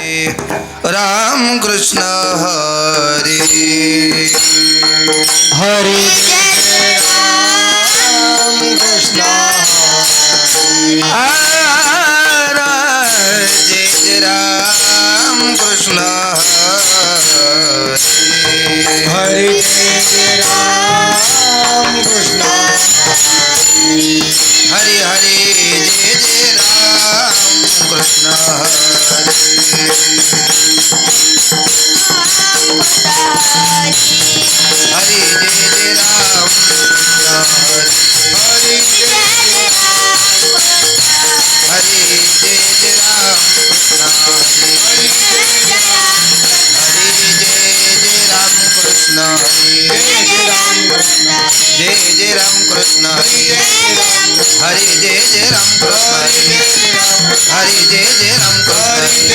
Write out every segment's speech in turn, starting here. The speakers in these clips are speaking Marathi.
राम कृष्ण हरी हरी राम कृष्ण जय जय राम कृष्ण हरी राम कृष्ण हरि हरि जय जय राम कृष्ण हरि जय जय राम हरि जय हरि जय जय राम कृष्ण हरि जय राम कृष्ण हरि जय जय राम कृष्ण हरि हरि जय जय राम कृष्ण हरि जय जय राम कृष्ण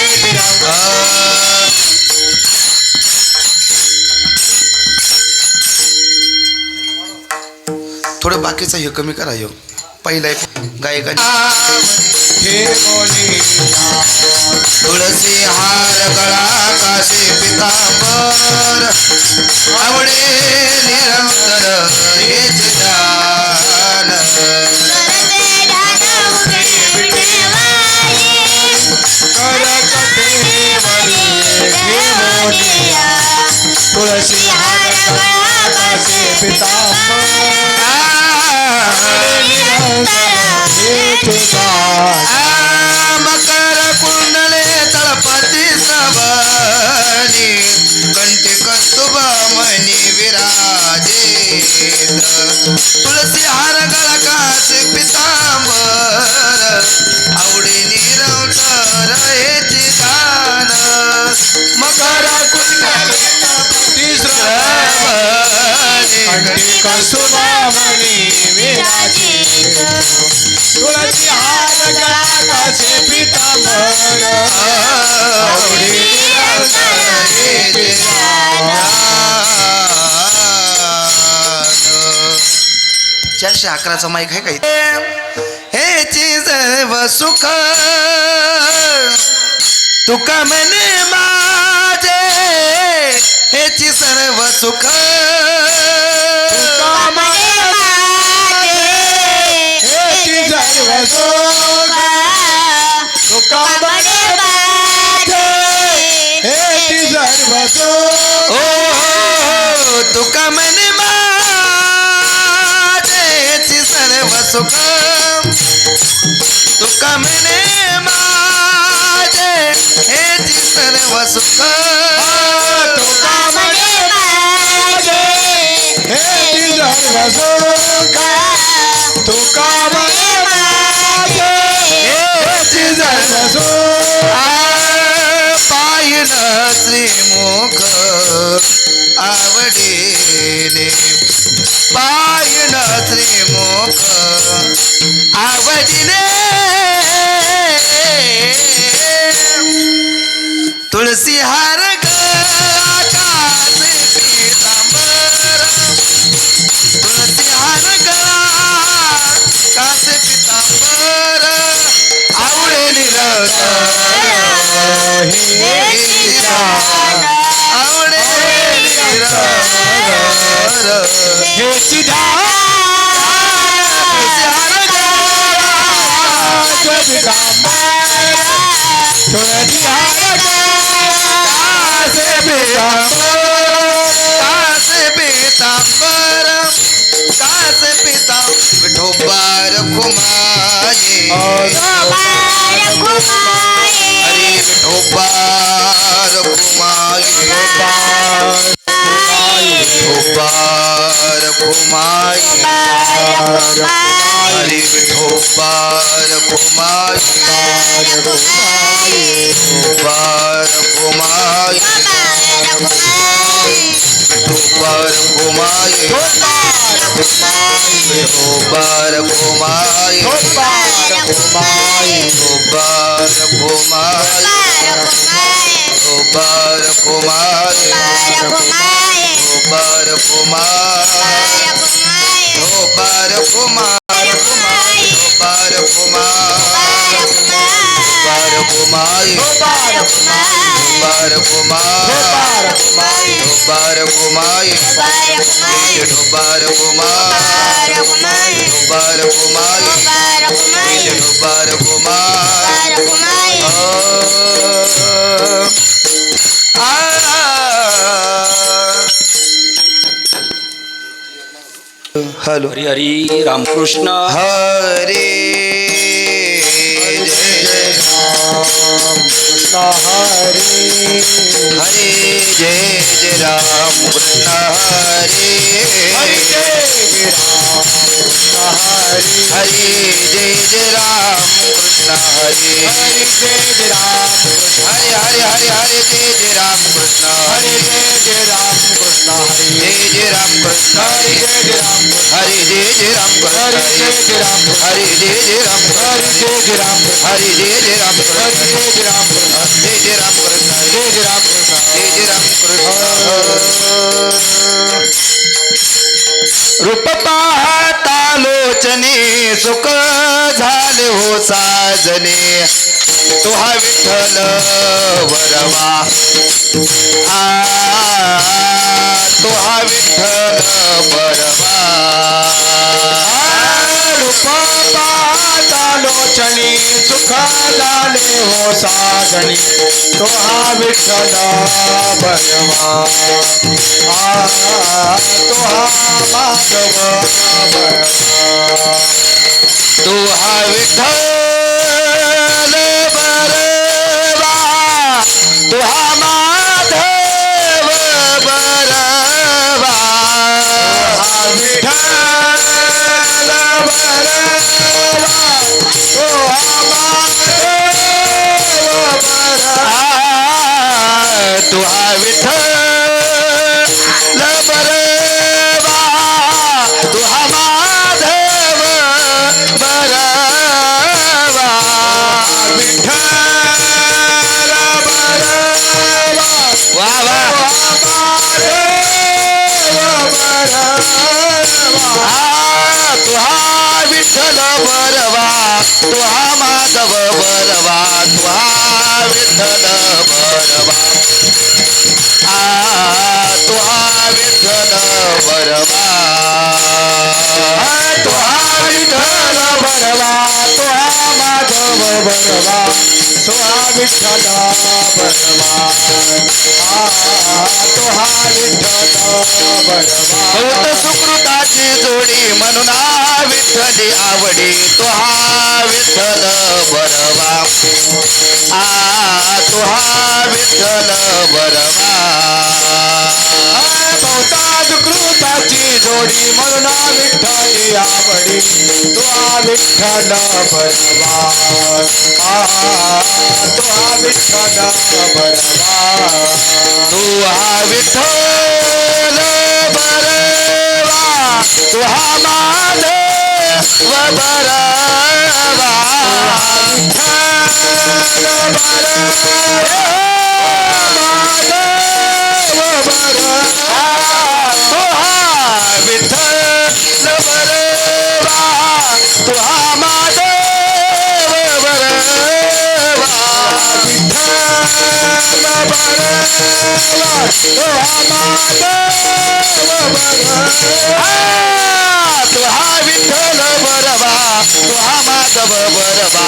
थोडं बाकीचं हे कमी करा ह्यो पहिला गायका हे बोलिया तुळसी हार गळा काशी पितांबर आवडे निरंतर हेच ध्यान तुळसी हार काशी पितांबर मकर कुंडले तळपती सबनी कंठी कस्तुभा मणी विराजे तुळसी हार गळा काशी पितांबर आवडी निरंतर हेची गान मकर कुंडले तळपती सबनी कसुबामणी विराजित तुळसी हार गळा काशी पितांबर आवडी चारशे अकराचा माईक आहे काही हेची सर्व सुख तुका म्हणे माझे हेची सर्व सुख तुका म्हणे माझेची सर्व सुख तुका म्हणे माझे हेची सर्व सुख तुका म्हणे माझे हेची सर्व सुख तुका म्हणे माझे हेची सर्व सुख पायन श्रीमुख आवडीने पायन श्रीमुख आवडीने तुळसी हार गळा काशी पितांबर तुळसी हार गळा काशी पितांबर आवडे निरंतर आवडे निरंतर हेची विठोबार खुमाये हरी विठोबार खुमाये विठोबार खुमाये हरी विठोबार खुमाये विठोबार खुमाये विठोबार खुमाये विठोबार खुमाये विठोबार खुमाये विठोबार खुमाये विठोबार खुमाये विठोबार खुमाये विठोबार खुमाये ढोबार कुमार ढोबार कुमार ढोबार कुमार ढोबार कुमार ढोबार कुमार हॅलो हरी हरी रामकृष्ण हरे जय कृष्ण हरी हरे जय जय राम कृष्ण हरे हरी जय राम कृष्ण हरी हरे जय जय राम कृष्ण हरे हरी जय राम कृष्ण हरे हरे हरे हरे जय जय राम कृष्ण हरी हरे जय राम कृष्ण हरी जय जय राम कृष्ण हरी हरे जय राम हरे जय जय राम कृष्ण हरी हरे जय राम हरे जय जय राम कृष्ण हरी जय राम हरे जय जय राम कृष्ण हरी हरे जय राम जय जय राम कृष्ण हरे जय राम कृष्ण जय जय राम कृष्ण रूप पाहता लोचने सुख झाले हो साजने तुहा विठ्ठल वरवा तुहा विठ्ठल वरवा रूप पाहता लोचनी सुख झाले हो साजनी तो हा विठ्ठल बरवा तो हा माधव बरवा तुहा विठ्ठल बरवा तुहा माधव बरवा विठ्ठल बरवा तो हा माधव बरवा तुहा विठ्ठल बरवा तुहा माधव बरवा विठ्ठल बरवा वा वा तुहा विठ्ठल बरवा तुहा माधव बरवा तुहा विठ्ठल बरवा तुहा विठ्ठल बरवा तुहा विठ्ठल बरवा तुहा माधव बरवा तुहा विठ्ठल बरवा तुहा विठ्ठल बरवा बहुत सुकृताची जोडी म्हणून विठ्ठली आवडी तुहा विठ्ठल बरवा तुहा विठ्ठल बरवा बहुता सुकृताची जोडी म्हणून विठ्ठली आवडी तुहा विठ्ठल बरवा तुहा विठ्ठल बरवा तुहा विठ्ठल बरवा तुहा माधव बरवा विठ्ठल बरवा तुहा विठ्ठल बरवा तुहा माधव बरवा तुहा विठ्ठल बरवा तुहा माधव बरवा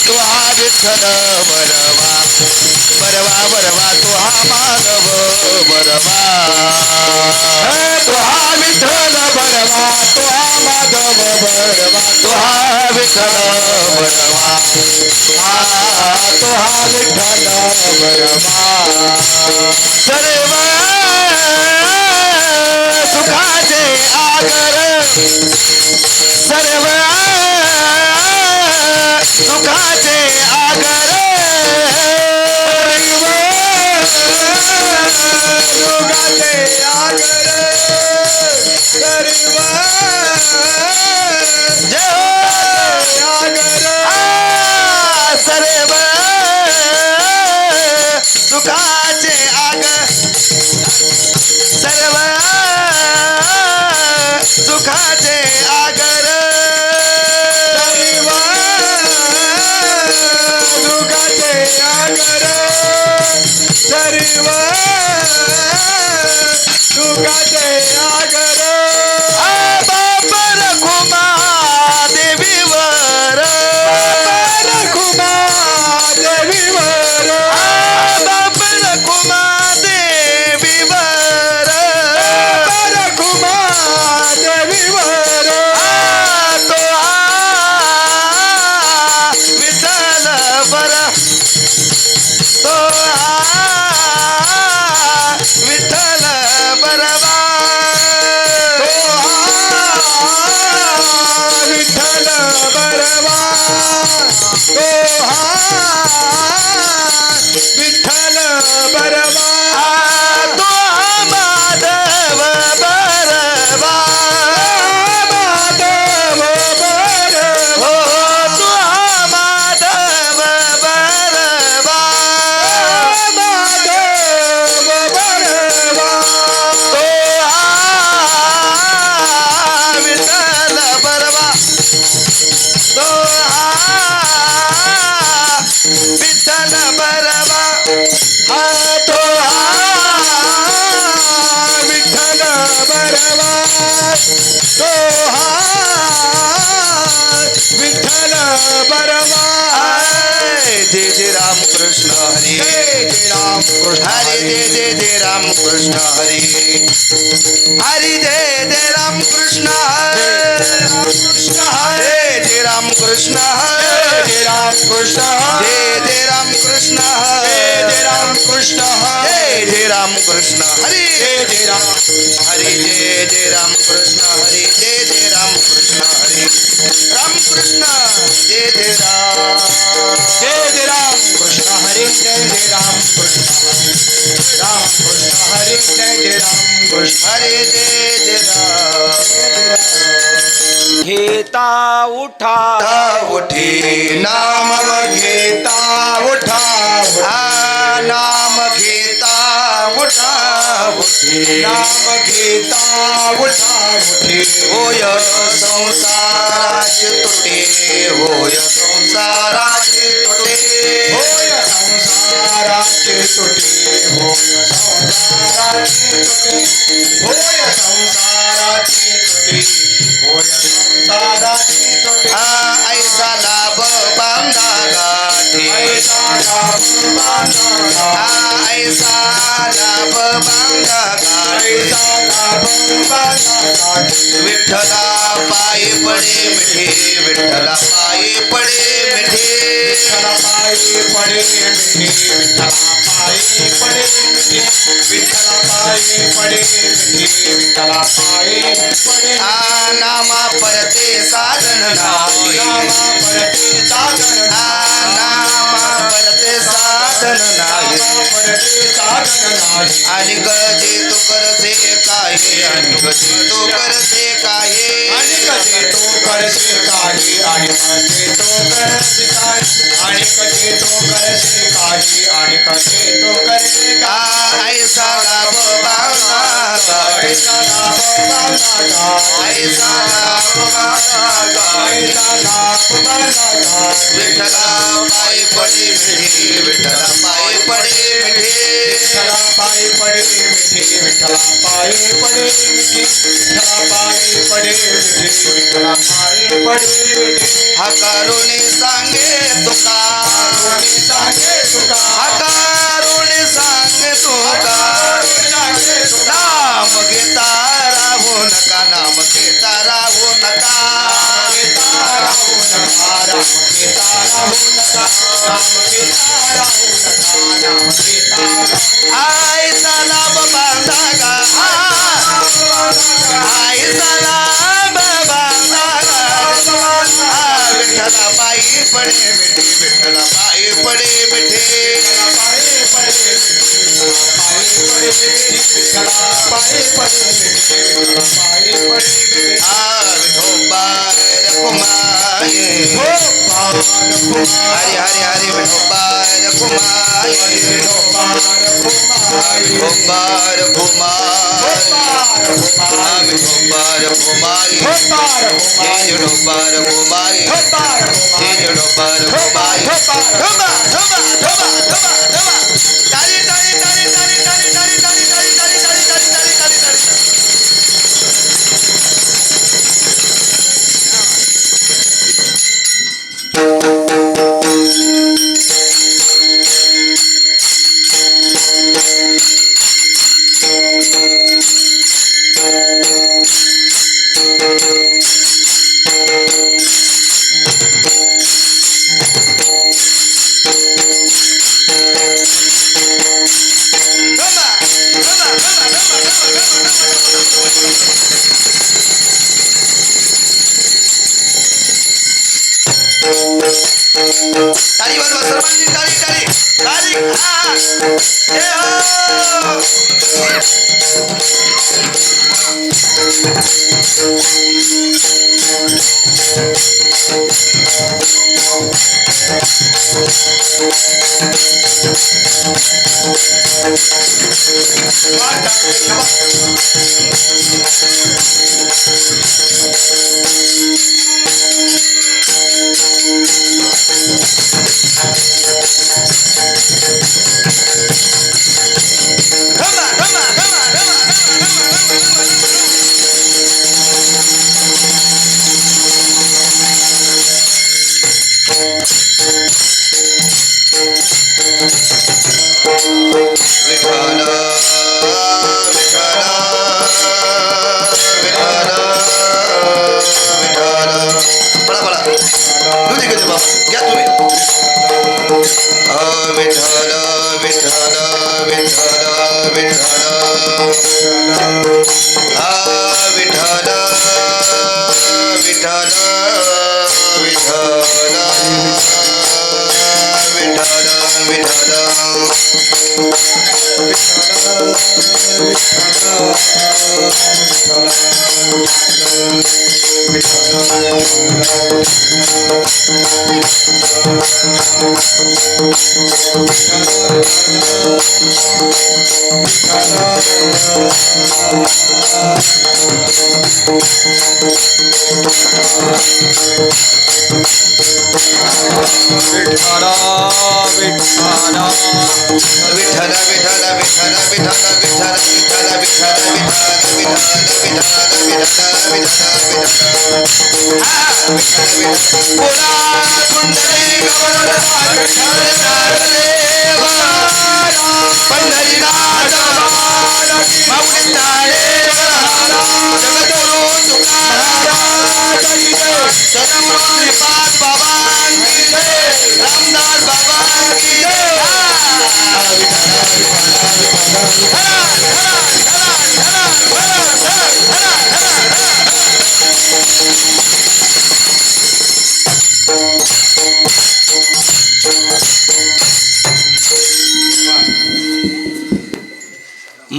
तुहा विठ्ठल बरवा बरवा बरवा तुहा माधव बरवा तुहा विठ्ठल बरवा तुहा माधव बरवा तुहा विठ्ठल बरवा तुहा विठ्ठल बरवा सर्व सुखाचे आगर सर्व सुखाचे आगर युगाचे आगर सर्व जय हो आगर सर्व सुखाचे आगर तुकाचे आगर बाबा रखुमा देवीवर रखुमा देवीवर बाबा रखुमा देवीवर रखुमा देवीवर तो विठ्ठल बर तो विठ्ठल बरवा विठ्ठल बरवा तो विठ्ठल बरवा तो माधव बरवा माधव बरवा हो तो माधव बरवा माधव बरवा तो विठ्ठल बरवा तो विठ्ठल बरवा तो विठ्ठल बरवा तो विठ्ठल बरवा जय जय राम कृष्ण हरी राम कृष्ण हरी जय जय राम कृष्ण हरी हरी जय जय राम कृष्ण कृष्ण जय जय राम कृष्ण जय राम कृष्ण जय जय राम कृष्ण जय राम कृष्ण जय जय राम कृष्ण हरी जय राम हरी जय जय राम कृष्ण हरी जय जय राम कृष्ण हरी राम कृष्ण जय जय राम राम कृष्ण हरे जय राम कृष्ण राम कृष्ण हरे जय राम कृष्ण हरे जय जय राम घेता उठा उठी नाम घेता उठा नाम घेता उठा उठी नाम घेता उठा उठे होय संसाराचे तुटे होय संसाराचे तुटे होय संसाराचे तुटे होय संसाराचे तुटे होय संसाराचे तुटे होय संसाराचे तुटे ऐसा लाभ बांधा गाठी ऐसा लाभ बांधा ऐसा लाभ बांधा गाठी ऐसा लाभ बांधा विठ्ठला पायी पडे मिठे विठ्ठला पायी पडे मिठे विठ्ठला पायी पडे मिठे विठ्ठला पायी पडे मिठे विठ्ठला पायी पडे मिठे विठ्ठला पायी पडे नामा परते साधन नाही नामा पडते साधन नामा परते साधन नाही पडते साधन नाही आणि गजे तू करते काही आणि गजे तू करते काही आणि कसे तो करसे काही आणि कसे तो करसे काही आणि कसे तो करसे काही आणि कसे तो करसे काही ऐसा लाभ बांधा ऐसा लाभ बांधा ऐसा लाभ बांधा ऐसा लाभ बांधा विठ्ठला पायी पडे मिठे विठ्ठला पायी पडे मिठे विठ्ठला पायी पडे मिठे विठ्ठला पायी पडे मिठे विठ्ठला पायी पडे मिठे विठ्ठला पायी पडे मिठे हकारुणी सांगे तुका कोणी सांगे तुका हकारुणी सांगे तुका सांगे तुका नाम घेता राहू नका नाम घेता राहू नका घेता राहू नका राम घेता राहू नका राम घेता राहू नका नाम घेता आईचा लाभ बांधा गा आईचा लाभ बांधा गा विठ्ठला पायी पडे मिठे विठ्ठला पायी पडे मिठे पायी पडे पायी पडे विठ्ठला पायी पडे विठ्ठला पायी पडे विठोबार कुमाये गोपाल कुमार हरी हरी हरी विठोबार कुमाये गोपाल कुमार विठोबार कुमार गोपाल विठोबार कुमारी गोपाल जय विठोबार कुमारी गोपाल जय विठोबार कुमारी गोपाल धोबा धोबा धोबा धोबा धोबा टाळी टाळी टाळी सर्वांची टाळी टाळी टाळी हा जय हो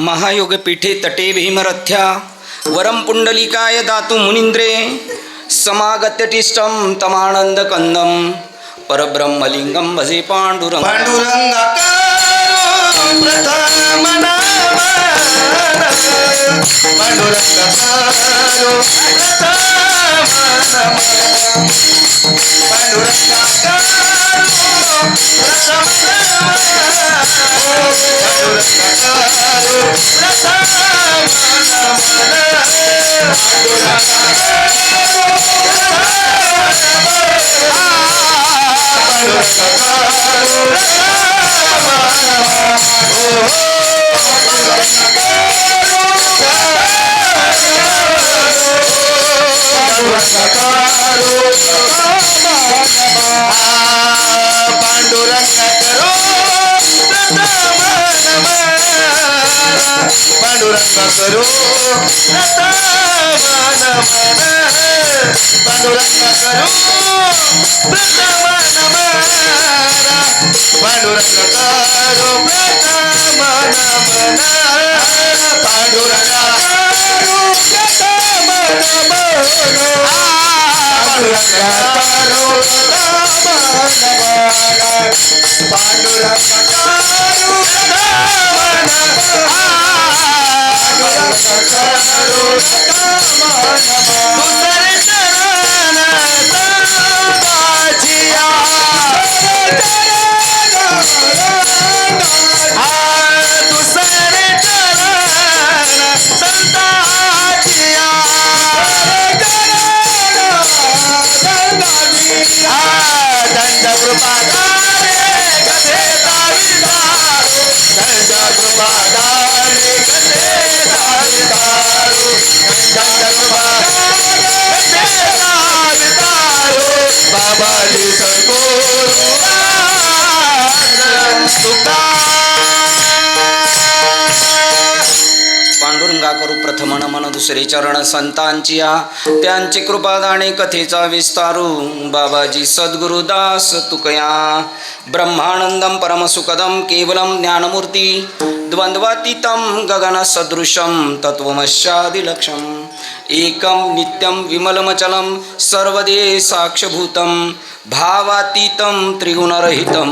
महायोगपीठे तटे भीमरथ्या वरम पुंडलिकाय दातु मुनींद्रे समागत्यटिष्टं तमानंदकंदं परब्रह्मलिंगं भजे पांडुरंग पांडुरंगाकारो प्रथम नाम पांडुरंगाकारो प्रथम नाम पांडुरंगाकारो प्रथम नाम पांडुरंगाकारो प्रथम नाम पांडुरंगा करो पांडुरंगा करो प्रथम नमना पांडुरंगा करो प्रथम नमना पांडुरंगा करो प्रथम नमना पांडुरंगा करो प्रथम नमना पांडुरंगा करो करू प्रथम नमन दुसरे चरण संतांची या त्यांची कृपादाने कथेचा विस्तारू बाबाजी सद्गुरुदास तुकया ब्रह्मानंदम परमसुखदम केवलम ज्ञानमूर्ती द्वंद्वातीतं गगनसदृशं तत्त्वमस्यादिलक्ष्यम् एकं नित्यं विमलमचलं सर्वदेशाक्षभूतं भावातीतं त्रिगुणरहितं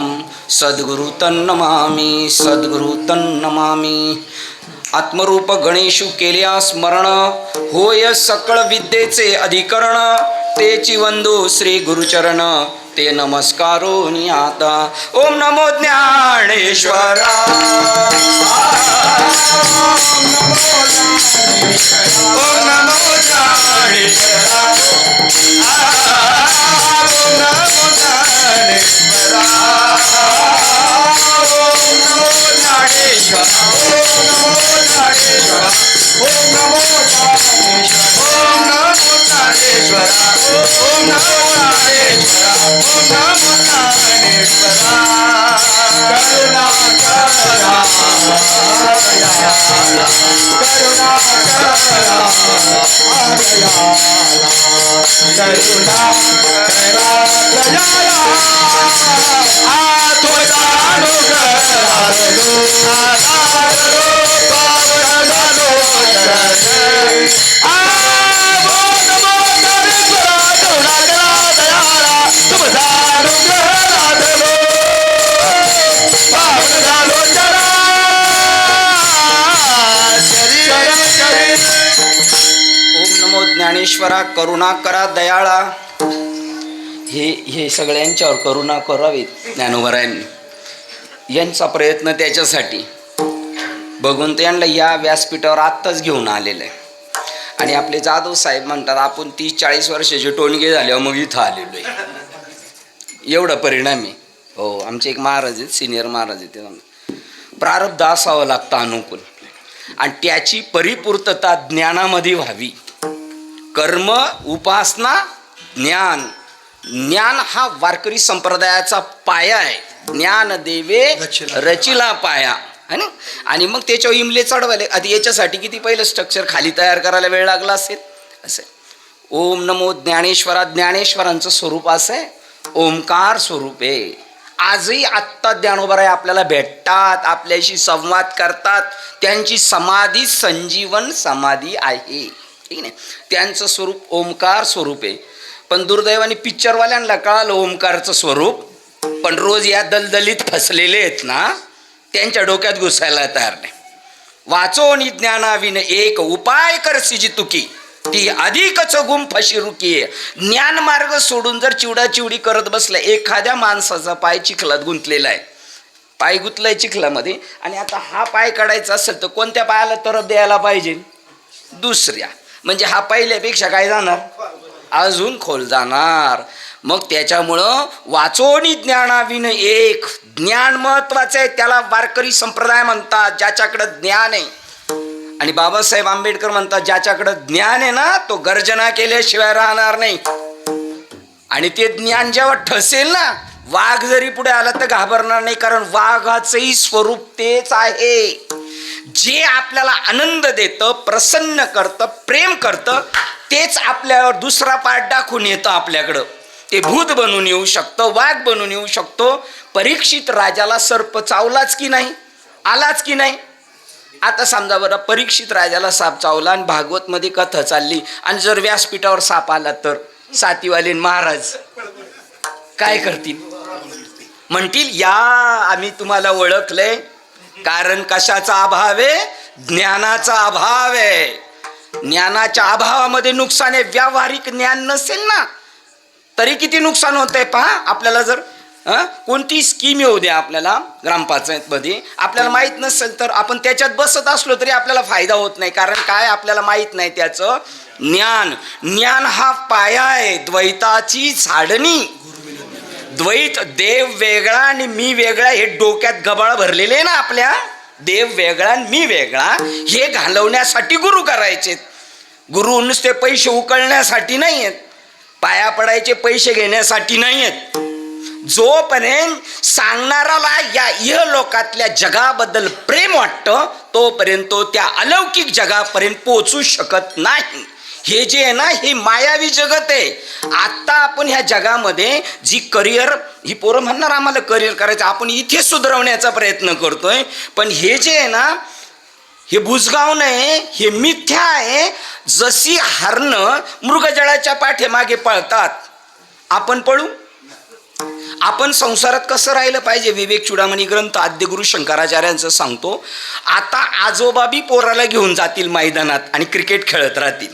सद्गुरु तन्नमामि सद्गुरु तन्नमामि आत्मरूप गणेशु केल्या स्मरण होय सकळ विद्येचे अधिकरण तेची वंदो श्री गुरुचरण ते नमस्कारो आता ओम नमो ज्ञानेश्वरा ओम नमो ज्ञानेश्वरा ओम नमो ज्ञानेश्वरा ओम नमो ज्ञानेश्वरा ओम नमो ज्ञानेश्वरा ओम नमो ज्ञानेश्वरा ओम नमो ज्ञानेश्वरा ओम नमो ज्ञानेश्वरा करुणा करा करुणा ज्ञानेश्वरा करुणा करा दयाळा हे सगळ्यांच्यावर करुणा करावी ज्ञानोबरायांनी यांचा प्रयत्न त्याच्यासाठी बघून ते यांना या व्यासपीठावर आत्ताच घेऊन आलेलं आहे आणि आपले जाधव साहेब म्हणतात आपण 30-40 वर्षाचे टोणगे झाल्यावर मग इथं आलेलो आहे एवढा परिणामी हो आमचे एक महाराज आहेत सिनियर महाराज आहेत ते प्रारब्ध असावं लागतं अनुकूल आणि त्याची परिपूर्तता ज्ञानामध्ये व्हावी कर्म उपासना ज्ञान ज्ञान हा वारकरी संप्रदायाचा पाया आहे ज्ञान देवे रचिला पाया है ना आणि मग त्याच्यावर इमले चढवायले आधी याच्यासाठी किती पहिलं स्ट्रक्चर खाली तयार करायला वेळ लागला असेल असे ओम नमो ज्ञानेश्वरा ज्ञानेश्वरांचं स्वरूप असं आहे ओंकार स्वरूप आहे आजही आत्ता ज्ञानोबराय आपल्याला भेटतात आपल्याशी संवाद करतात त्यांची समाधी संजीवन समाधी आहे ठीक नाही त्यांचं स्वरूप ओंकार स्वरूप आहे पण दुर्दैवाने पिक्चरवाल्यांना कळालं ओंकारचं स्वरूप पण रोज या दलदलीत फसलेले आहेत ना त्यांच्या डोक्यात घुसायला तयार नाही वाचोनी ज्ञानाविन एक उपाय करसी तुकी ती अधिकच गुम फशी रुकी ज्ञान मार्ग सोडून जर चिवडाचिवडी करत बसला एखाद्या माणसाचा पाय चिखलात गुंतलेला आहे पाय गुंतलाय चिखलामध्ये आणि आता हा पाय काढायचा असेल तर कोणत्या पायाला तरफ द्यायला पाहिजे दुसऱ्या म्हणजे हा पहिल्यापेक्षा काय जाणार अजून खोल जाणार मग त्याच्यामुळं वाचोनी ज्ञानाविन एक ज्ञान महत्वाचं आहे त्याला वारकरी संप्रदाय म्हणतात ज्याच्याकडे ज्ञान आहे आणि बाबासाहेब आंबेडकर म्हणतात ज्याच्याकडे ज्ञान आहे ना तो गर्जना केल्याशिवाय राहणार नाही आणि ते ज्ञान जेव्हा ठसेल ना वाघ जरी पुढे आला तर घाबरणार नाही कारण वाघाचंही स्वरूप तेच आहे जे आपल्याला आनंद देतं प्रसन्न करतं प्रेम करतं तेच आपल्यावर दुसरा पाठ दाखवून येतं आपल्याकडं ते भूत बनून येऊ शकतं वाघ बनून येऊ शकतो परीक्षित राजाला सर्प चावलाच की नाही आलाच की नाही आता समजा बरं परीक्षित राजाला साप चावला आणि भागवत मध्ये कथा चालली आणि जर व्यासपीठावर साप आला तर सातीवाले महाराज काय करतील म्हणतील या आम्ही तुम्हाला ओळखलंय कारण कशाचा अभाव आहे ज्ञानाचा अभाव आहे ज्ञानाच्या अभावामध्ये नुकसान आहे व्यावहारिक ज्ञान नसेल ना तरी किती नुकसान होत आहे पहा आपल्याला जर कोणती स्कीम येऊ द्या आपल्याला ग्रामपंचायतमध्ये आपल्याला माहीत नसेल तर आपण त्याच्यात बसत असलो तरी आपल्याला फायदा होत नाही कारण काय आपल्याला माहीत नाही त्याचं ज्ञान ज्ञान हा पाया आहे द्वैताची झाडणी द्वैत देव वेगळा आणि मी वेगळा हे डोक्यात गबाळ भरलेले आहे ना आपल्या देव वेगळा आणि मी वेगळा हे घालवण्यासाठी गुरु करायचे गुरु नुसते पैसे उकळण्यासाठी नाही आहेत पाया पडायचे पैसे घेण्यासाठी नाही आहेत जोपर्यंत सांगणाराला या इहलोकातल्या जगाबद्दल प्रेम वाटतं तोपर्यंत तो त्या अलौकिक जगापर्यंत पोचू शकत नाही. हे जे आहे ना हे मायावी जगत आहे. आत्ता आपण ह्या जगामध्ये जी करिअर, ही पोरं म्हणणार आम्हाला करिअर करायचं, आपण इथे सुधारवण्याचा प्रयत्न करतोय. पण हे जे आहे ना हे बुजगाव नाही, हे मिथ्या आहे. जशी हरणं मृगजळाच्या पाठीमागे पळतात आपण पळू. आपण संसारात कसं राहिलं पाहिजे. विवेक चुडामणी ग्रंथ आद्यगुरु शंकराचार्यांचं सांगतो. आता आजोबा बी पोराला घेऊन जातील मैदानात आणि क्रिकेट खेळत राहतील,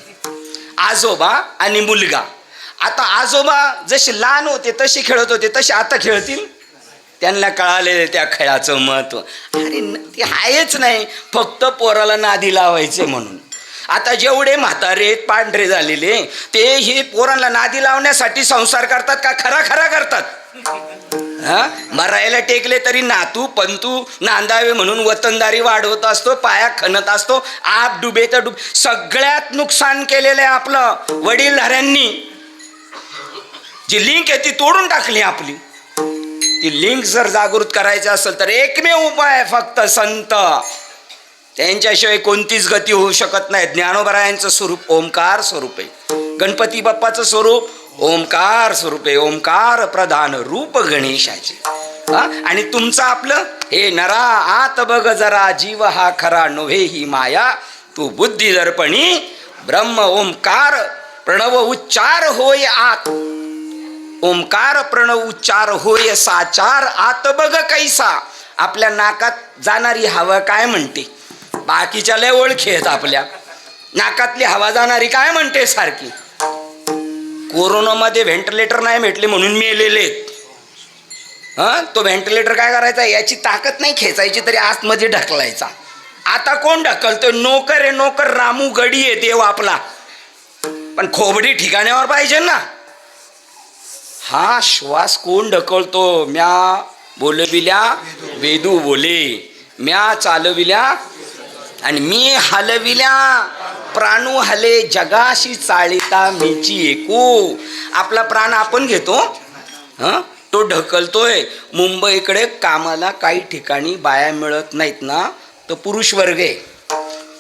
आजोबा आणि मुलगा. आता आजोबा जसे लहान होते तसे खेळत होते तसे आता खेळतील. त्यांना कळाले त्या खेळाचं महत्त्व. अरे ते आहेच नाही, फक्त पोराला नादी लावायचे म्हणून. आता जेवढे म्हातारे पांढरे झालेले ते हे पोरांना नादी लावण्यासाठी संसार करतात का खरा खरा करतात. मरायला टेकले तरी नातू पंतू नांदावे म्हणून वतनदारी वाढवत असतो, पाया खणत असतो. आप डुबे तर डुबे. सगळ्यात नुकसान केलेलं आहे आपलं वडीलधाऱ्यांनी. जी लिंक आहे ती तोडून टाकली आपली. ती लिंक जर जागृत करायचं असेल तर एकमेव उपाय फक्त संत. त्यांच्याशिवाय कोणतीच गती होऊ शकत नाही. ज्ञानोबरायांचं स्वरूप ओंकार स्वरूप आहे. गणपती बाप्पाचं स्वरूप ओंकार स्वरूप आहे. ओंकार प्रधान रूप गणेशाचे. आणि तुमचं आपलं हे नरा आत बघ जरा जीव हा खरा नव्हे ही माया तू बुद्धी दर्पणी ब्रह्म ओंकार प्रणव उच्चार होय आत. ओंकार प्रणव उच्चार होय साचार आत बघ कैसा. आपल्या नाकात जाणारी हवा काय म्हणते. बाकीच्या लय ओळखी आहेत आपल्या. नाकातली हवा जाणारी काय म्हणते सारखी. कोरोनामध्ये व्हेंटिलेटर नाही भेटले म्हणून मेलेले. तो व्हेंटिलेटर काय करायचा, याची ताकद नाही खेचायची तरी आतमध्ये ढकलायचा. आता कोण ढकलतोय. नोकर आहे नोकर. रामू गडी आहे देव आपला. पण खोबडी ठिकाण्यावर पाहिजे ना. हा श्वास कोण ढकलतो. म्या बोलविल्या वेदू बोले, म्या चालविल्या आणि मी हलविल्या प्राणू हले जगाशी चालिता मीची एकू. आपला प्राण आपण घेतो, तो ढकलतोय. मुंबईकडे कामाला काही ठिकाणी बाया मिळत नाहीत ना तर पुरुष वर्ग आहे.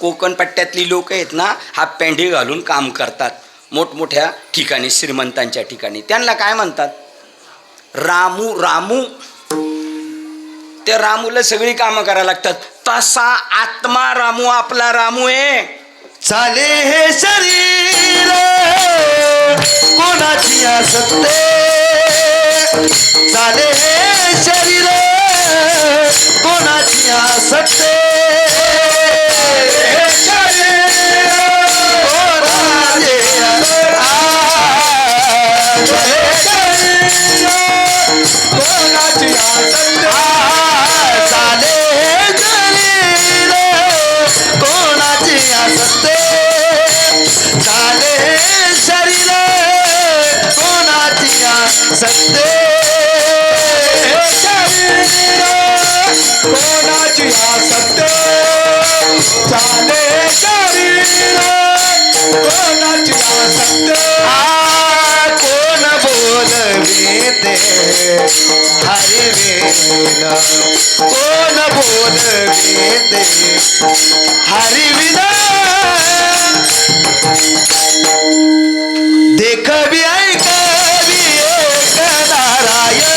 कोकण पट्ट्यातली लोक आहेत ना हाफ पॅन्टी घालून काम करतात मोठमोठ्या ठिकाणी, श्रीमंतांच्या ठिकाणी. त्यांना काय म्हणतात, रामू. रामू त्या रामूला सगळी कामं करायला लागतात. तसा आत्मा रामू आपला रामू आहे. चाले हे शरीर कोणाची असते. चाले हे शरीर कोणाची असते. सत्य कोणाची सत्य चाले शरीर कोणाची सत्य. कोण बोलविते हरिवेद. कोण बोलविते हरिविद. देखवी ऐकवी एक नारायण.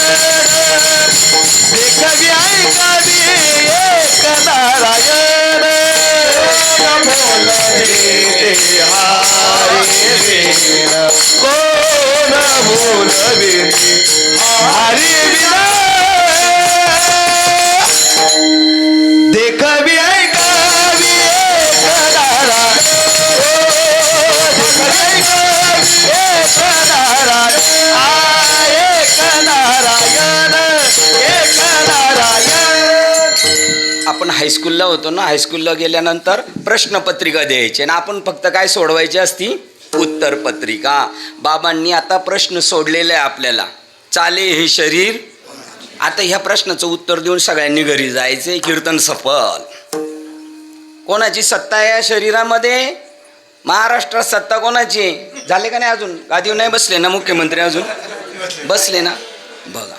देखवी ऐकवी एक नारायण. बोलविते हरिवेद. कोण बोलविते हरिविद. देखवी ऐकवी एक नारायण. आपण हायस्कूलला होतो ना, हायस्कूलला गेल्यानंतर प्रश्नपत्रिका द्यायची आणि आपण फक्त काय सोडवायची असती, उत्तरपत्रिका. बाबांनी आता प्रश्न सोडलेला आहे आपल्याला. चाले हे शरीर. आता ह्या प्रश्नाचं उत्तर देऊन सगळ्यांनी घरी जायचे. कीर्तन सफल. कोणाची सत्ता आहे या शरीरामध्ये. महाराष्ट्रात सत्ता कोणाची झाले का नाही. अजून गादीवर नाही बसले ना मुख्यमंत्री, अजून बसले ना. बघा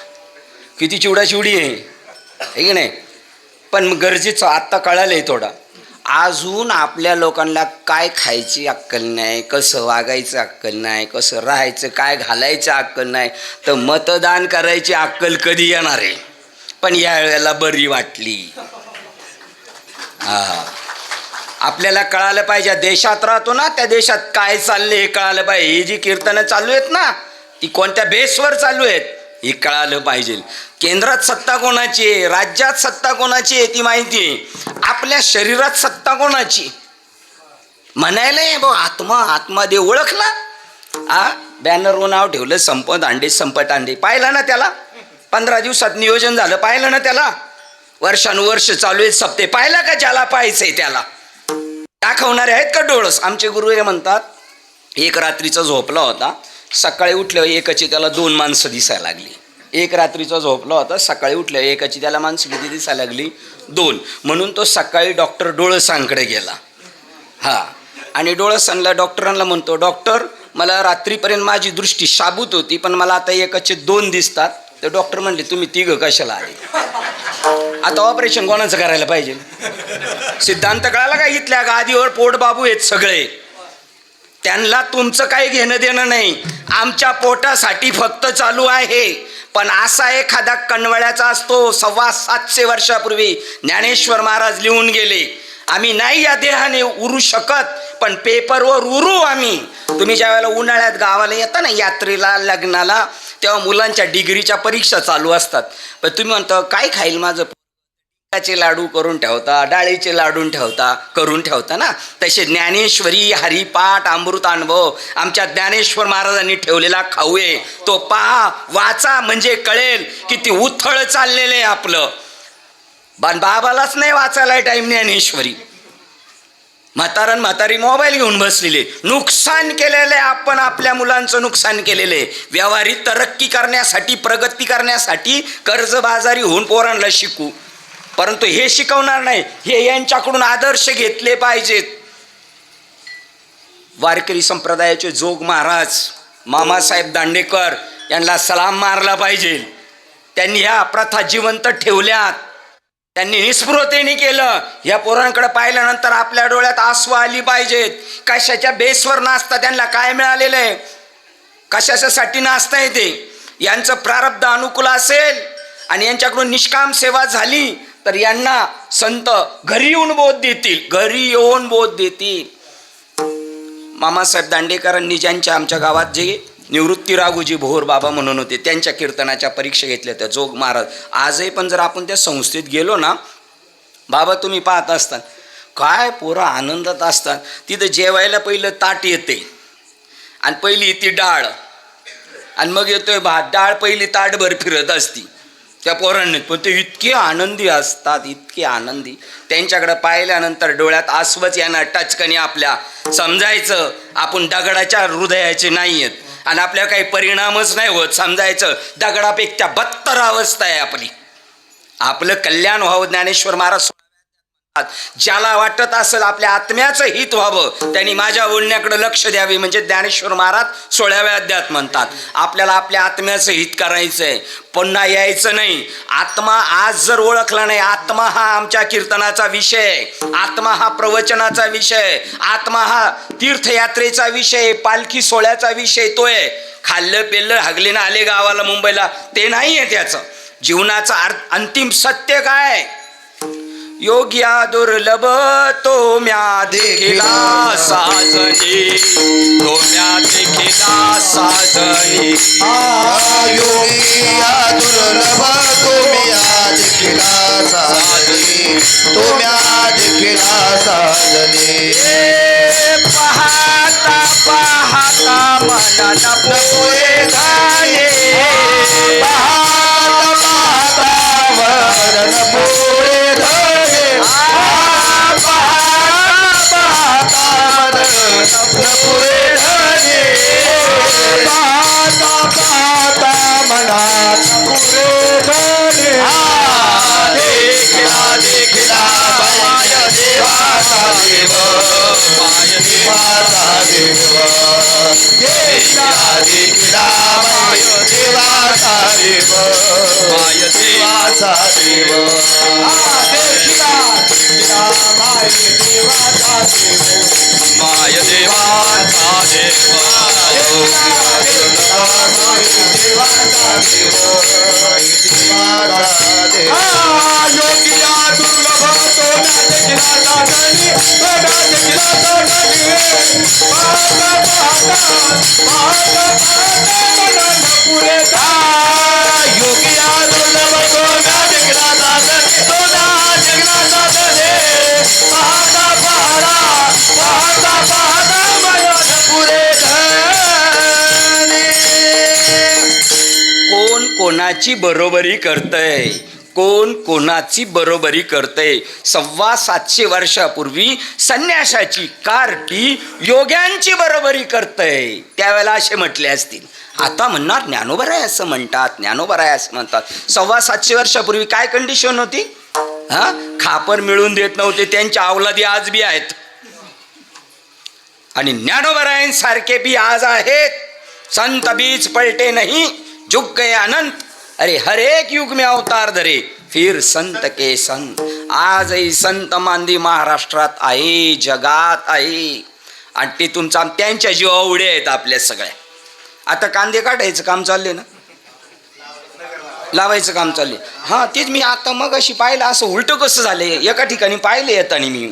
किती चिवडाचिवडी आहे की नाही. पण गरजेचं आत्ता कळालं आहे थोडा. अजून आपल्या लोकांना काय खायची अक्कल नाही, कसं वागायचं अक्कल नाही, कसं राहायचं, काय घालायचं अक्कल नाही. तर मतदान करायची अक्कल कधी येणार आहे. पण या वेळेला बरी वाटली. हा, आपल्याला कळालं पाहिजे. देशात राहतो ना, त्या देशात काय चालले हे कळालं पाहिजे. ही जी कीर्तनं चालू आहेत ना, ती कोणत्या बेसवर चालू आहेत हे कळालं पाहिजे. केंद्रात सत्ता कोणाची आहे, राज्यात सत्ता कोणाची आहे ती माहिती आहे. आपल्या शरीरात सत्ता कोणाची म्हणायला आहे भाऊ. आत्मा आत्मा देव ओळखला. बॅनरवर नाव ठेवलं संप दांडे संप दांडे. पाहिलं ना त्याला, 15 दिवसात नियोजन झालं. पाहिलं ना त्याला, वर्षानुवर्ष चालू आहेत सप्ते. पाहिला का ज्याला पाहायचंय त्याला. दाखवणारे आहेत का डोळस. आमचे गुरु हे म्हणतात, एक रात्रीचा झोपला होता, सकाळी उठल्यावर एकाची त्याला 2 माणसं दिसायला लागली. एक रात्रीचा झोपला होता, सकाळी उठल्यावर एकाची त्याला माणसं किती दिसायला लागली, 2. म्हणून तो सकाळी डॉक्टर डोळसांकडे गेला. हा, आणि डोळसांना डॉक्टरांना म्हणतो, डॉक्टर मला रात्रीपर्यंत माझी दृष्टी शाबूत होती, पण मला आता एकाचे 2 दिसतात. तर डॉक्टर म्हणले, तुम्ही 3 कशाला आले. आता ऑपरेशन कोणाचं करायला पाहिजे. सिद्धांत कळाला का. इथल्या गादीवर पोटबाबू आहेत सगळे, त्यांना तुमचं काही घेणं देणं नाही. आमच्या पोटासाठी फक्त चालू आहे. पण असा एखादा कणवळ्याचा असतो, 725 वर्षापूर्वी ज्ञानेश्वर महाराज लिहून गेले, आम्ही नाही या देहाने उरू शकत, पण पेपरवर उरू आम्ही. तुम्ही ज्या वेळेला उन्हाळ्यात गावाला येता ना, यात्रेला, लग्नाला, तेव्हा मुलांच्या डिग्रीच्या परीक्षा चालू असतात. पण तुम्ही म्हणता काय खाईल माझं, चे लाडू करून ठेवता, डाळीचे लाडून ठेवता, करून ठेवता ना. तसे ज्ञानेश्वरी, हरिपाठ, अमृतानुभव आमच्या ज्ञानेश्वर महाराजांनी ठेवलेला खाऊ आहे. तो पहा, वाचा, म्हणजे कळेल किती उथळ चाललेलं आहे आपलं. बाबालाच नाही वाचायला टाईम ज्ञानेश्वरी. म्हातारी मोबाईल घेऊन बसलेले. नुकसान केलेलं आहे आपण, आपल्या मुलांचं नुकसान केलेलं आहे. व्यावहारिक तरक्की करण्यासाठी, प्रगती करण्यासाठी कर्जबाजारी होऊन पोरांना शिकू, परंतु हे शिकवणार नाही. हे यांच्याकडून आदर्श घेतले पाहिजेत. वारकरी संप्रदायाचे जोग महाराज मामासाहेब दांडेकर यांना सलाम मारला पाहिजे. त्यांनी ह्या प्रथा जिवंत ठेवल्यात, त्यांनी निस्पृहतेने केलं. या पोरांकडे पाहिल्यानंतर आपल्या डोळ्यात आसू आली पाहिजेत. कशाच्या बेसवर नाचता, त्यांना काय मिळालेलं आहे, कशासाठी नाचता येते. यांचं प्रारब्ध अनुकूल असेल आणि यांच्याकडून निष्काम सेवा झाली तर यांना संत घरी येऊन बोध देतील, घरी येऊन बोध देतील. मामासाहेब दांडेकरांनी ज्यांच्या आमच्या गावात जे निवृत्ती राघोजी भोर बाबा म्हणून होते, त्यांच्या कीर्तनाच्या परीक्षा घेतल्या त्या जोग महाराज. आजही पण जर आपण त्या संस्थेत गेलो ना, बाबा तुम्ही पाहत असतात काय पोरं आनंदात असतात. तिथं जेवायला पहिलं ताट येते आणि पहिली येते डाळ आणि मग येतोय भात. डाळ पहिली ताटभर फिरत असती त्या पोरांनी, पण ते इतके आनंदी असतात, इतके आनंदी. त्यांच्याकडे पाहिल्यानंतर डोळ्यात आसवच येणार. टचकनी आपल्या समजायचं आपण दगडाच्या हृदयाचे नाही आहेत आणि आपल्या काही परिणामच नाही होत. समजायचं दगडापेक्षा बत्तर अवस्था आहे आपली. आपलं कल्याण व्हावं. ज्ञानेश्वर महाराज ज्याला वाटत असेल आपल्या आत्म्याचं हित व्हावं त्यांनी माझ्या बोलण्याकडे लक्ष द्यावे, म्हणजे ज्ञानेश्वर महाराज 16व्या अध्यायात म्हणतात आपल्याला आपल्या आत्म्याचं हित करायचंय, पुन्हा यायचं नाही. आत्मा आज जर ओळखला नाही, आत्मा हा आमच्या कीर्तनाचा विषय, आत्मा हा प्रवचनाचा विषय, आत्मा हा तीर्थयात्रेचा विषय, पालखी सोहळ्याचा विषय. तो आहे खाल्लं पेल्लं हगले ना आले गावाला मुंबईला ते नाही आहे. त्याचं जीवनाचं अंतिम सत्य काय. योग्या दुर्लभ तो म्या देखिला साजनी, तो म्या देखिला साजनी. योगिया दुर्लभ तो म्या देखिला साजनी, तो म्या देखिला साजनी. पाहता पाहता मनान पुरे झाले, पाहता पाहता वरण पुरे झाले, पुरे झाले, पाहता पाहता मनात पुरे झाले. देखला देखला बाय देवाचा देव, माय देवाचा देव देखिला देखिला माय देवाचा देव माय देवाचा देव योगिया दुर्लभ तोडा देखिला दादनी तोडा देखिला दादनी पाहता पुरे योगिया दुर्लभ तोडा देखिला दादनी तोडा देखिला दादनी पाहता माया पुरे कोण कोणाची बरोबरी करतय, कोण कोणाची बरोबरी करतय. 750 वर्षापूर्वी संन्यासाची कार्टी योग्यांची बरोबरी करतय, त्यावेळेला असे म्हटले असतील. आता म्हणणार ज्ञानोबा आहे असं म्हणतात, ज्ञानोबा आहे असं म्हणतात. 750 वर्षापूर्वी काय कंडिशन होती? हा, खापर मिळून देत नव्हते, त्यांच्या अवलादी आज बी आहेत. आणि ज्ञानोबरायांसारखे बी आज आहेत. संत बीच पलटे नहीं, जुग गए अनंत. अरे हर एक युग में अवतार धरे, फिर संत के संत. आजही संत मांदी महाराष्ट्रात आहे, जगात आहे. आणि ते तुमचा त्यांच्या जीवा उडे आहेत आपल्या सगळ्या. आता कांदे काढायचं काम चालले ना, लावायचं काम चालले. हां, तेच मी आता मग अशी पाहिलं, असं उलटं कसं झालंय. एका ठिकाणी पाहिले येताना मी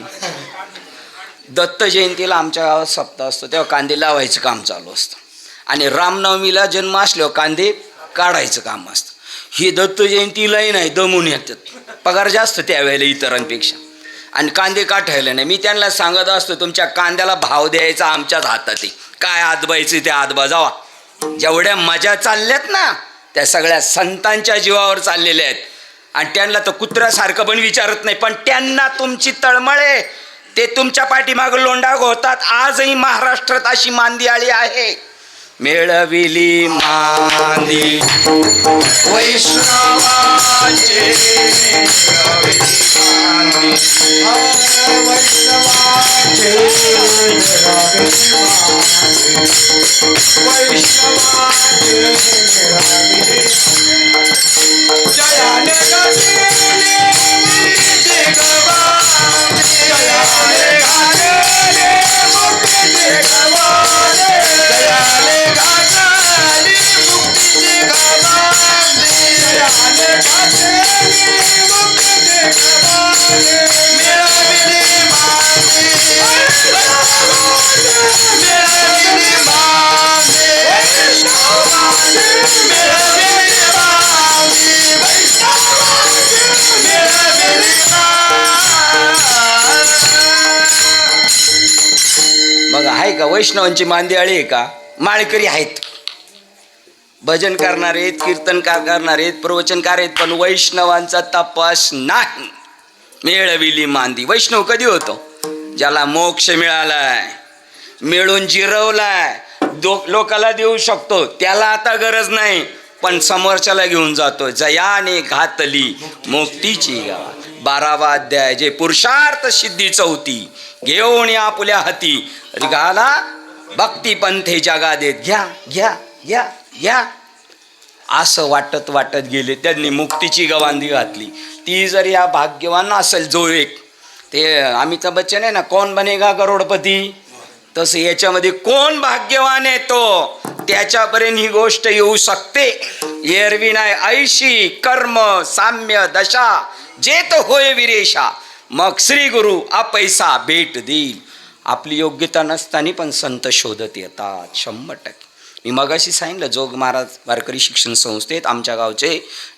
दत्त जयंतीला आमच्या गावात सप्ताह असतो, तेव्हा कांदे लावायचं काम चालू असतं. आणि रामनवमीला जन्म असल्यावर कांदे काढायचं काम असतं. ही दत्त जयंतीलाही नाही, दमून येतात. पगार जास्त त्यावेळेला इतरांपेक्षा. आणि कांदे काढायला नाही. मी त्यांना सांगत असतो, तुमच्या कांद्याला भाव द्यायचा आमच्याच हातात आहे. काय आदबायचं ते आदबा जावा. जेवढ्या मजा चालल्यात ना, त्या सगळ्या संतांच्या जीवावर चाललेल्या आहेत. आणि त्यांना तर कुत्र्यासारखं पण विचारत नाही, पण त्यांना तुमची तळमळे, ते तुमच्या पाठीमागं लोंढा घोतात. आजही महाराष्ट्रात अशी मांदी आळी आहे. मेळविली मांदी वैष्णवांचे जयाने मग आहे का वैष्णवांची मांदियाळी आहे का? माळकरी आहेत, भजन करणारे आहेत, कीर्तनकार करणारे आहेत, प्रवचनकार आहेत, पण वैष्णवांचा तपास नाही. मेळविली मांदी. वैष्णव कधी होतो? ज्याला मोक्ष मिळालाय, मिळून जिरवलाय, लोकाला देऊ शकतो, त्याला आता गरज नाही. पण समोरच्याला घेऊन जातो. जयाने घातली मुक्तीची गावा. 12वा अध्याय. जे पुरुषार्थ सिद्धी 4 घेऊन आपुल्या हाती घाला भक्ती पंथे जगा देत. घ्या घ्या घ्या घ्या असं वाटत वाटत गेले. त्यांनी मुक्तीची गवांधी घातली. ती जर या भाग्यवान असेल जो एक, ते अमिताभ बच्चन आहे ना, कौन बनेगा करोडपती, तसं याच्यामध्ये कोण भाग्यवान आहे तो त्याच्यापर्यंत ही गोष्ट येऊ शकते. एरवी नाही ऐशी कर्म साम्य दशा जेत होय विरेशा, मग श्री गुरु अपैसा भेट देईल. आपली योग्यता नसताना पण संत शोधत येतात 100%. मी मगाशी सांगितलं, जोग महाराज वारकरी शिक्षण संस्थेत आमच्या गावचे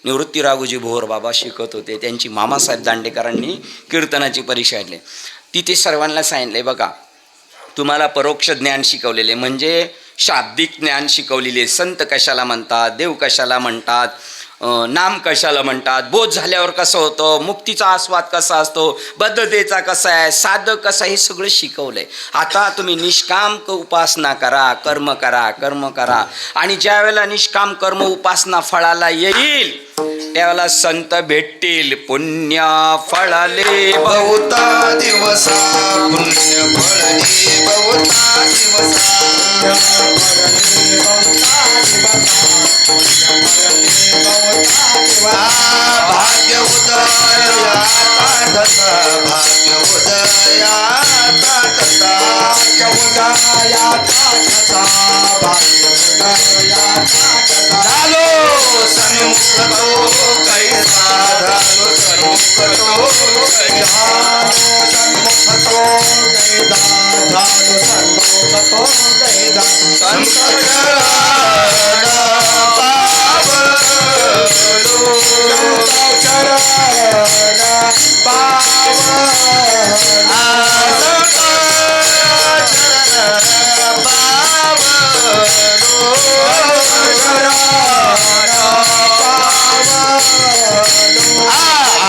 निवृत्ती राघोजी भोर बाबा शिकत होते. त्यांची मामासाहेब दांडेकरांनी कीर्तनाची परीक्षा घेतली. तिथे सर्वांना सांगितले, बघा तुम्हाला परोक्ष ज्ञान शिकवलेले, म्हणजे शाब्दिक ज्ञान शिकवलेले. संत कशाला म्हणतात, देव कशाला म्हणतात, नाम कशाला म्हणतात, बोध झाल्यावर कसं होतं, मुक्तीचा आस्वाद कसा असतो, बद्धतेचा कसा आहे, साधक कसा, हे सगळं शिकवलंय. आता तुम्ही निष्काम उपासना करा, कर्म करा, कर्म करा. आणि ज्या वेळेला निष्काम कर्म उपासना फळाला येईल त्यावेळेला संत भेटतील. पुण्य फळाले बहुता दिवसा पुण्य फळली बहुता दिवसा कसा भाग्य उदयाचा कसा झालो सन्मुख तो कैसा झालो सन्मुख तो कैसा संत चरण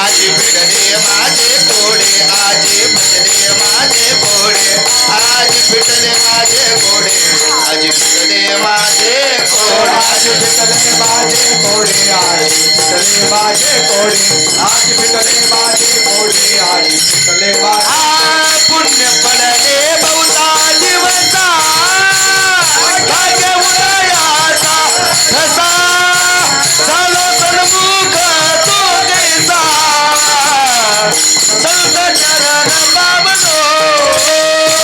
आजी पिटले माझे घोडे आजी पिटले माझे घोडे आजी पिटले माझे घोडे आजी पिटले माझे घोडे आज पिटले माझे घोडे आज पिटले माझे घोडे आज पिटले माझे घोडे आज पिटले माझे पुण्य पडले बहुता दिवसा भाग्य उदयाचा ठसा झालो सन्मुख तो कैसा संत चरण पावलो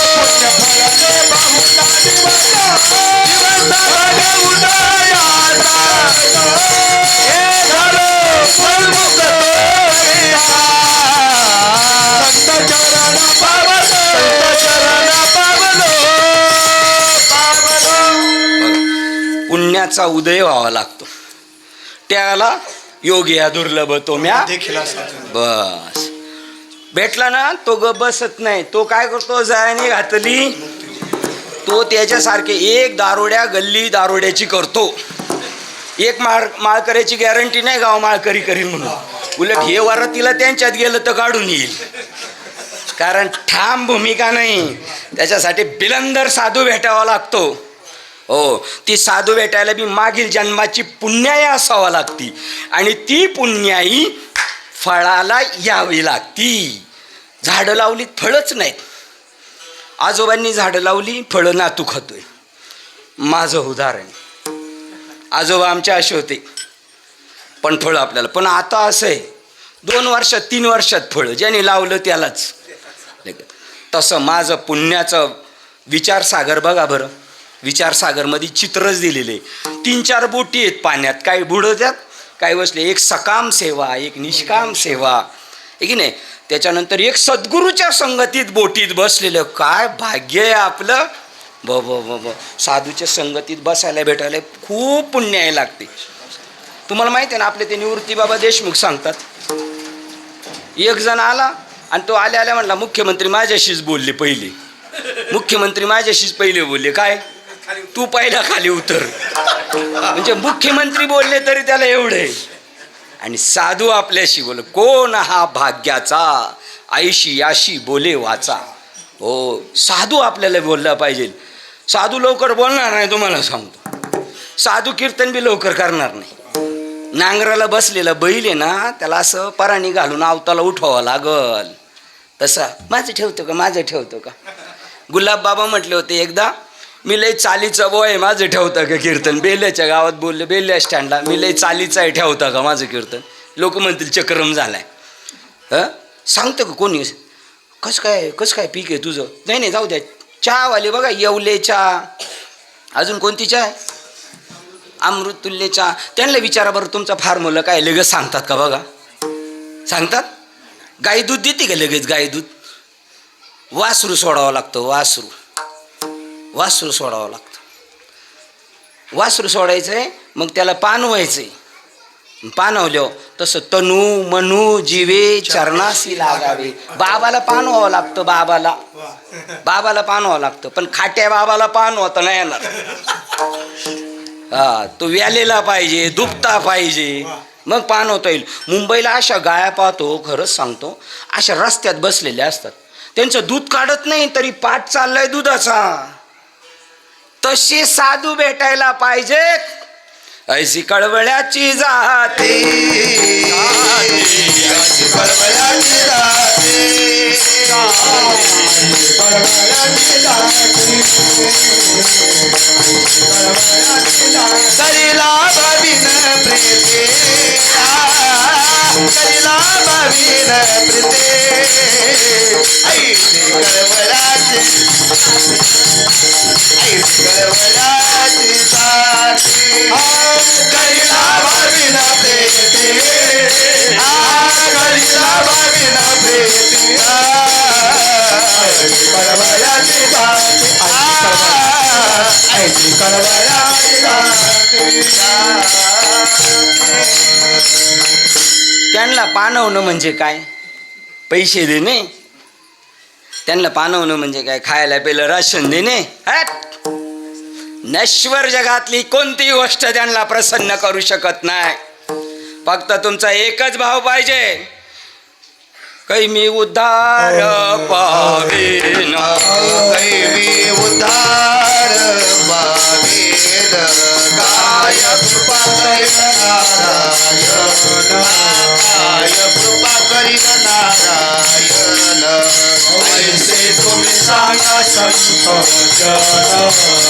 पुण्य फळले बहुता दिवसा भाग्य उदयाचा हे झालो सन्मुख तो कैसा संत चरण पावलो संत चरण पावलो पुण्याचा उदय व्हावा लागतो, त्याला योगी या दुर्लभ तो म्या देखील बस भेटला ना तो ग बसत नाही, तो काय करतो जायनी घातली तो त्याच्यासारखे एक दारोड्या गल्ली दारोड्याची करतो, एक माळकऱ्याची गॅरंटी नाही गाव माळकरी करील म्हणून, उलट हे वरातीला त्यांच्यात गेलं तर काढून येईल, कारण ठाम भूमिका नाही, त्याच्यासाठी बिलंदर साधू भेटावा लागतो. हो, ती साधू भेटायला बी मागील जन्माची पुण्याई असावा लागती आणि ती पुण्याई फळाला यावी लागती. झाडं लावलीत फळच नाहीत, आजोबांनी झाडं लावली फळं नातू खातोय. माझं उदाहरण, आजोबा आमचे असे होते पण फळं आपल्याला, पण आता असं आहे 2 वर्षात 3 वर्षात फळं, ज्याने लावलं त्यालाच. तसं माझं पुण्याचं विचारसागर बघा बरं, विचारसागरमध्ये चित्रच दिलेले 3-4 बोटी आहेत पाण्यात, काही बुडवत्यात काही बसले, एक सकाम सेवा एक निष्काम सेवा आहे की नाही, त्याच्यानंतर एक सद्गुरूच्या संगतीत बोटीत बसलेलं, काय भाग्य आहे आपलं. ब साधूच्या संगतीत बसायला भेटायला खूप पुण्य आहे लागते. तुम्हाला माहिती आहे ना, आपले ते निवृत्ती बाबा देशमुख सांगतात, एक जण आला आणि तो आल्या म्हणला मुख्यमंत्री माझ्याशीच बोलले पहिले, मुख्यमंत्री माझ्याशीच पहिले बोलले, काय तू पहिला खाली उतर, म्हणजे मुख्यमंत्री बोलले तरी त्याला एवढे. आणि साधू आपल्याशी बोल, कोण हा भाग्याचा आईशी याशी बोले वाचा. हो, साधू आपल्याला बोलला पाहिजे. साधू लवकर बोलणार नाही, तुम्हाला सांगतो, साधू कीर्तन बी लवकर करणार नाही. नांगराला बसलेला बैल आहे ना, त्याला असं पराणी घालून आवताला उठवावं लागल, तसा माझं ठेवतो का माझं ठेवतो का. गुलाब बाबा म्हटले होते एकदा, मी लय चालीचा बॉय माझं ठेवता का कीर्तन. बेल्याच्या गावात बोलले, बेल्या स्टँडला, मी लय चालीचा आहे ठेवता का माझं कीर्तन. लोक म्हणतील चक्रम झालाय. सांगतं का कोणी, कसं काय पीक आहे तुझं. नाही जाऊ द्या, चहावाले बघा येवले चहा, अजून कोणती चहा आहे, अमृतुल्य चहा, त्यांना विचारा बरं तुमचा फॉर्म्युला काय, लगेच सांगतात का बघा, सांगतात. गाई दूध देते का लगेच, गाई दूध. वासरू सोडावं लागतं, वासरू सोडावं लागतं, वासरू सोडायचं आहे, मग त्याला पानवायचं आहे, पानवल्यावर तसं तनू मनू जीवे चरणासी लागावे. बाबाला पानवावं लागतं, बाबाला पानवावं लागतं, पण खाट्या बाबाला पानवता नाही येणार. हा, तो व्यालेला पाहिजे, दुबता पाहिजे, मग पानवता येईल. मुंबईला अशा गाया पाहतो, खरंच सांगतो, अशा रस्त्यात बसलेल्या असतात, त्यांचं दूध काढत नाही तरी पाठ चाललाय दुधाचा. तसे साधू भेटायला पाहिजेत. ऐसी कळवळ्याची जाते, कळवळ्याची जाते, करीला बबिन प्रेते, करीला भावीन प्रीते ऐसे कळवळाचे साथी करीला भावीन प्रीते करीला भावीन प्रीते कळवळाचे साथी ऐसे कळवळाचे त्यांना पाणवणं म्हणजे काय? पैसे देणे. त्यांना पाणवणं म्हणजे काय? खायला प्यायला राशन देणे. हट! नश्वर जगातली कोणतीही गोष्ट त्यांना प्रसन्न करू शकत नाही. फक्त तुमचा एकच भाव पाहिजे, कै मी उद्धार पावेन, कै मी उद्धार पावेन, काय कृपा करीन नारायण, काय कृपा करीन नारायण. ऐसे तुम्ही सांगा संत जन,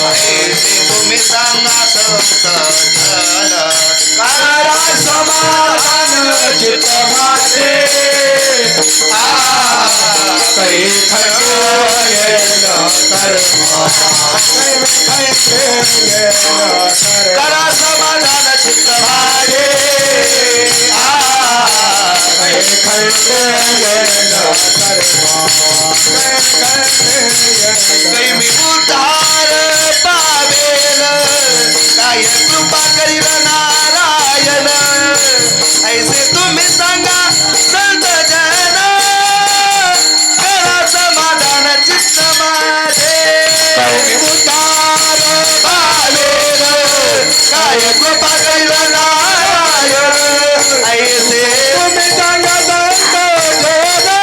ऐसे तुम्ही सांगा संत जन. करा समाधान चित्त माझे, कै करा समाधान चित्त माझे, कै मी उद्धार पावेल, काय कृपा करील नारायण. ऐसे तुम्ही सांगा संत जन, करा समाधान चित्त माझे. कै मी उद्धार पावेल, काय कृपा करील नारायण. ऐसे तुम्ही सांगा संत जन,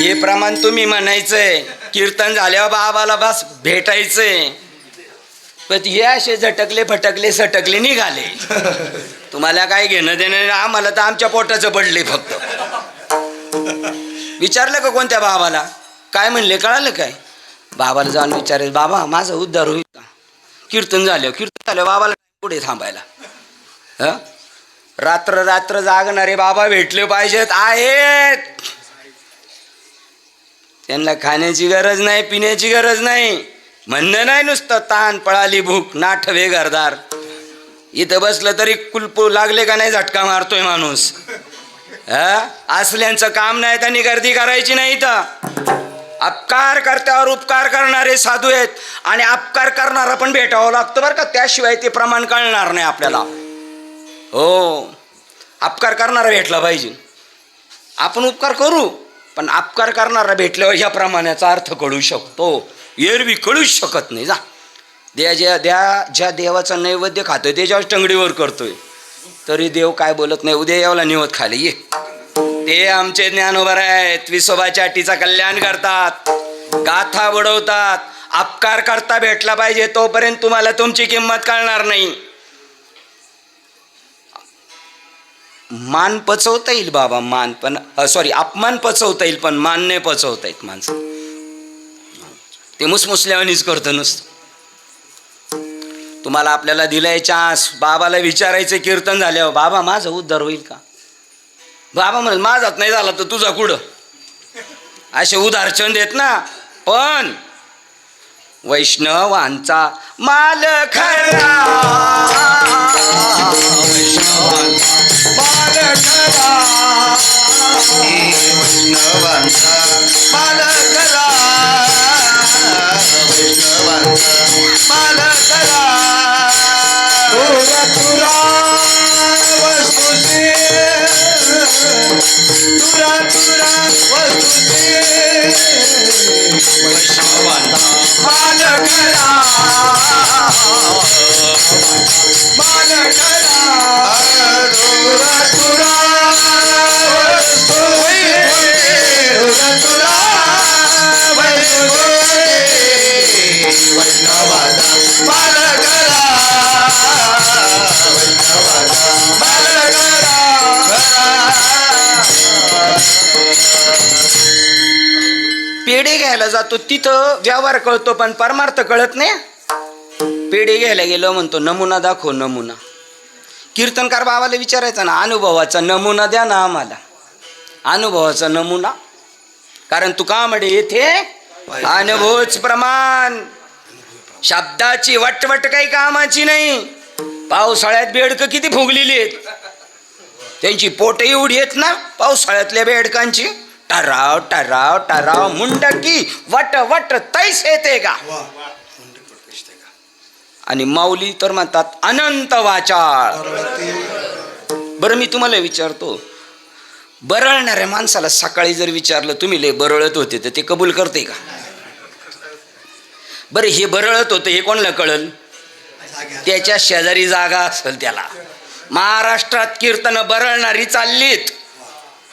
हे प्रमाण तुम्ही म्हणायचंय. कीर्तन झाल्यावर बाबाला बस भेटायचंय. पण हे असे झटकले फटकले सटकले निघाले. तुम्हाला काय घेणं देणं नाही. आम्हाला तर आमच्या पोटाचं पडले. फक्त विचारलं का कोणत्या बाबाला? काय म्हणले कळालं काय? बाबाला जाऊन विचारेल, बाबा माझा उद्धार होईल का? कीर्तन झालं बाबाला पुढे थांबायला. हं? रात्र रात्र जागणारे बाबा भेटले पाहिजेत. आहेत. त्यांना खाण्याची गरज नाही, पिण्याची गरज नाही. म्हणणं नाही नुसतं ताण पळाली भूक नाठवे घरदार. इथं बसलं तरी कुलपू लागले का नाही झटका मारतोय माणूस. असल्यांचं काम नाही. त्यांनी गर्दी करायची नाही. इथं अपकार करत्यावर उपकार करणारे साधू आहेत. आणि अपकार करणारा पण भेटावं लागतं बरं का, त्याशिवाय ते प्रमाण कळणार नाही आपल्याला. हो, अपकार करणारा भेटला पाहिजे. आपण उपकार करू, पण अपकार करणारा भेटल्यावर ह्या प्रमाणाचा अर्थ कळू शकतो. एरवी कळूच शकत नाही. जा ज्या देवाचा नैवेद्य खातोय त्याच्यावर टंगडीवर करतोय तरी देव काय बोलत नाही. उद्या यावला निवत खाली ये. ते आमचे ज्ञानोबर आहेत. विसोबाच्या अटीचा कल्याण करतात, गाथा बुडवतात. अपकार करता भेटला पाहिजे तोपर्यंत तुम्हाला तुमची किंमत कळणार नाही. मान पचवता येईल बाबा, मान पण अपमान पचवता येईल, पण मान नाही पचवता येत माणसं. ते मुसमुसल्यावानीच करतं नुसतं. तुम्हाला आपल्याला दिलाय चान्स. बाबाला विचारायचं कीर्तन झाल्यावर, बाबा माझा उद्धार होईल का? बाबा म्हणेल माझाच नाही झाला तर तुझा कुठं. असे उदाहरण देत ना. पण वैष्णवांचा माल खरा, वैष्णवांचा माल खरा, वैष्णवांचा माल खरा, वैष्णवांचा माल खरा. तुरा तुरा वस्तुसे, तुरा तुरा वस्तुसे, वैष्णवांचा माल खरा, माल खरा. तुरा तुरा वस्तुसे, तुरा तुरा वस्तुसे, वैष्णवांचा माल खरा, वैष्णवांचा माल खरा. पेढे घ्यायला जातो तिथं व्यवहार कळतो पण परमार्थ कळत नाही. पेढे घ्यायला गेलो म्हणतो नमुना दाखव नमुना. कीर्तनकार बाबाला विचारायचा ना, अनुभवाचा नमुना द्या ना आम्हाला, अनुभवाचा नमुना. कारण तुका म्हणे येथे अनुभवच प्रमाण. शब्दाची वटवट काही कामाची नाही. पावसाळ्यात बेडकं किती फुगलेली आहेत, त्यांची पोट एवढी आहेत ना पावसाळ्यातल्या बेडकांची. टराव टराव टराव मुंडकी वट वट तैस येते का. आणि माऊली तर म्हणतात अनंत वाचाळ. बरं मी तुम्हाला विचारतो, बरळणाऱ्या माणसाला सकाळी जर विचारलं तुम्ही लय बरळत होते तर ते कबूल करते का? बरं हे बरळत होतं हे कोणाला कळल? त्याच्या शेजारी जागा असेल त्याला. महाराष्ट्रात कीर्तन बरळणारी चाललीत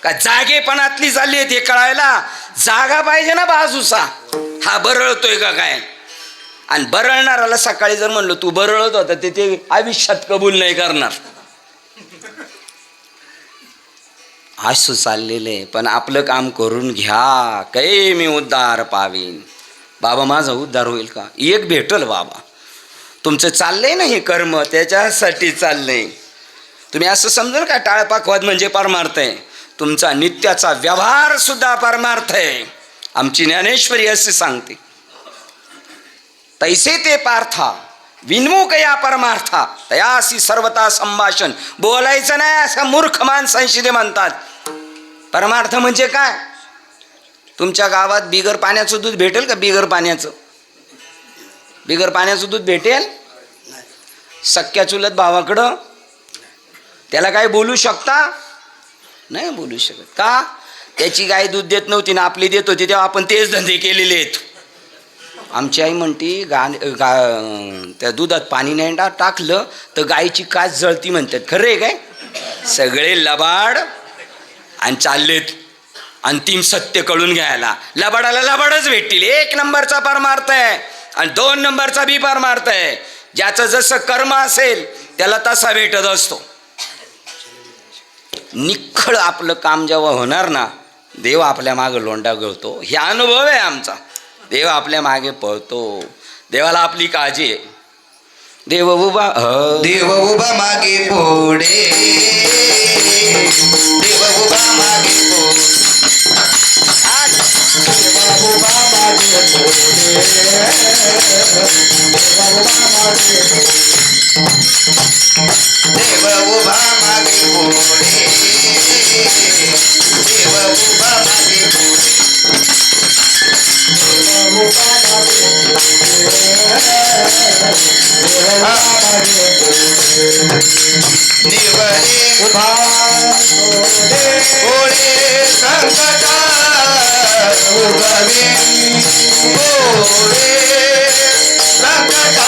का जागेपणातली चालली आहेत हे कळायला जागा पाहिजे ना बाजूचा. हा बरळतोय का काय? आणि बरळणाराला सकाळी जर म्हणलं तू बरळत होता ते आयुष्यात कबूल नाही करणार. असं चाललेलं आहे. पण आपलं काम करून घ्या, काही मी उद्धार पावीन. बाबा माझा उद्धार होईल का? एक भेटल बाबा. तुमचं चाललंय ना हे कर्म, त्याच्यासाठी चाललंय. तुम्ही असं समजाल का टाळपाखवाद म्हणजे परमार्थ आहे? तुमचा नित्याचा व्यवहार सुद्धा परमार्थ आहे. आमची ज्ञानेश्वरी असे सांगते, तैसे ते पार्था विन्मुख या परमार्था तयासी सर्वता संभाषण. बोलायचं नाही असं मूर्ख माणसांशी म्हणतात. परमार्थ म्हणजे काय? तुमच्या गावात बिगर पाण्याचं दूध भेटेल का? बिगर पाण्याचं दूध भेटेल? सख्या चुलत भावाकडं त्याला काय बोलू शकता? नाही बोलू शकत. का? त्याची गाय दूध देत नव्हती ना आपली देत होती, तेव्हा आपण तेच धंदे केलेले आहेत. आमची आई म्हणती त्या दुधात पाणी नाही टाकलं तर गायची काच जळती म्हणतात. खरं आहे काय? सगळे लबाड आणि चाललेत अंतिम सत्य कळून घ्यायला. लबाडाला लबाडच भेटतील. 1 नंबरचा परमार्थ आहे आणि 2 नंबरचा बी परमार्थ आहे. ज्याचं जसं कर्म असेल त्याला तसा भेटत असतो. निखळ आपलं काम जेव्हा होणार ना, देव आपल्या मागे लोंढा गळतो. हे अनुभव आहे आमचा. देव आपल्या मागे पळतो. देवाला आपली काळजी आहे. देव उभा मागे पुढे, देव उभा मागे पुढे, देव उभा मागे पुढे, देव उभा मागे पुढे, देव उभा मागे पुढे. निवडे गोळे संकटा उभवे, गोळे संकटा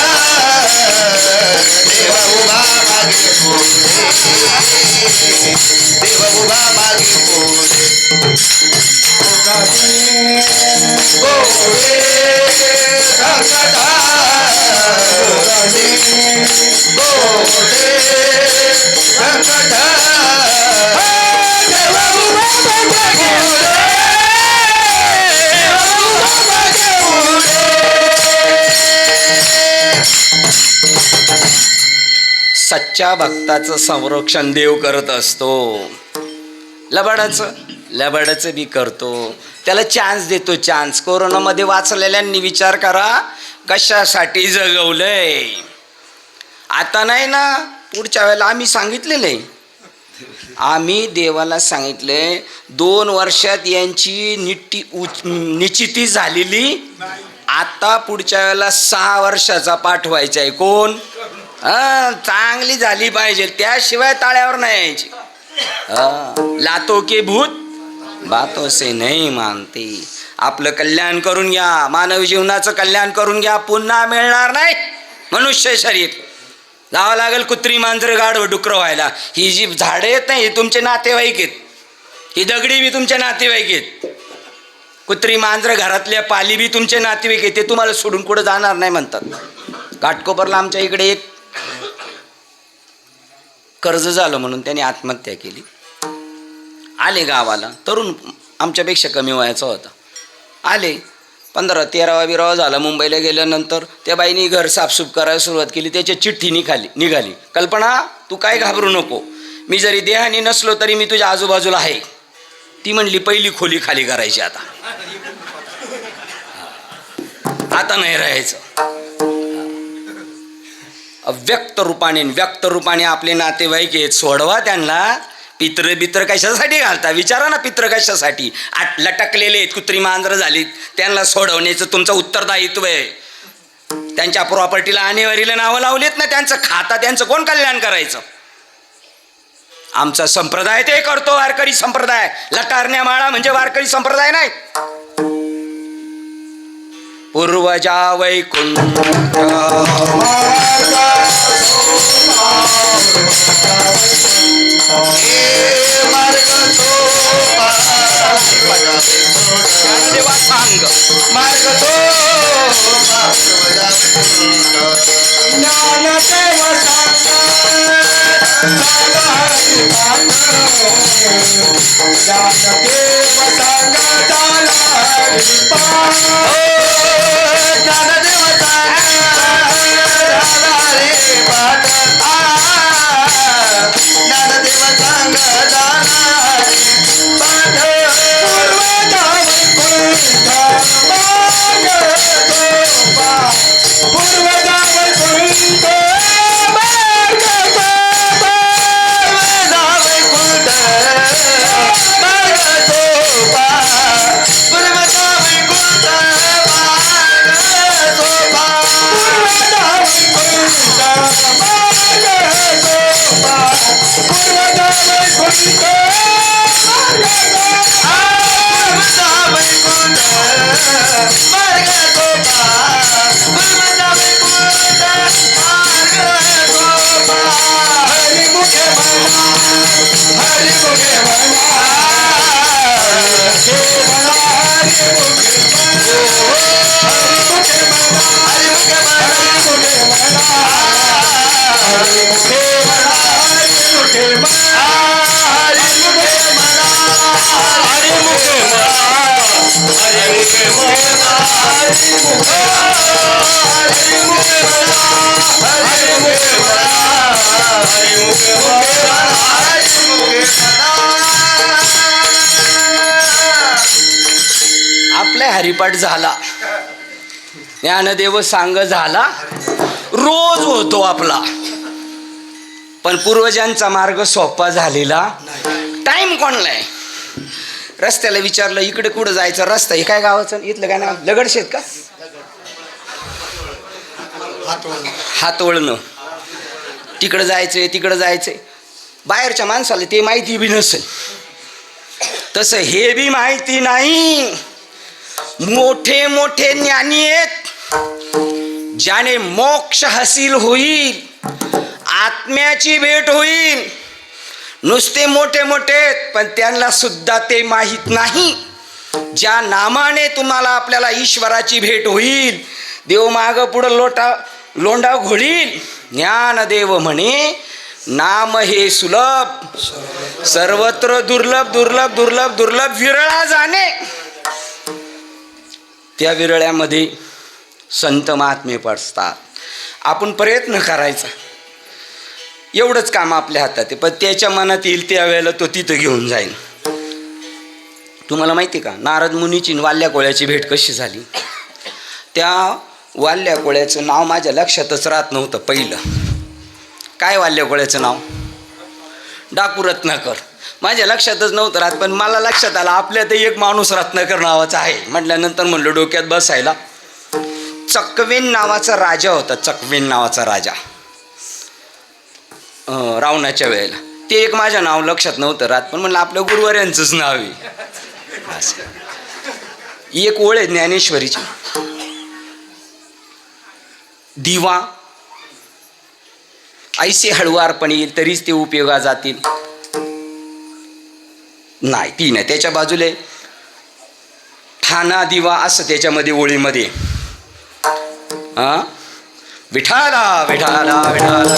देव उभा मागे पुढे, देव उभा मागे पुढे. गोळे संकटा गोळे संकटा देव उभा मागे पुढे, देव उभा मागे पुढे. सच्च्या भक्ताचं संरक्षण देव करत असतो. लबाडाचं बी करतो. त्याला चान्स देतो. चान्स. कोरोनामध्ये वाचलेल्यांनी विचार करा कशासाठी जगवलंय. आता नाही ना, पुढच्या वेळेला आम्ही सांगितलेलं आहे. आम्ही देवाला सांगितलंय 2 वर्षात यांची निश्चिती झालेली. आता पुढच्या वेळेला 6 वर्षाचा पाठवायचा आहे. कोण? चांगली झाली पाहिजे, त्याशिवाय ताळ्यावर नाही यायची. लातो के भूत बातों से नहीं मानते. आपलं कल्याण करून घ्या. मानवी जीवनाचं कल्याण करून घ्या. पुन्हा मिळणार नाही मनुष्य शरीर. जावं लागेल कुत्री मांजर गाढव डुकर व्हायला. ही जी झाडं येत नाही ही तुमचे नातेवाईक आहेत. ही दगडी बी तुमचे नातेवाईक आहेत. कुत्री मांजर घरातल्या पाली बी तुमचे नातेवाईक आहेत. ते तुम्हाला सोडून कुठं जाणार नाही म्हणतात. घाटकोपरला आमच्या इकडे एक कर्ज झालं म्हणून त्याने आत्महत्या केली. आले गावाला. तरुण आमच्यापेक्षा कमी वयाचा होता. आले 15-13वा बिरावा झाला. मुंबईला गेल्यानंतर त्या बाईनी घर साफसूफ करायला सुरुवात केली. त्याच्या चिठ्ठी निघाली, कल्पना तू काय घाबरू नको, मी जरी देहानी नसलो तरी मी तुझ्या आजूबाजूला आहे. ती म्हणली पहिली खोली खाली करायची, आता नाही राहायचं. व्यक्त रूपाने आपले नातेवाईक आहेत, सोडवा त्यांना. पित्र कशासाठी घालता विचारा ना, पित्र कशासाठी लटकलेले आहेत, कुत्री मांजरं झाली, त्यांना सोडवण्याचं तुमचं उत्तरदायित्व आहे. त्यांच्या प्रॉपर्टीला आणेवारीला नावं लावलीत ना, त्यांचं खाता, त्यांचं कोण कल्याण करायचं? आमचा संप्रदाय ते करतो, वारकरी संप्रदाय. लटारण्या माळा म्हणजे वारकरी संप्रदाय नाही. पूर्वजा वैकुंठ देवा सांग मार्ग तो ज्ञानदेव आपला हरिपाठ झाला, ज्ञानदेव सांग झाला, रोज होतो आपला. पण पूर्वजांचा मार्ग सोपा झालेला टाइम कोणला आहे? रस्त्याला विचारलं इकडे कुठं जायचं, रस्ता हे काय गावाचं, इथलं काय नाव, लगडशेत का, हातवळणं, तिकडं जायचंय. बाहेरच्या माणसाला ते माहिती बी नसेल, तसं हे बी माहिती नाही. मोठे मोठे ज्ञानी आहेत, ज्याने मोक्ष हासिल होईल, आत्म्याची भेट होईल. नुसते मोठे पण त्यांना सुद्धा ते माहीत नाही. ज्या नामाने तुम्हाला आपल्याला ईश्वराची भेट होईल, देव माग पुढं लोंडा घोळील. ज्ञानदेव म्हणे नाम हे सुलभ, सर्वत्र दुर्लभ, विरळा जाणे. त्या विरळ्यामध्ये संत महात्मे पडतात. आपण प्रयत्न करायचा, एवढंच काम आपल्या हातात आहे. पण त्याच्या मनात येईल त्यावेळेला तो तिथं घेऊन जाईल. तुम्हाला माहिती का नारद मुनीची वाल्या कोळ्याची भेट कशी झाली? त्या वाल्या कोळ्याचं नाव माझ्या लक्षातच राहत नव्हतं. पहिलं काय वाल्या कोळ्याचं नाव? डाकू रत्नाकर. माझ्या लक्षातच नव्हतं राहत, पण मला लक्षात आलं आपल्यात एक माणूस रत्नाकर नावाचा आहे. म्हटल्यानंतर म्हणलं डोक्यात बसायला. चकवेन नावाचा राजा होता, चकवेन नावाचा राजा रावणाच्या वेळेला. ते एक माझ्या नाव लक्षात नव्हतं राहत, पण म्हणलं आपल्या गुरुवाऱ्यांचंच नाव आहे. असं एक ओळ आहे ज्ञानेश्वरीची, दिवा ऐसे हळुवारपणे येईल तरीच ते उपयोगा जातील. नाही ती नाही, त्याच्या बाजूला ठाणा दिवा असं त्याच्यामध्ये ओळीमध्ये विठाला विठाला विठाला.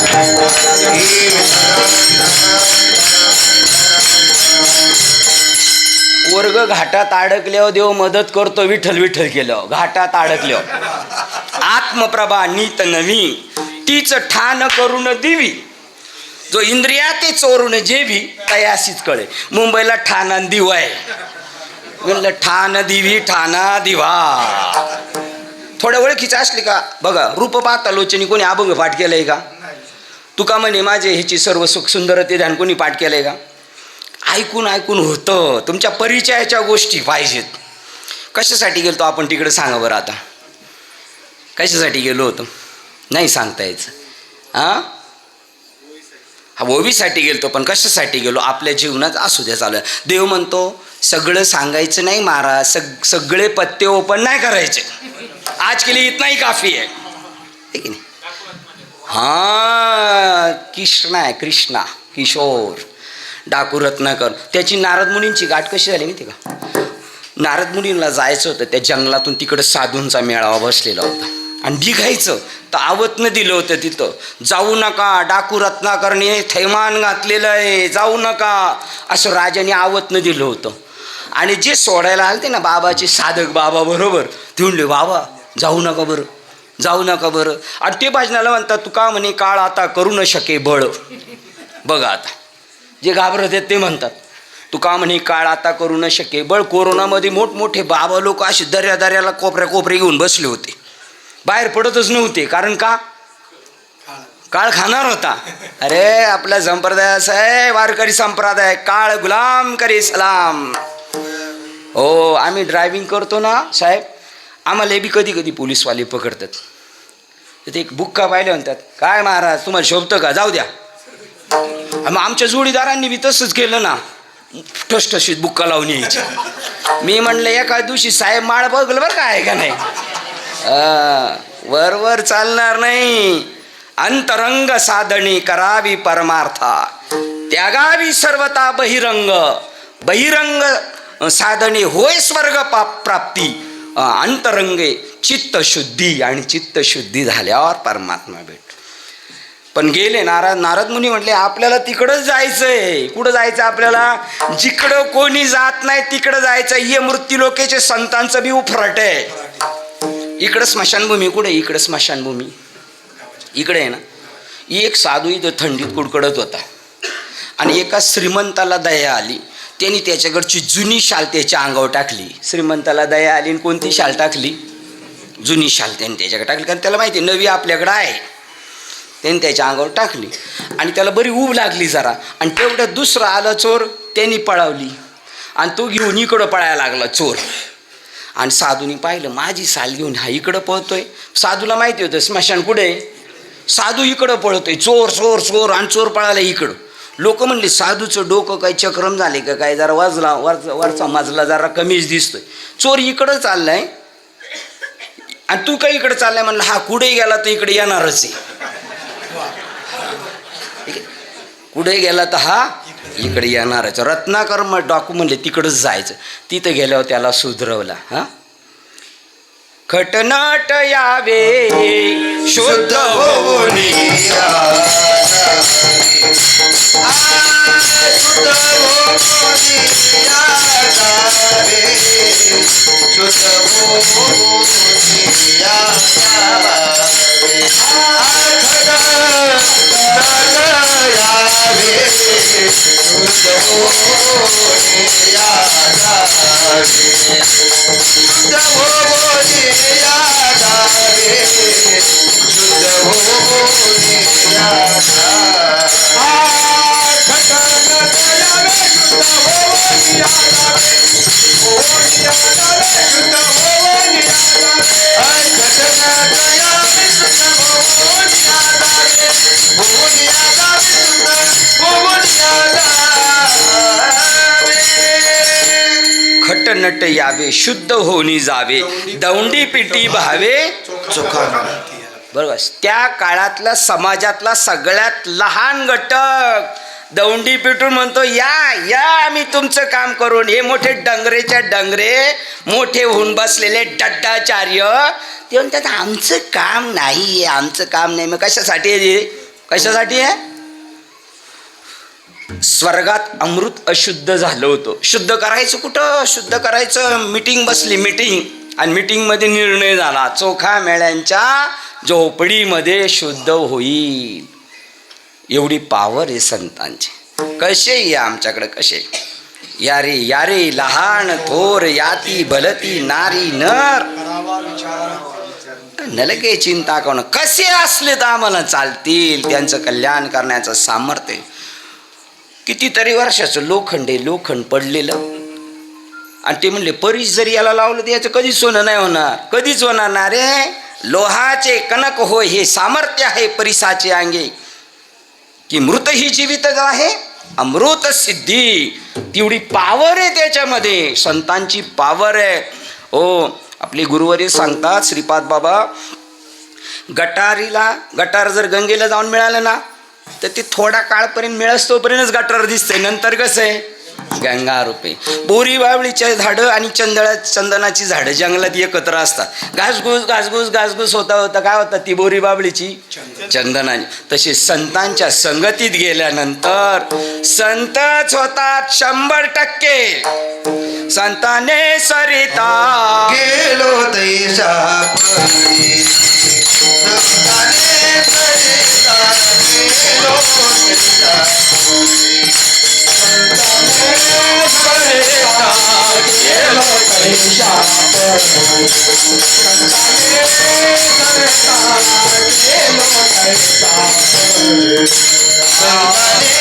वर्ग कुठं घाटात अडकल्यावर देव मदत करतो, विठ्ठल विठ्ठल केलं घाटात अडकल्यावर. आत्मप्रभा नीत नवी तीच ठाण करून दिवी, जो इंद्रिया ते चोरून जेवी तयासीच कळे. मुंबईला ठाणा दिवा आहे, म्हणलं ठाण दिवी ठाणा दिवा. थोड्या ओळखीचं असली का बघा, रूप पाहता लोचनी कोणी अभंग पाठ केलंय का? तुका म्हणे माझे ह्याची सर्व सुख सुंदर ते ध्यान कोणी पाठ केलंय का? ऐकून ऐकून होतं. तुमच्या परिचयाच्या गोष्टी पाहिजेत. कशासाठी गेलतो आपण तिकडे सांगा बरं आता, कशासाठी गेलो होतो? नाही सांगता यायचं. हा ओवीसाठी गेलतो, पण कशासाठी गेलो? आपल्या जीवनात असू द्या चालू. देव म्हणतो सगळं सांगायचं नाही महाराज, सगळे पत्ते ओपन नाही करायचे. आज के लिए इतना ही काफी है, ठीक आहे? हां, कृष्णा आहे, कृष्णा किशोर डाकू रत्नाकर. त्याची नारद मुनींची गाठ कशी झाली माहिती का? नारद मुनींना जायचं होतं त्या जंगलातून, तिकडं साधूंचा मेळावा बसलेला होता आणि निघायचं तर आवतनं दिलं होतं तिथं, जाऊ नका, डाकू रत्नाकरने थैमान घातलेलं आहे, जाऊ नका असं राजाने आवतनं दिलं होतं. आणि जे सोडायला आलते ना बाबाचे साधक बाबा बरोबर, ते म्हणले बाबा जाऊ नका बरं, जाऊ नका बरं. आणि ते भजनाला म्हणतात तुका म्हणे काळ आता करू न शके बळ. बघा आता जे घाबरत आहेत ते म्हणतात तुका म्हणे काळ आता करू न शके बळ. कोरोनामध्ये मोठमोठे बाबा लोक असे दर्याला कोपरे घेऊन बसले होते, बाहेर पडतच नव्हते. कारण का? काळ खाणार होता. अरे आपला संप्रदाय असा आहे, वारकरी संप्रदाय, काळ गुलाम करे सलाम. हो, आम्ही ड्रायव्हिंग करतो ना साहेब, आम्हाला बी कधी कधी पोलीसवाले पकडतात. ते एक बुक्का पाहिले म्हणतात काय महाराज तुम्हाला शोभतं का, जाऊ द्या. मग आमच्या जोडीदारांनी बी तसंच केलं ना, ठसठशीत बुक्का लावून यायची. मी म्हणलं एका दिवशी साहेब माळ बघलं बरं का आहे का नाही, वर चालणार नाही. अंतरंग साधणी करावी परमार्था, त्यागावी सर्वता बहिरंग. बहिरंग साधने होय स्वर्ग प्राप्ती. अंतरंगे चित्तशुद्धी, आणि चित्तशुद्धी झाल्यावर परमात्मा भेट. पण गेले नारद मुनी म्हटले आपल्याला तिकडंच जायचंय. कुठं जायचं आपल्याला? जिकडं कोणी जात नाही तिकडं जायचं. ये मृत्यू लोकेचे संतांचं बी उफराट आहे. इकडं स्मशानभूमी कुठे? इकडं स्मशानभूमी इकडे आहे ना. एक साधू इथं थंडीत कुडकडत होता आणि एका श्रीमंताला दया आली. त्यांनी त्याच्याकडची जुनी शाल त्याच्या अंगावर टाकली. श्रीमंताला दया आली आणि कोणती शाल टाकली? जुनी शाल त्यांनी त्याच्याकडे टाकली, कारण त्याला माहिती नवी आपल्याकडं आहे. त्यांनी त्याच्या अंगावर टाकली आणि त्याला बरी ऊब लागली जरा. आणि तेवढ्यात दुसरा आला चोर, त्यांनी पळावली आणि तो घेऊन इकडं पळायला लागला चोर. आणि साधूनी पाहिलं माझी साल घेऊन हा इकडं पळतोय. साधूला माहिती होतं स्मशान कुठे आहे. साधू इकडं पळतोय, चोर चोर चोर, आणि चोर पळाला इकडं. लोक म्हणले साधूचं डोकं काही चक्रम झाले का काय, जरा वरचा मजला जरा कमीच दिसतोय. चोर इकडं चाललाय आणि तू काही इकडं चाललाय. म्हणलं हा कुठे गेला तर इकडे येणारच आहे. कुठे गेला तर हा इकडे येणारच. रत्नाकर मग डाकू म्हणले तिकडंच जायचं. तिथं गेल्यावर त्याला सुधरवला. हा, खटनट यावे शुद्ध होऊन खटनट यावे शुद्ध होणी जावे, दौंडी पिटी भावे चोखा. बरोबर. त्या काळातला समाजातला सगळ्यात लहान घटक दौंडी पिटून म्हणतो या या आम्ही तुमचं काम करून. हे मोठे डंगरेच्या डंगरे मोठे होऊन बसलेले डड्डाचार्य ते म्हणतात आमचं काम नाही, आमचं काम नाही. मग कशासाठी आहे? कशासाठी आहे? स्वर्गात अमृत अशुद्ध झालं होतं. शुद्ध करायचं कुठं? शुद्ध करायचं, मीटिंग बसली मीटिंग, आणि मीटिंगमध्ये निर्णय झाला चोखा मेळ्यांच्या झोपडीमध्ये शुद्ध होईल. एवढी पावर आहे संतांची. कसे या आमच्याकडे कसे यारे यारे लहान थोर याती भलती नारी नर नलके चिंता करून कसे असले तर आम्हाला चालतील. त्यांचं कल्याण करण्याचं सामर्थ्य. कितीतरी वर्षाचं लोखंड पडलेलं, आणि ते म्हणले परीस जरी याला लावलं तर याचं कधीच सोनं नाही होणार, कधीच होणार ना रे. लोहाचे कणक होय हे सामर्थ्य आहे परिसाचे अंगे, की मृत ही जीवित आहे अमृत सिद्धी. तेवढी पावर आहे त्याच्यामध्ये, संतांची पावर आहे. हो, आपले गुरुवर्य सांगतात श्रीपाद बाबा, गटार जर गंगेला जाऊन मिळालं ना तर ते थोडा काळपर्यंत मिळस तोपर्यंतच गटार दिसते, नंतर कसं आहे गंगा रूपे. बोरी बावळीचे झाडं आणि चंदनाची झाडं जंगलात एकत्र असतात. घासघूस होता काय होतात ती बोरी बावळीची चंदनाची. तसे संतांच्या संगतीत गेल्यानंतर संतच होतात 100%. संताने सरिता गेलो तैसा परी, संताने सरिता गेलो तैसा परी, संताने गेलो तैसा परी, संताने सरिता गेलो तैसा परी, संताने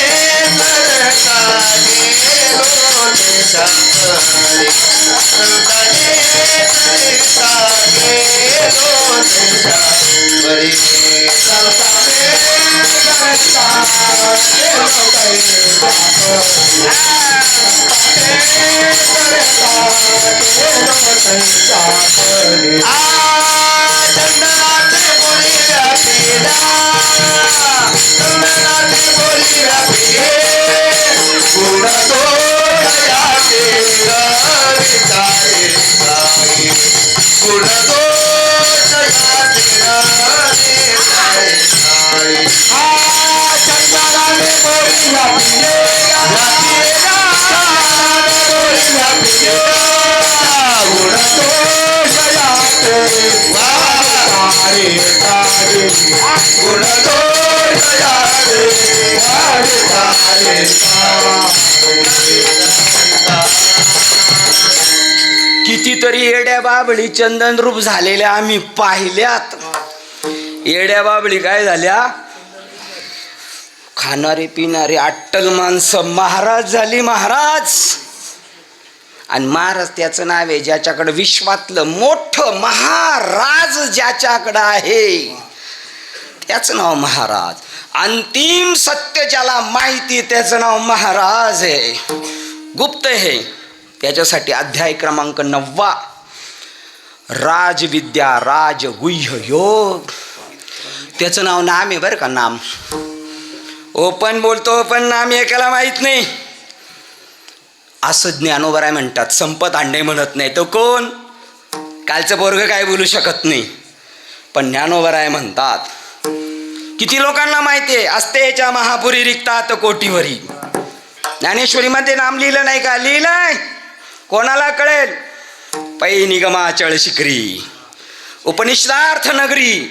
सरिता गेलो तैसा परी, संताने सरिता गेलो तैसा परी, संताने सरिता गेलो तैसा परी. चंदनाचे बोलिया पिढा, चंदनाचे बोलिया पिढे, गुण दोषयाचे रवितारे साई, गुण दोषयाचे रवितारे साई. चंदनाने बोलिया पिढे, बोलिया पिढे, गुण दोषयाचे तारे तारे, गुण दोषयाचे तारे कितीतरी येड्या बाबळी चंदन रूप झालेल्या आम्ही पाहिल्यात. येड्या बाबळी काय झाल्या, खाणारे पिणारे अट्टल माणसं महाराज झाली महाराज. आणि महाराज त्याचं नाव आहे ज्याच्याकडे विश्वातलं मोठं महाराज ज्याच्याकडं आहे त्याचं नाव महाराज. अंतिम सत्य ज्याला माहिती त्याचं नाव महाराज आहे, गुप्त आहे. त्याच्यासाठी अध्याय क्रमांक 9 राजविद्या राजगुह्य योग. त्याचं नाम आहे बरं का, नाम ओपन बोलतो पण नाम एकाला माहित नाही असं ज्ञानोबराय म्हणतात. संपत हांडे म्हणत नाही तो कोण, कालचं पोरगं काय बोलू शकत नाही, पण ज्ञानोबराय म्हणतात. किती लोकांना माहिती आहे, असतेच्या महापुरी रिक्तात कोटीवरी. ज्ञानेश्वरीमध्ये नाम लिहिलं नाही का? लिहिलंय. कोणाला कळेल? पै निगमाचळ शिखरी उपनिषदार्थ नगरी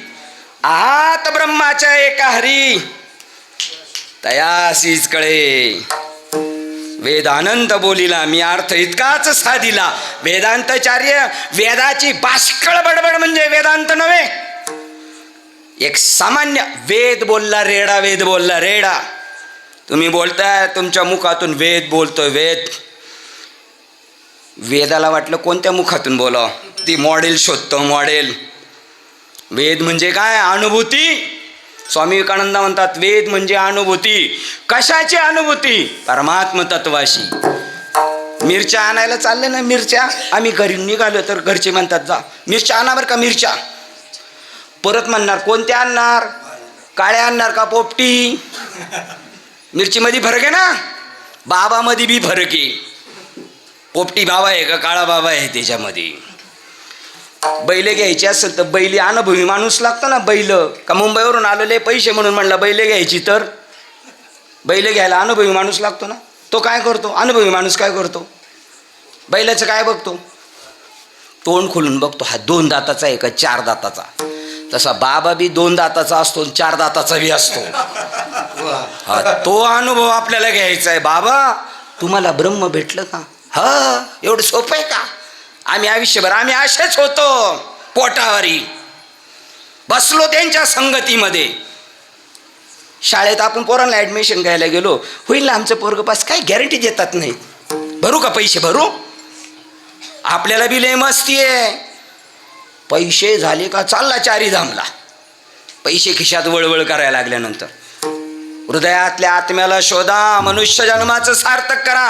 आहात ब्रह्माच्या एका हरी तयासीच कळे. वेदानंद बोलिला मी अर्थ इतकाच साधिला. वेदांताचार्य वेदाची बाष्कळ बडबड म्हणजे वेदांत नव्हे. एक सामान्य वेद बोलला रेडा, वेद बोलला रेडा. तुम्ही बोलताय तुमच्या मुखातून वेद बोलतोय वेद. वेदाला वाटलं कोणत्या मुखातून बोलाव, ती मॉडेल शोधतो मॉडेल. वेद म्हणजे काय? अनुभूती. स्वामी विवेकानंद म्हणतात वेद म्हणजे अनुभूती. कशाची अनुभूती? परमात्म तत्वाशी. मिरच्या आणायला चालले ना, मिरच्या आम्ही घरी निघालो तर घरचे म्हणतात जा मिरच्या आणा बरं का मिरच्या. परत म्हणणार कोणत्या आणणार? काळ्या आणणार का पोपटी? मिरचीमध्ये फरक आहे ना, बाबामध्ये बी फरक आहे. पोपटी बाबा आहे का काळा बाबा आहे त्याच्यामध्ये. बैले घ्यायची असेल तर बैली अनुभवी माणूस लागतो ना. बैल का मुंबईवरून आलेले पैसे म्हणून म्हणला बैले घ्यायची तर बैल घ्यायला अनुभवी माणूस लागतो ना. तो काय करतो? अनुभवी माणूस काय करतो? बैलाचं काय बघतो? तोंड खोलून बघतो, हा 2 दाताचा आहे का 4 दाताचा. तसा बाबा बी 2 दाताचा असतो, 4 दाताचा बी असतो. हा, तो अनुभव आपल्याला घ्यायचा आहे. बाबा तुम्हाला ब्रह्म भेटलं का? हा, एवढं सोपं आहे का? आम्ही आयुष्यभर आम्ही असेच होतो, पोटावरी बसलो त्यांच्या संगतीमध्ये. शाळेत आपण पोरांना ॲडमिशन घ्यायला गेलो, होईल ना आमचं पोरगं पास, काही गॅरंटी देतात नाही. भरू का पैसे? भरू. आपल्याला बी लय मस्ती आहे. पैसे झाले का चालला चारीधामला. पैसे खिशात वळवळ करायला लागल्यानंतर हृदयातल्या आत्म्याला शोधा, मनुष्य जन्माचं सार्थक करा.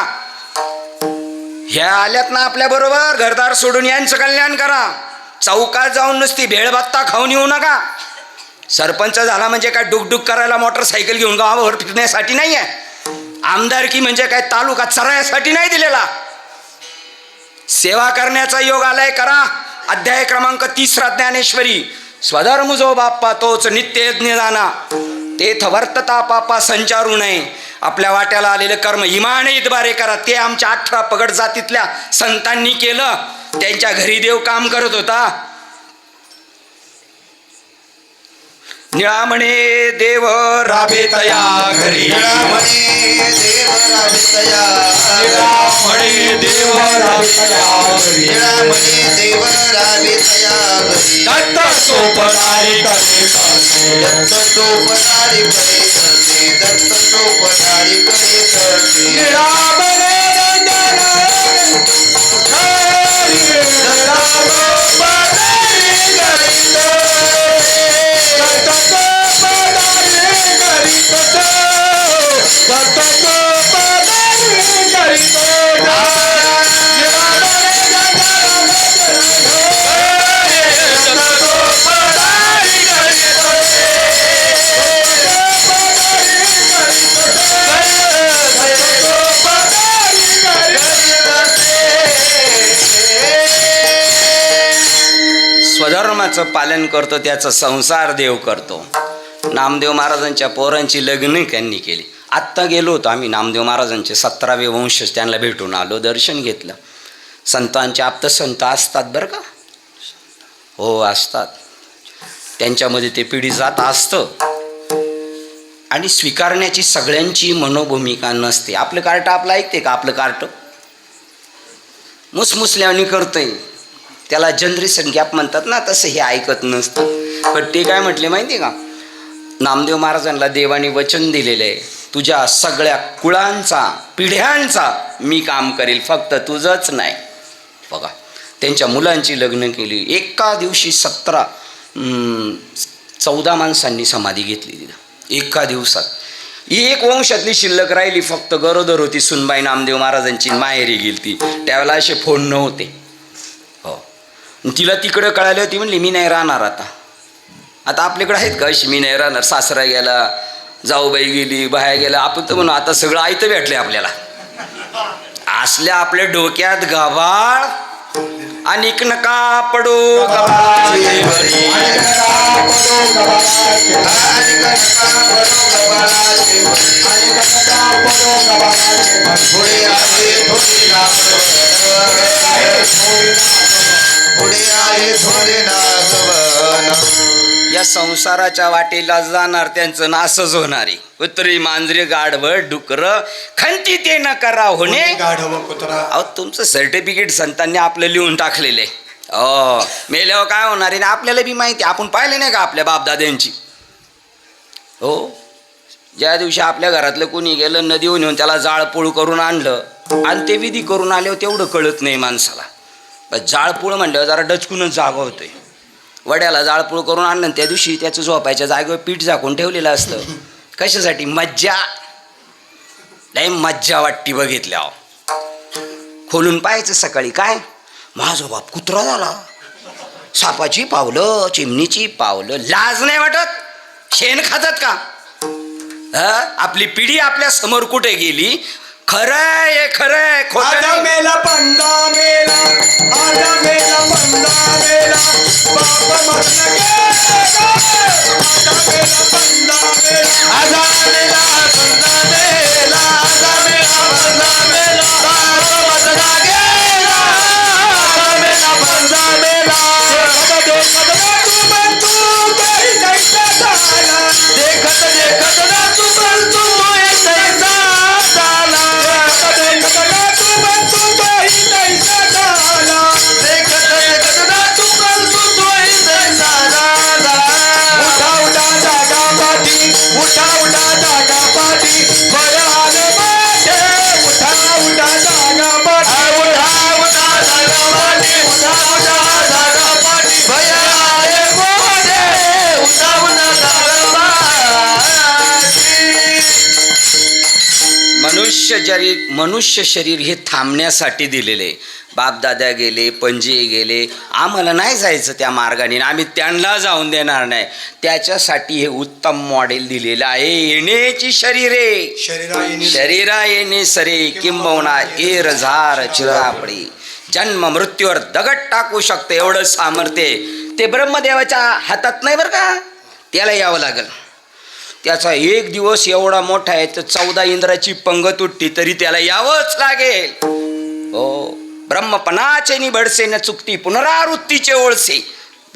ह्या आल्यात ना आपल्या बरोबर, घरदार सोडून यांचं कल्याण करा. चौकात जाऊन नुसती भेळभत्ता खाऊन येऊ नका. सरपंच झाला म्हणजे काय डुकडुक करायला मोटरसायकल घेऊन गावावर फिरण्यासाठी नाही आहे. आमदारकी म्हणजे काय तालुका चरायसाठी नाही दिलेला. सेवा करण्याचा योग आलाय, करा. अध्याय क्रमांक 30 ज्ञानेश्वरी. स्वधर्म जो बाप्पा तोच नित्य यज्ञ जाना, तेथ वर्तता पापा संचारू नये. आपल्या वाट्याला आलेलं कर्म इमाने इतबारे करा. ते आमच्या 18 पगड जातीतल्या संतांनी केलं. त्यांच्या घरी देव काम करत होता. निळामणे देव राबेतया घरी, निळामणे देव राबितया, निळामणे देव राबितया घरी, निळामणे देव राबितया घरी. दत्त सोपदारी करे करते, दत्त सोपदारी करे करते, दत्त सोपदारी करे करते. निळामणे रंजनायक घरी, निळामणे करीतो, दत्त सोपदारी करीतो, दत्त सोपदारी करीतो. स्वधर्माचं पालन करतो, त्याचा संसार देव करतो. नामदेव महाराजांच्या पोरांची लग्न त्यांनी केली. आत्ता गेलो होतो आम्ही नामदेव महाराजांचे 17वे वंशज, त्यांना भेटून आलो, दर्शन घेतलं. संतांचे आप्तसंत असतात बरं का, हो असतात. त्यांच्यामध्ये ते पिढी जात असतं आणि स्वीकारण्याची सगळ्यांची मनोभूमिका नसते. आपलं कार्ट आपलं ऐकते का? आपलं कार्ट मुसमुसल्याने करतंय, त्याला जनरेशन गॅप म्हणतात ना, तसं हे ऐकत नसतं. पण ते काय म्हटले माहिती का? नामदेव महाराजांना देवाने वचन दिलेलं आहे, तुझ्या सगळ्या कुळांचा पिढ्यांचा मी काम करेल, फक्त तुझंच नाही. बघा, त्यांच्या मुलांची लग्न केली. एका दिवशी 14 माणसांनी समाधी घेतली तिथं एका दिवसात. एक वंशातली शिल्लक राहिली, फक्त गरोदर होती सुनबाई नामदेव महाराजांची, माहेरी गेली. त्यावेळेला असे फोन नव्हते. हो, तिला तिकडं कळाली होती, म्हणली मी नाही राहणार आता. आता आपल्याकडे आहेत का अशी, मी नाही राहणार, सासरा गेला, जाऊबाई गेली, बाहेर गेला, आपण तर म्हणू आता सगळं आयतं भेटलंय आपल्याला. असल्या आपल्या डोक्यात गबाळ आणि नका पडो गबाळाचे बळी, पुढे आहे थोडे नागवन. या संसाराच्या वाटेला जाणार, त्यांचं नासच होणारी. कुत्री मांजरे गाढवं डुकरं खंती ते न करा होणे. गाढव कुत्रा. अहो, तुमचं सर्टिफिकेट संतांनी आपलं लिहून टाकलेले. हो, मेल्यावर काय होणार आहे आपल्याला बी माहिती. आपण पाहिले नाही का आपल्या बापदाद्यांची? हो, ज्या दिवशी आपल्या घरातलं कोणी गेलं नदीवर नेऊन त्याला जाळपोळ करून आणलं आणि ते विधी करून आल्यावर तेवढं कळत नाही माणसाला. जाळपोळ म्हणल्यावर जरा डचकूनच जागा होतोय. वड्याला जाळपोळ करून आणलं, त्या दिवशी त्याचं झोपायच्या जागेवर पीठ झाकून ठेवलेलं असतं. कशासाठी? मज्जा. लय मज्जा वाटती बघितल्या. खोलून पाहायचं सकाळी, काय माझा बाप कुत्रा झाला, सापाची पावलं, चिमणीची पावलं. लाज नाही वाटत? शेण खातात का? आपली पिढी आपल्या समोर कुठे गेली? खरंय खरंय, खोटं मेला पंदा मेला, आजा मेला पंदा मेला, बाप म्हटलं गेला, आजा मेला पंदा मेला, आजा मेला पंदा मेला. मनुष्य शरीर हे थांबण्यासाठी दिलेले आहे. बापदादा गेले, पणजी गेले, आम्हाला नाही जायचं त्या मार्गाने, आम्ही त्यांना जाऊन देणार नाही. त्याच्यासाठी हे उत्तम मॉडेल दिलेलं आहे. येण्याची शरीरे शरीरा येणे सरे किंबहुना एर झार चिरापडी. जन्म मृत्यूवर दगड टाकू शकते एवढं सामर्थ्य ते ब्रह्मदेवाच्या हातात नाही बरं का. त्याला यावं लागेल. त्याचा एक दिवस एवढा मोठा आहे तर 14 इंद्राची पंगत उठली तरी त्याला यावंच लागेल. हो, ब्रह्मपणाचे निबडसे न चुकती पुनरावृत्तीचे ओळसे.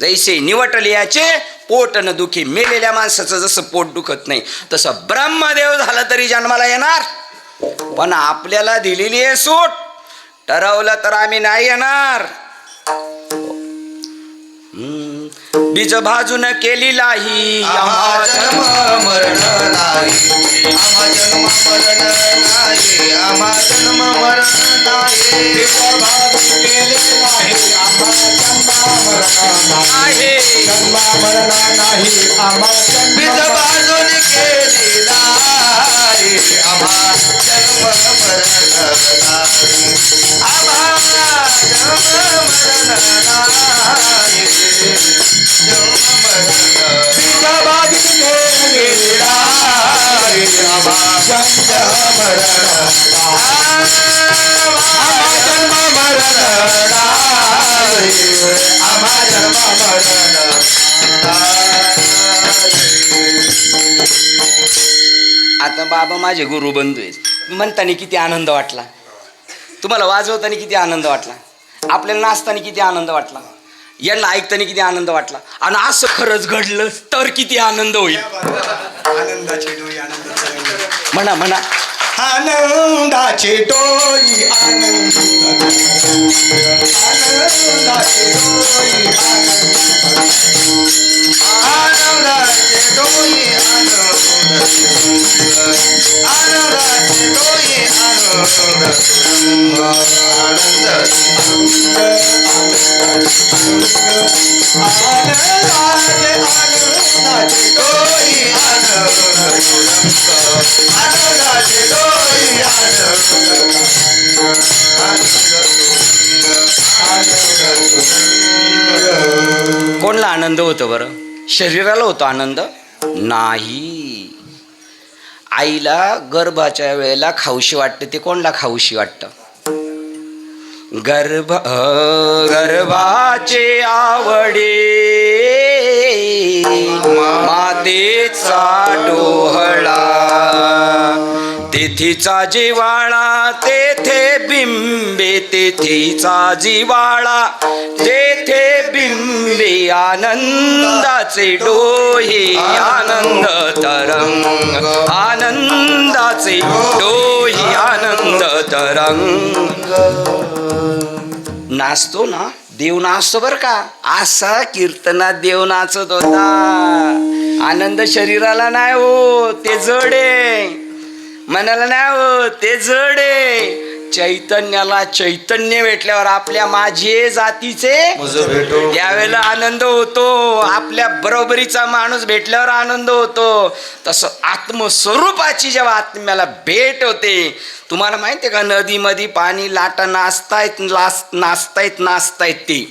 जैसे निवटले याचे पोट न दुखी. मेलेल्या माणसाचं जसं पोट दुखत नाही तसं ब्रह्मदेव झालं तरी जन्माला येणार. पण आपल्याला दिलेली आहे सूट. ठरवलं तर आम्ही नाही येणार. बीज भाजून केली लाही आम्हा जन्म मरण नाही. आम्हा जन्म मरण नाही. आम्हा जन्म मरण नाही. बीज भाजून केली लाही आम्हा जन्म मरण नाही. जन्म मरण नाही आम्हा बीज भाजून केली लाही आम्हा जन्म मरण नाही. आम्हा जन्म मरण नाही. आता बाबा माझे गुरु बंधू आहेत. म्हणताना किती आनंद वाटला. तुम्हाला वाजवताना किती आनंद वाटला. आपल्याला नाचताना किती आनंद वाटला. यांना ऐकताना किती आनंद वाटला. आणि असं खरंच घडलं तर किती आनंद होईल. आनंदाची डोई आनंदाची म्हणा म्हणा. आनंदाची डोई आनंदाची डोई आनंदाचे डोळे आनंदाचे डोळे आनंदाचे डोळे आनंदाचे कोणला आनंद होतो बरं. शरीराला होतो आनंद नाही. आईला गर्भाच्या वेळेला खाऊशी वाटते ते कोणला खाऊशी वाटतं. गर्भाचे आवडे मातेचा डोहळा. तेथीचा जिवाळा तेथे बिंबे. तेथीचा जिवाळा तेथे बिंबे. आनंदाचे डोहे आनंद तरंग. आनंदाचे डोहे आनंद तरंग. नाचतो ना देव नाचतो बरं का. असा कीर्तनात देव नाचत होता. आनंद शरीराला नाही हो, ते जडे. मनाला नाही हो, ते जडे. चैतन्याला चैतन्य भेटल्यावर आपल्या माझे जातीचे त्यावेळेला आनंद होतो. आपल्या बरोबरीचा माणूस भेटल्यावर आनंद होतो. तसं आत्मस्वरूपाची जेव्हा आत्म्याला भेट होते. तुम्हाला माहिती आहे का नदीमध्ये पाणी लाटा नाचतायत नाचतायत ते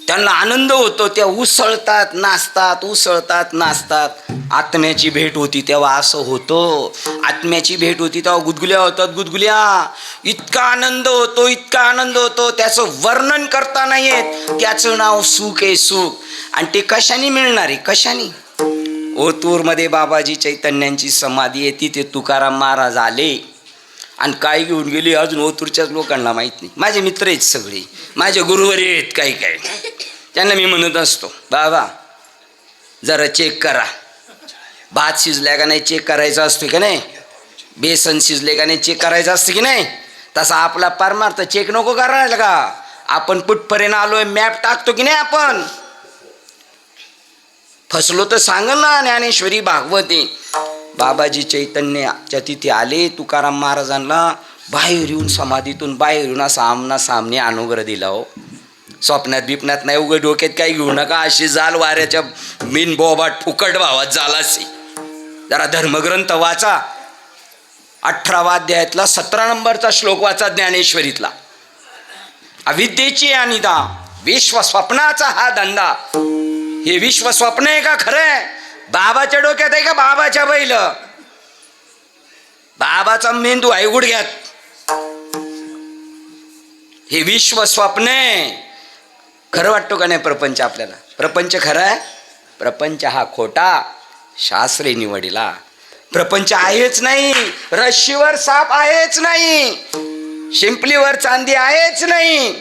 त्यांना आनंद होतो. त्या उसळतात नाचतात उसळतात नाचतात. आत्म्याची भेट होती तेव्हा असं होतं. आत्म्याची भेट होती तेव्हा गुदगुल्या होतात गुदगुल्या. इतका आनंद होतो इतका आनंद होतो त्याचं वर्णन करता नाही येत. त्याचं नाव सुख आहे सुख. आणि ते कशाने मिळणार आहे कशाने. ओतूरमध्ये बाबाजी चैतन्यांची समाधी आहे. तिथे तुकाराम महाराज आले आणि काय घेऊन गेले अजून ओतूरच्याच लोकांना माहीत नाही. माझे मित्र आहेत सगळे माझे गुरुवारी आहेत काही काय. त्यांना मी म्हणत असतो बाबा जरा चेक करा. भात शिजल्या का नाही चेक करायचा असतो की नाही. बेसन शिजले का नाही चेक करायचं असतं की नाही. तसा आपला परमार्थ चेक नको करायला का. आपण कुठपर्यंत आलोय मॅप टाकतो की नाही आपण. फसलो तर सांगल ना ज्ञानेश्वरी भागवती. बाबाजी चैतन्याच्या तिथे आले. तुकाराम महाराजांना बाहेर येऊन समाधीतून बाहेर येऊन असा आमना सामने अनुग्रह दिला हो. स्वप्नात बिपनात नाही उघड डोक्यात काही घेऊ नका. अशी जाल वाऱ्याच्या बिन बोबाट फुकट भावात जाल असे. जरा धर्मग्रंथ वाचा. 18व्या अध्यायातला 17 नंबरचा श्लोक वाचा ज्ञानेश्वरीतला. अविद्येची अनिदा, विश्व स्वप्नाचा हा धंदा. हे विश्व स्वप्न आहे का खरं आहे? बाबाच्या डोक्यात आहे का बाबाच्या बैल? बाबाचा मेंदू आहे गुडघ्यात. हे विश्व स्वप्न आहे. खरं वाटतो का नाही प्रपंच आपल्याला? प्रपंच खरं आहे? प्रपंच हा खोटा शास्त्रे निवडिला. प्रपंच आहेच नाही. रश्शीवर साप आहेच नाही. शिंपलीवर चांदी आहेच नाही.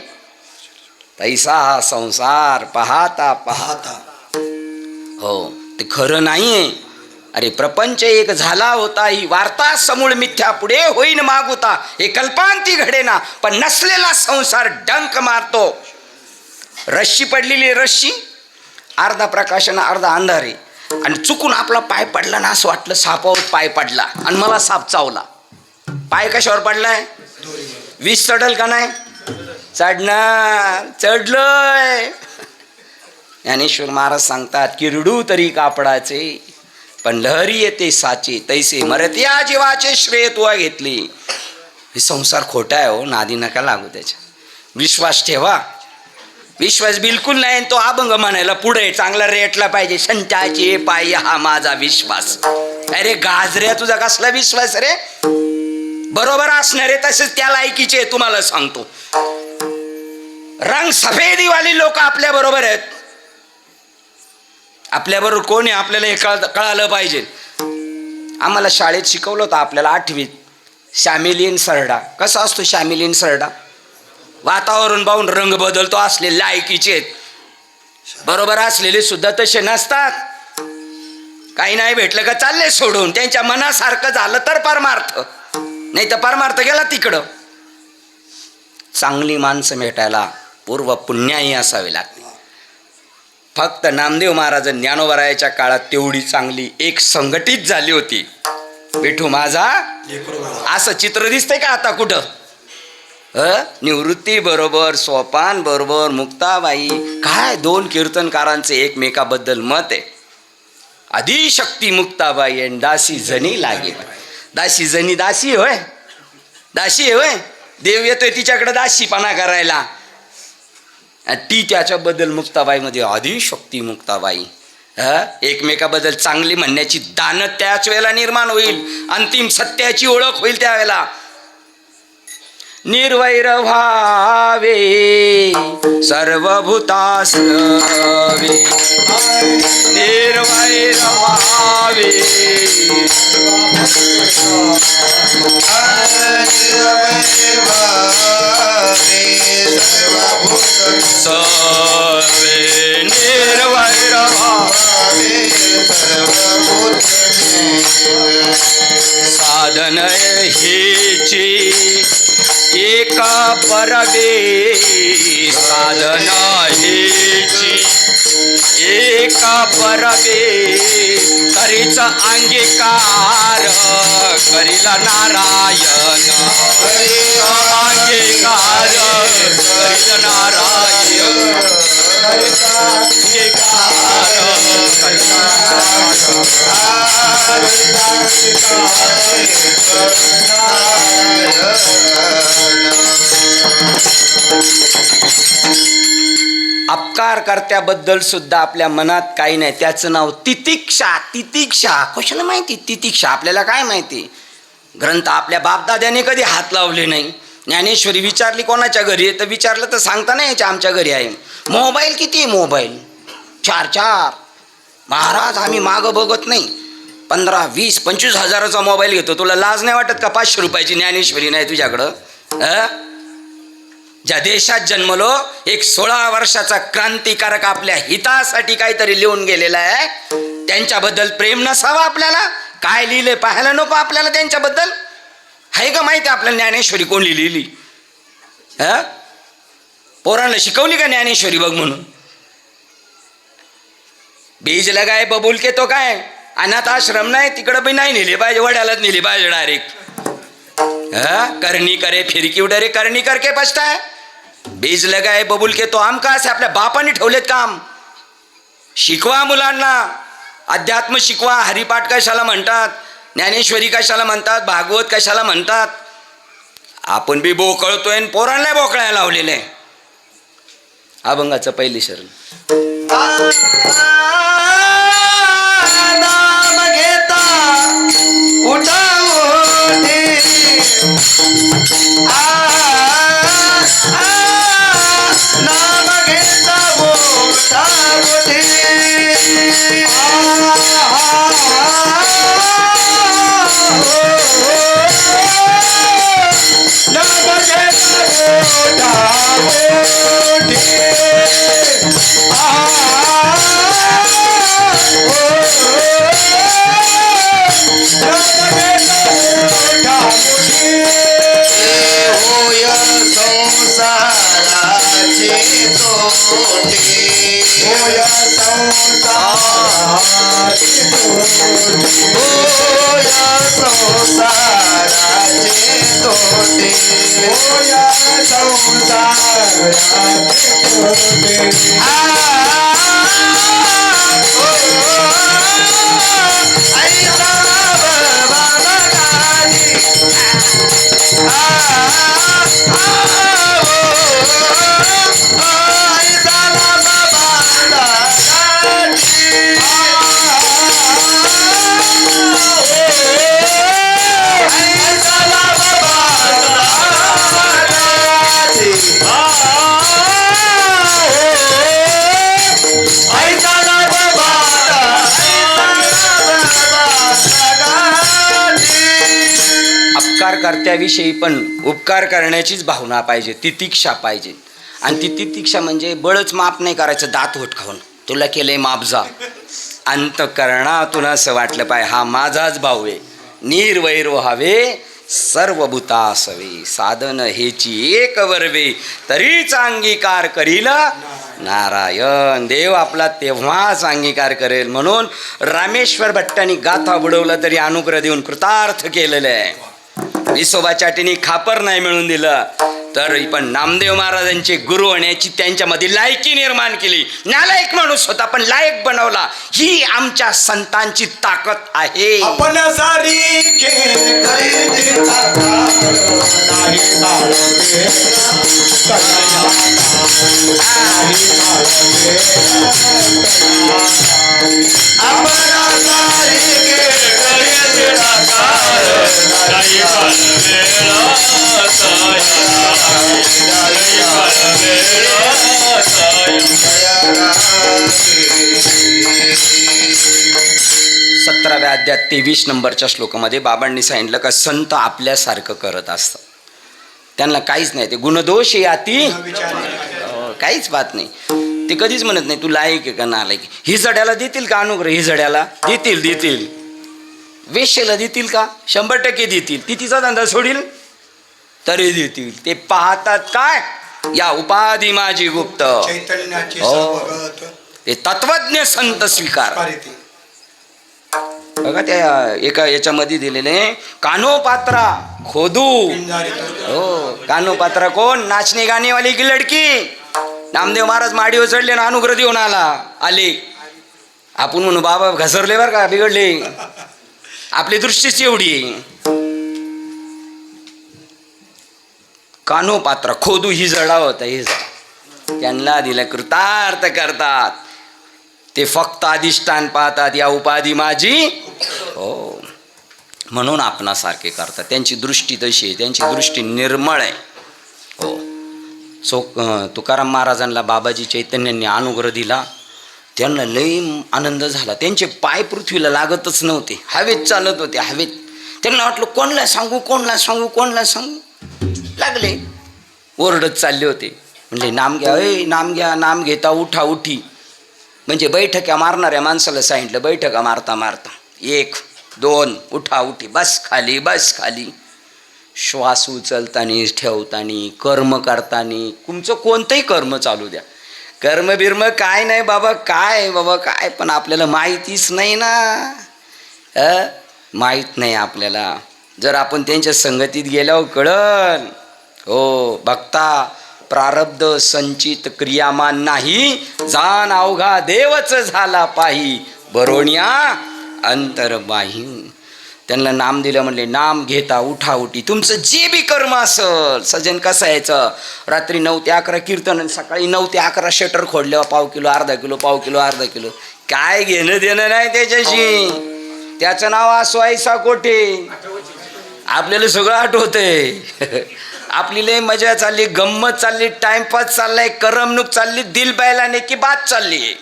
तैसा हा संसार पाहता पाहता. हो, ते खरं नाहीये. अरे प्रपंच एक झाला होता, ही वार्ता समूळ मिथ्या, पुढे होईन मागुता. हे कल्पांती घडेना, पण नसलेला संसार डंक मारतो. रश्शी पडलेली, रश्शी अर्धा प्रकाशन अर्धा अंधारे, आणि चुकून आपला पाय पडला ना, असं वाटलं सापावर पाय पडला आणि मला साप चावला. पाय कशावर पडलाय? विष चढल का नाही? चढणार. चढलोय. ज्ञानेश्वर महाराज सांगतात, किरडू तरी कापडाचे पण लहरी येते साचे, तैसे मरते या जीवाचे श्रेय तुला घेतली. हे संसार खोटा आहे हो, नादी नका लागू त्याच्या. विश्वास ठेवा. विश्वास बिलकुल नाही. तो अभंग म्हणायला पुढे चांगला रेटला पाहिजे. संताचे पाय हा माझा विश्वास. अरे गाजऱ्या, तुझा कसला विश्वास रे? बरोबर असणारे तसेच त्या लायकीचे तुम्हाला सांगतो. रंग सफेदीवाली लोक आपल्या बरोबर आहेत. आपल्याबरोबर कोण आहे आपल्याला हे कळालं पाहिजे. आम्हाला शाळेत शिकवलं होतं आपल्याला 8वीत शामिलीन सरडा. कसा असतो शामिलीन सरडा? वातावरण पाहून रंग बदलतो. असले लायकीचे आहेत. बरोबर असलेले सुद्धा तसे नसतात. काही नाही भेटलं का चालले सोडून. त्यांच्या मनासारखं झालं तर परमार्थ, नाही तर परमार्थ गेला तिकडं. चांगली माणसं भेटायला पूर्व पुण्याही असावी लागते. फक्त नामदेव महाराज ज्ञानोबरायाच्या काळात तेवढी चांगली एक संघटित झाली होती. विठू माझा असं चित्र दिसतंय का आता कुठं? निवृत्ती बरोबर, सोपान बरोबर, मुक्ताबाई. काय 2 कीर्तनकारांचे एकमेकाबद्दल मत आहे. आदिशक्ती मुक्ताबाई आणि दासी जनी लागे. दासी जनी दासी होय, दासी होय. देव येतोय तिच्याकडे दासीपणा करायला. ती त्याच्याबद्दल मुक्ताबाईमध्ये आदिशक्ती मुक्ताबाई. एकमेकाबद्दल चांगली म्हणण्याची दान त्याच वेळेला निर्माण होईल. अंतिम सत्याची ओळख होईल त्यावेळेला. निर्वैर भावे सर्वभूतास्रवे, निर्वैर भावे सर्वे, निर्वैर भावे साधन हेची एका परवे, साधना हेची एका परवे, करीच अंगीकार करीला नारायण, अंगीकार करील नारायण, अपकार करत्याबद्दल सुद्धा आपल्या मनात काही नाही. त्याचं नाव तितिक्षा. तितिक्षा कशाला माहिती? तितिक्षा आपल्याला काय माहिती? ग्रंथ आपल्या बापदाद्याने कधी हात लावले नाही. ज्ञानेश्वरी विचारली कोणाच्या घरी आहे तर विचारलं तर सांगता नाही यायचं आमच्या घरी आहे. मोबाईल किती आहे? मोबाईल 4 महाराज आम्ही मागं बघत नाही. 15, 20, 25 हजाराचा मोबाईल घेतो. तुला लाज नाही वाटत का? 500 रुपयाची ज्ञानेश्वरी नाही तुझ्याकडं? ज्या देशात जन्मलो, एक 16 वर्षाचा क्रांतिकारक आपल्या हितासाठी काहीतरी लिहून गेलेला आहे. त्यांच्याबद्दल प्रेम नसावं आपल्याला? काय लिहिले पाहायला नको आपल्याला त्यांच्याबद्दल? आहे का माहिती आपल्याला ज्ञानेश्वरी कोण लिहिली? पोरांना शिकवली का ज्ञानेश्वरी बघ म्हणून? बीज लगाय बबूल के तो काय अनाथ आश्रम नाही तिकडं बी नाही नेले पाहिजे, वड्यालाच नेली पाहिजे डायरेक्ट. करणी करे फिरकी उडे रे करणी करके पछताय. बीज लगाय बबूल के तो आम का असे आपल्या बापाने ठेवलेत काम. शिकवा मुलांना, अध्यात्म शिकवा. हरिपाठ कशाला म्हणतात? ज्ञानेश्वरी कशाला म्हणतात, भागवत कशाला म्हणतात? आपण बी बोकळतोय आणि पोरांना बोकळायला लावलेलं आहे. अभंगाचं पहिली शरण. नाम घेता उठा उठी, नाम घेता उठा उठी, होय संसाराची तोटी, होय संसाराची तोटी, होय संसाराची तोटी, होय संसाराची तोटी. अपकार कर्त्याविषयी पण उपकार करण्याचीच भावना पाहिजे, तितिक्षा पाहिजे. आणि ती तितिक्षा म्हणजे बळच माफ नाही करायचं दात होट खाऊन, तुला केलंय माफ जा. अंतःकरणातून असं वाटलं पाहिजे हा माझाच भाऊ आहे. निर्वैर व्हावे सर्व भूतासवे, साधन हेची एक वर्वे, तरीच अंगीकार करील नारायण. देव आपला तेव्हाच अंगीकार करेल. म्हणून रामेश्वर भट्टांनी गाथा बुडवलं तरी अनुग्रह देऊन कृतार्थ केलेलं आहे. विसोबाच्या टीने खापर नाही मिळून दिलं तर पण नामदेव महाराजांचे गुरु होण्याची त्यांच्यामध्ये लायकी निर्माण केली. नालायक माणूस होता पण लायक बनवला. ही आमच्या संतांची ताकद आहे. आपण सारी सतराव्या अध्यायात 23 नंबरच्या श्लोकामध्ये बाबांनी सांगितलं का संत आपल्यासारखं करत असतात. त्यांना काहीच नाही, ते गुणदोष याती काहीच बात नाही. ते कधीच म्हणत नाही तू लायक आहे का नालायक. ही जड्याला देतील का अनुग्रह, ही जड्याला देतील. वेश्येला देतील का, 100% देतील. ती तिचा धंदा सोडील तरी देतील. ते पाहतात काय या उपाधी माझी गुप्त, ते तत्वज्ञ संत स्वीकार. बघा त्या एका याच्यामध्ये दिलेले कानोपात्रा खोदू. हो, कानोपात्रा कोण, नाचणे गाणेवाली की लडकी. नामदेव महाराज माडीवर चढले ना अनुग्रह देऊन आले. आपण म्हणू बाबा घसरले बरं का, बिघडले. आपली दृष्टीच एवढी आहे. कानोपात्रा खोदू ही जडा होता, हे त्यांना दिलं कृतार्थ करतात. ते फक्त अधिष्ठान पाहतात या उपाधी माझी. हो, म्हणून आपणासारखे करतात. त्यांची दृष्टी तशी आहे, त्यांची दृष्टी निर्मळ आहे. हो, तुकाराम महाराजांना बाबाजी चैतन्यांनी अनुग्रह दिला. त्यांना लई आनंद झाला. त्यांचे पाय पृथ्वीला लागतच नव्हते, हवेत चालत होते, हवेत. त्यांना वाटलं कोणला सांगू. लागले ओरडत चालले होते. म्हणजे नाम घ्या, नाम घ्या. नाम घेता उठा उठी. म्हणजे बैठक्या मारणाऱ्या माणसाला सांगितलं बैठका मारता 1 2 उठा उठी, बस खाली. श्वास उचलतानी ठेवतानी कर्म करतानी, तुमचं कोणतंही कर्म चालू द्या. कर्म बिर्म काय नाही बाबा, काय पण आपल्याला माहितीच नाही ना. माहीत नाही आपल्याला. जर आपण त्यांच्या संगतीत गेल्यावर कळल. हो, बघता प्रारब्ध संचित क्रियामान नाही, जाण अवघा देवच झाला पाही, बरोण्या अंतरबाही. त्यांना नाम दिलं, म्हणले नाम घेता उठा उठी तुमचं जे बी कर्म असल. सजन कसं यायचं, रात्री 9 ते 11 कीर्तन, सकाळी 9 ते 11 शटर खोडल्यावर पाव किलो अर्धा किलो, पाव किलो अर्धा किलो. काय घेणं देणं नाही त्याच्याशी. त्याचं नाव असो ऐसा कोठे. आपल्याला सगळं आठवतंय. आपली लय मजा चालली, गंमत चालली, टाइमपास चाललाय, करमणूक चालली, दिल बैलाने की बात चालली.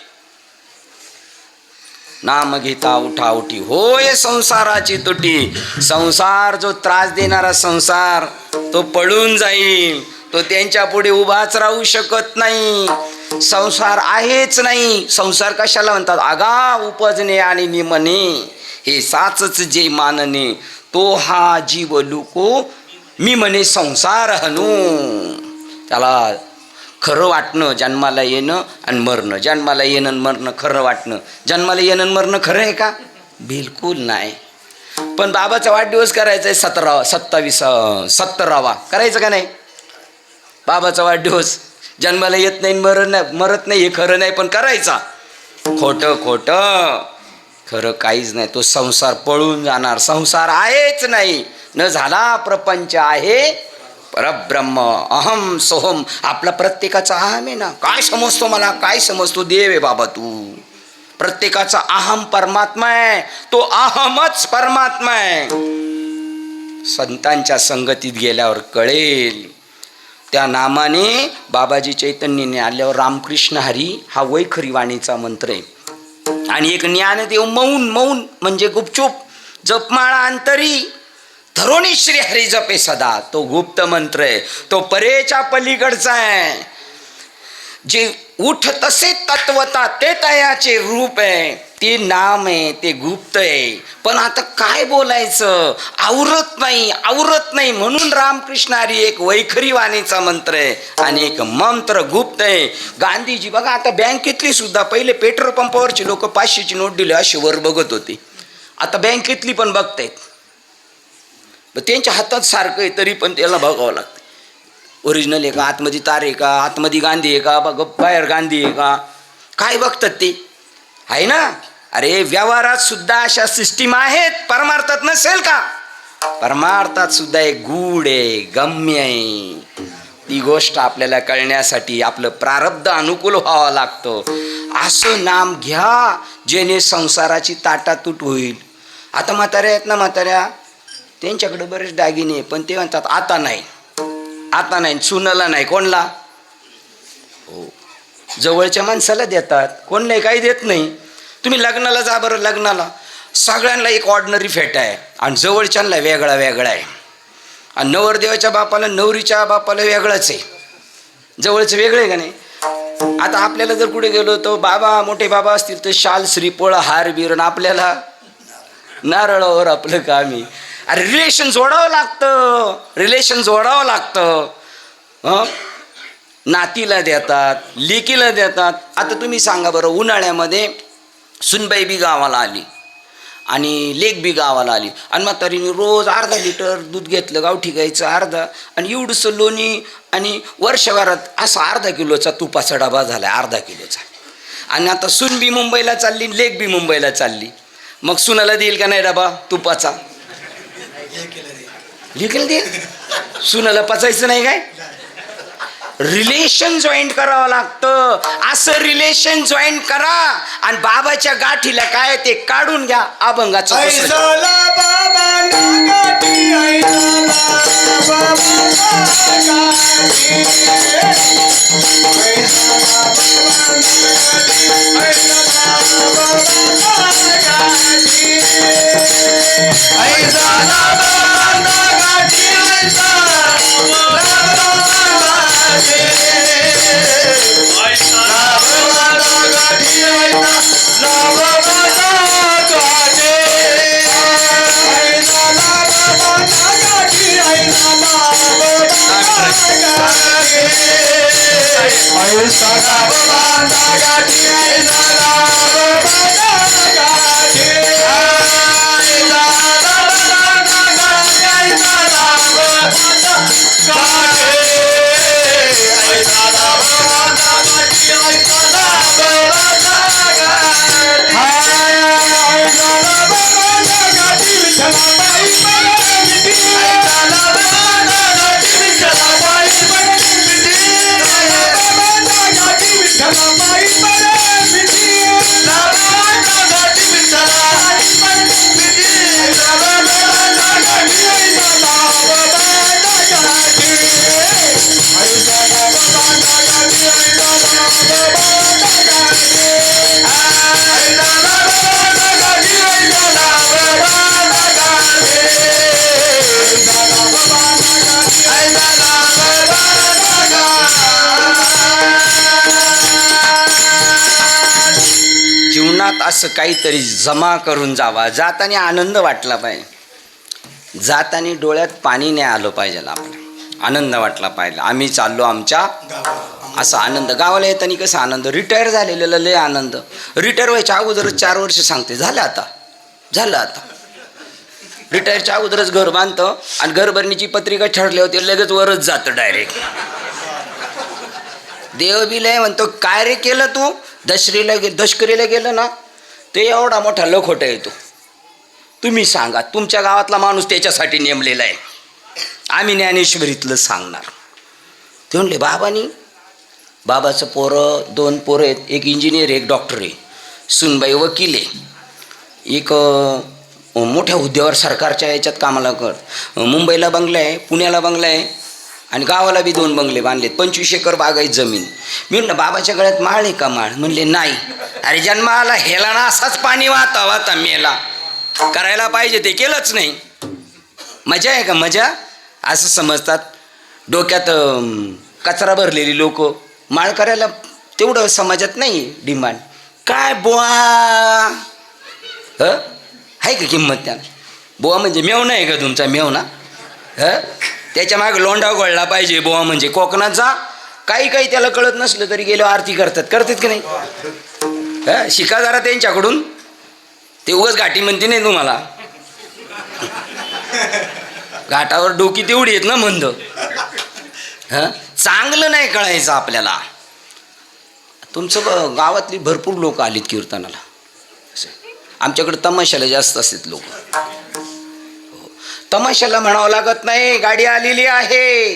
नाम घेता उठा उठी होय संसाराची तुटी. संसार जो त्रास देणारा संसार तो पळून जाईल, तो त्यांच्या पुढे उभाच राहू शकत नाही. संसार आहेच नाही. संसार कशाला म्हणतात, आगा उपजणे आणि निमणे हे साचच जे मानणे, तो हा जीव लुको मी म्हणे संसार हनू. त्याला खरं वाटणं जन्माला येणं आणि मरणं, जन्माला येणं आणि मरणं खरं वाटणं. जन्माला येणं आणि मरणं खरं आहे का? बिलकुल नाही. पण बाबाचा वाढदिवस करायचा आहे 17वा करायचं का नाही? बाबाचा वाढदिवस जन्माला येत नाही, मरत नाही, हे खरं नाही, पण करायचा. खोटं खोटं, खरं काहीच नाही. तो संसार पळून जाणार. संसार आहेच नाही. न झाला प्रपंच आहे परब्रह्म अहम सोहम. आपला प्रत्येकाचा अहम आहे ना. काय समजतो मला, काय समजतो? देव आहे बाबा तू. प्रत्येकाचा अहम परमात्मा आहे. तो अहमच परमात्मा आहे. संतांच्या संगतीत गेल्यावर कळेल. त्या नामाने बाबाजी चैतन्याने आल्यावर रामकृष्ण हरी हा वैखरी वाणीचा मंत्र आहे. आणि एक ज्ञानदेव मौन, मौन म्हणजे गुपचूप, जपमाळा अंतरी धरोणी श्री हरी जपे सदा, तो गुप्त मंत्र आहे. तो परेच्या पलीकडचा आहे. जे उठ तसे तत्वता ते तयाचे रूप आहे. ते नाम आहे, ते गुप्त आहे. पण आता काय बोलायचं, आवरत नाही. म्हणून रामकृष्ण हरी एक वैखरी वाणीचा मंत्र आहे आणि एक मंत्र गुप्त आहे. गांधीजी बघा, आता बँकेतली सुद्धा, पहिले पेट्रोल पंपावरची लोक 500ची नोट दिली अशी वर बघत होती. आता बँकेतली पण बघतायत. त्यांच्या हातात सारखं आहे तरी पण त्याला बघावं लागतं. ओरिजिनल आहे का, आतमध्ये तार आहे का, आतमध्ये गांधी आहे का, बघ बाहेर गांधी आहे का, काय बघतात ते आहे ना. अरे व्यवहारात सुद्धा अशा सिस्टीम आहेत. परमार्थात नसेल का? परमार्थात सुद्धा एक गूढ आहे, गम्य आहे. ती गोष्ट आपल्याला कळण्यासाठी आपलं प्रारब्ध अनुकूल व्हावं लागतं. असं नाम घ्या जेणे संसाराची ताटातूट होईल. आता म्हाताऱ्या आहेत ना, म्हाताऱ्या त्यांच्याकडे बरेच दागिने, पण ते म्हणतात आता नाही, सुनाला नाही. कोणला? हो, जवळच्या माणसाला देतात. कोणलाही काही देत नाही. तुम्ही लग्नाला जा बरं, लग्नाला सगळ्यांना एक ऑर्डिनरी फेटा आहे आणि जवळच्यांना वेगळा आहे. आणि नवरदेवाच्या बापाला नवरीच्या बापाला वेगळंच आहे. जवळचं वेगळं आहे का नाही? आता आपल्याला जर कुठे गेलो तर बाबा, मोठे बाबा असतील तर शाल श्रीफळ हार बिरण, आपल्याला नारळावर आपलं काम आहे. अरे रिलेशन जोडावं लागतं. नातीला देतात, लेकीला देतात. आता तुम्ही सांगा बरं, उन्हाळ्यामध्ये सुनबाई बी गावाला आली आणि लेक बी गावाला आली आणि म्हातारीने रोज अर्धा लिटर दूध घेतलं, गावठी गाईचं अर्धा, आणि एवढंसं लोणी, आणि वर्षभरात असा अर्धा किलोचा तुपाचा डबा झाला, अर्धा किलोचा. आणि आता सून बी मुंबईला चालली, लेक बी मुंबईला चालली. मग सुनाला देईल का नाही डबा तुपाचा? लिखेल दे. सुनाला पचायचं नाही काय? रिलेशन जॉईंट करावं लागतं. असं रिलेशन जॉईंट करा आणि बाबाच्या गाठीला काय ते काढून घ्या. अभंगाचं Come on. असं काहीतरी जमा करून जावा. जाताना आनंद वाटला पाहिजे, जाताना डोळ्यात पाणी नाही आलं पाहिजे, आपला आनंद वाटला पाहिजे. आम्ही चाललो आमच्या असा आनंद. गावाला येताना कसा आनंद, रिटायर झालेला लय आनंद. रिटायर व्हायच्या अगोदरच 4 वर्ष सांगते झालं आता रिटायरच्या अगोदरच घर बांधतं आणि घरभरणीची पत्रिका ठरली होती, लगेच वरच जातं डायरेक्ट. देव बी लय म्हणतो, काय रे केलं तू, दशकरीला गेलं ना, ते एवढा मोठा लखोटा येतो. तुम्ही सांगा, तुमच्या गावातला माणूस त्याच्यासाठी नेमलेला आहे. आम्ही ज्ञानेश्वरीतलं सांगणार. ते म्हणले बाबाचं पोरं 2 पोरं आहेत, एक इंजिनियर एक डॉक्टर आहे, सुनबाई वकील आहे, एक मोठ्या हुद्द्यावर सरकारच्या याच्यात कामाला मुंबईला बंगला आहे, पुण्याला बंगला आहे आणि गावाला बी 2 बंगले बांधलेत, 25 एकर बागायत जमीन. मी म्हणलं बाबाच्या गळ्यात माळ आहे का? माळ म्हणले नाही. अरे जन्माला हेला ना असाच पाणी वाहता मेला, करायला पाहिजे ते केलंच नाही. मजा आहे का? मजा असं समजतात. डोक्यात कचरा भरलेली लोक माळ करायला तेवढं समाजात नाही डिमांड. काय बुवा आहे का किंमत त्याला? बुवा म्हणजे मेवणा आहे का तुमचा? मेवणा त्याच्या मागे लोंढा गळला पाहिजे. बुवा म्हणजे कोकणाचा. काही त्याला कळत नसलं तरी गेलो आरती करतात की नाही? शिका जरा त्यांच्याकडून. ते उगाच घाटी म्हणते नाही तुम्हाला, घाटावर डोकी तेवढी आहेत ना मंद. चांगलं नाही कळायचं आपल्याला. तुमचं गावातली भरपूर लोक आलीत कीर्तनाला. आमच्याकडे तमाशाला जास्त असतात लोक. तमाशाला म्हणावं लागत नाही, गाडी आलेली आहे.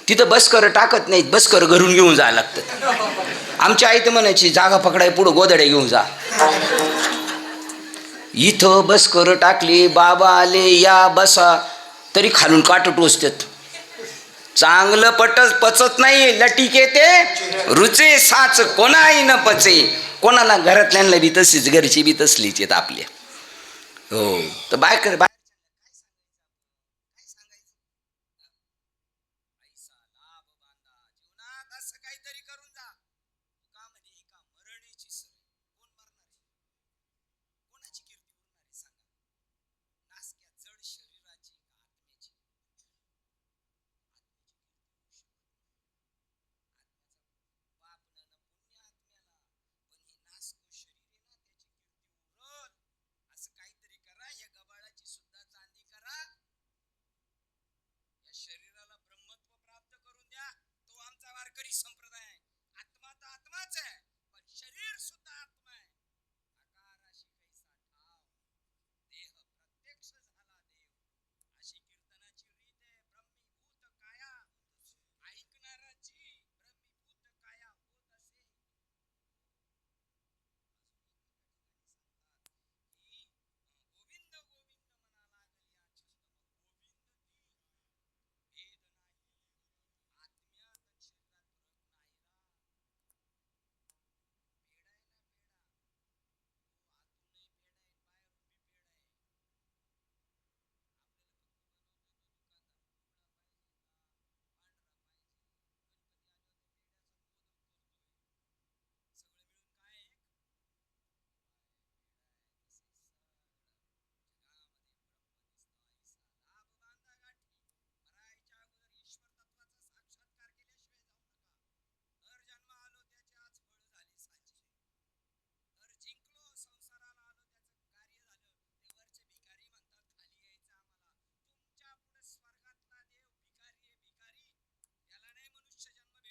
तिथं बसकर टाकत नाहीत, बसकर घरून घेऊन जायला लागतं. आमच्या आई तर म्हणायची जागा पकडाय पुढं गोधड्या घेऊन जा. इथं बसकर टाकली, बाबा आले या बसा, तरी खालून काट टोचतात. चांगलं पचत नाही, लटीक येते रुचे साच कोणाही न पचे. कोणाला घरातल्यांना बी तशीच, घरची बी तसलीच येत आपल्या. हो तर बायकर काहीतरी करून जा. का म्हणे एका मरणीची सर कोण मरणार, कोणाची कीर्ती उरणार सांगा? नासक्या जड शरीराची आत्म्याची बाप न पुण्य आत्म्याला, पण हे नासक शरीर आहे ना, त्याची कीर्ती उरल. असं काहीतरी करा. या गबाळाची सुद्धा चांदी करा. या शरीराला ब्रह्मत्व प्राप्त करून द्या. तो आमचा वारकरी संप्रदाय आहे. आत्मा तर आत्माच आहे, पण शरीर सुद्धा आत्मा आहे. आकाराशी कैसा ठाव, देह प्रत्यक्ष झाला देव, अशी कीर्तनाची रीत आहे. ब्रह्मीभूत काया ऐकणाराची ब्रह्मीभूत काया होत असे. गोविंद गोविंद म्हणा लागली छंद, गोविंद ती भेद नाही आत्म्यात शरीरात फरक नाही रा. भेडाय ना भेडा, आतूनही भेड आहे,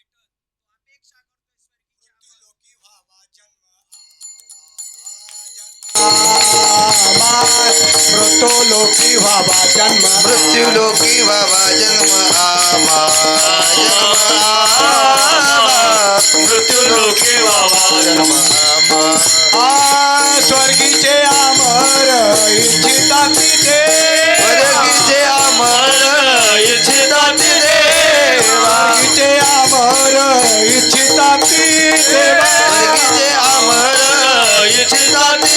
बाहेरून बी भेड आहे. मृत्युलोकी व्हावा जन्म, मृत्युलोकी व्हावा जन्म आमा, मृत्युलोकी व्हावा जन्म आमा. स्वर्गीचे अमर इच्छिताती स्वर्गीचे अमर इच्छिताती देवा, स्वर्गीचे अमर इच्छिताती देवा, स्वर्गीचे अमर इच्छिताती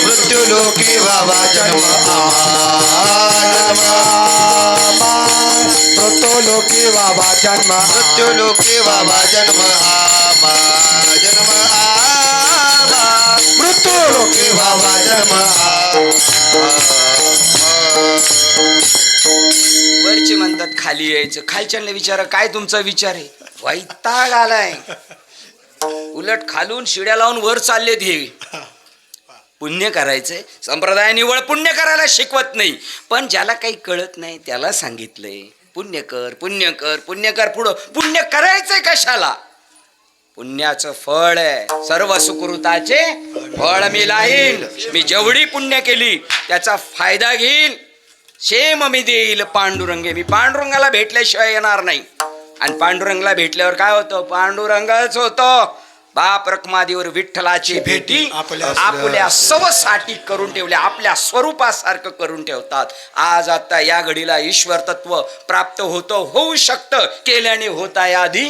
मृत्युलोकी व्हावा जन्म आमा, मृत्युलोकी व्हावा जन्म, मृत्युलोकी व्हावा जन्म आमा, जन्म आमा. मृत्यू लोके व्हावा जन्म वरचे म्हणतात खाली यायचं, खालच्यांना विचारा काय तुमचा विचार आहे, वैताग आलाय. उलट खालून शिड्या लावून वर चाललेत हे. पुण्य करायचंय, संप्रदाय निवळ पुण्य करायला शिकवत नाही, पण ज्याला काही कळत नाही त्याला सांगितलंय पुण्य कर पुण्य कर पुण्य कर. पुढं पुण्य करायचंय कशाला, पुण्याचं फळ आहे, सर्व सुकृताचे फळ मी लाईन. मी जेवढी पुण्य केली त्याचा फायदा घेईल, शेम मी देईल पांडुरंगे. मी पांडुरंगाला भेटल्याशिवाय येणार नाही. आणि पांडुरंगाला भेटल्यावर काय होतं, पांडुरंगच होतो. बाप रखमादेवर विठ्ठलाची भेटी आपल्या सवसाठी करून ठेवल्या, आपल्या स्वरूपासारखं करून ठेवतात. आज आता या घडीला ईश्वर तत्व प्राप्त होतं, होऊ शकतं, केल्याने होता याआधी.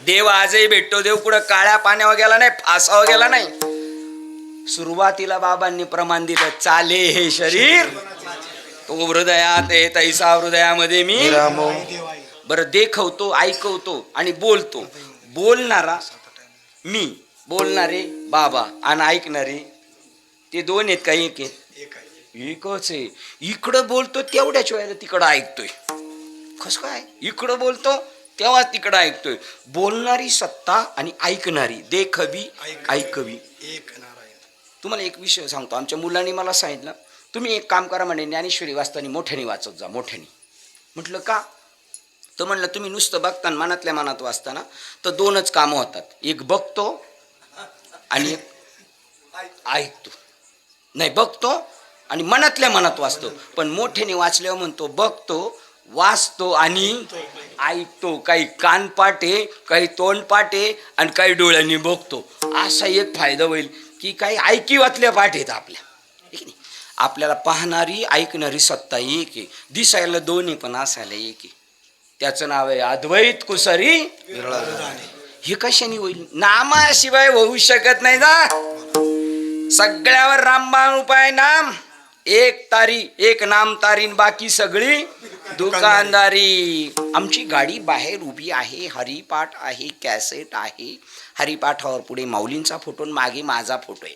देव आजही भेटतो. देव कुठं काळ्या पाण्यावर गेला नाही, फासावर गेला नाही. सुरुवातीला बाबांनी प्रमाण दिलं, चाले हे शरीर तो हृदयात आहे, तैसा हृदयामध्ये मी. बरं, देखवतो, ऐकवतो आणि बोलतो. बोलणारा मी, बोलणारे बाबा आणि ऐकणारे ते दोन आहेत का एक आहेत? एकच आहे. इकडं बोलतो तेवढ्याच वेळेला तिकडं ऐकतोय. कसं काय, इकडं बोलतो तेव्हा तिकडं ऐकतोय. बोलणारी सत्ता आणि ऐकणारी, देखवी ऐकवी. तुम्हाला एक विषय सांगतो. आमच्या मुलांनी मला सांगितलं, तुम्ही एक काम करा म्हणे, ज्ञानेश्वरी वाचताना मोठ्याने वाचत जा, मोठ्याने. म्हटलं का? तर म्हणलं तुम्ही नुसतं बघताना मनातल्या मनात वाचताना तर दोनच कामं होतात, एक बघतो आणि एक ऐकतो. नाही, बघतो आणि मनातल्या मनात वाचतो. पण मोठ्याने वाचल्यावर म्हणतो बघतो, वाचतो आणि ऐकतो. काही कानपाठ आहे, काही तोंडपाठ आहे आणि काही डोळ्यांनी बघतो. असा एक फायदा होईल की काही ऐकी वाचल्या पाठ आहेत आपल्या, ठीक नाही. आपल्याला पाहणारी ऐकणारी सत्ता एक आहे, दिसायला दोन्ही पण असायला एक आहे. त्याचं नाव आहे अद्वैत कुसरी. हे कशाने होईल? नामाशिवाय होऊ शकत नाही ना. सगळ्यावर रामबाण उपाय नाम. एक तारी, एक नाम तारीन, बाकी सगळी दुकानदारी. आमची गाडी बाहेर उभी आहे, हरिपाठ आहे, कॅसेट आहे. हरिपाठावर पुढे माऊलींचा फोटो, मागे माझा फोटो आहे.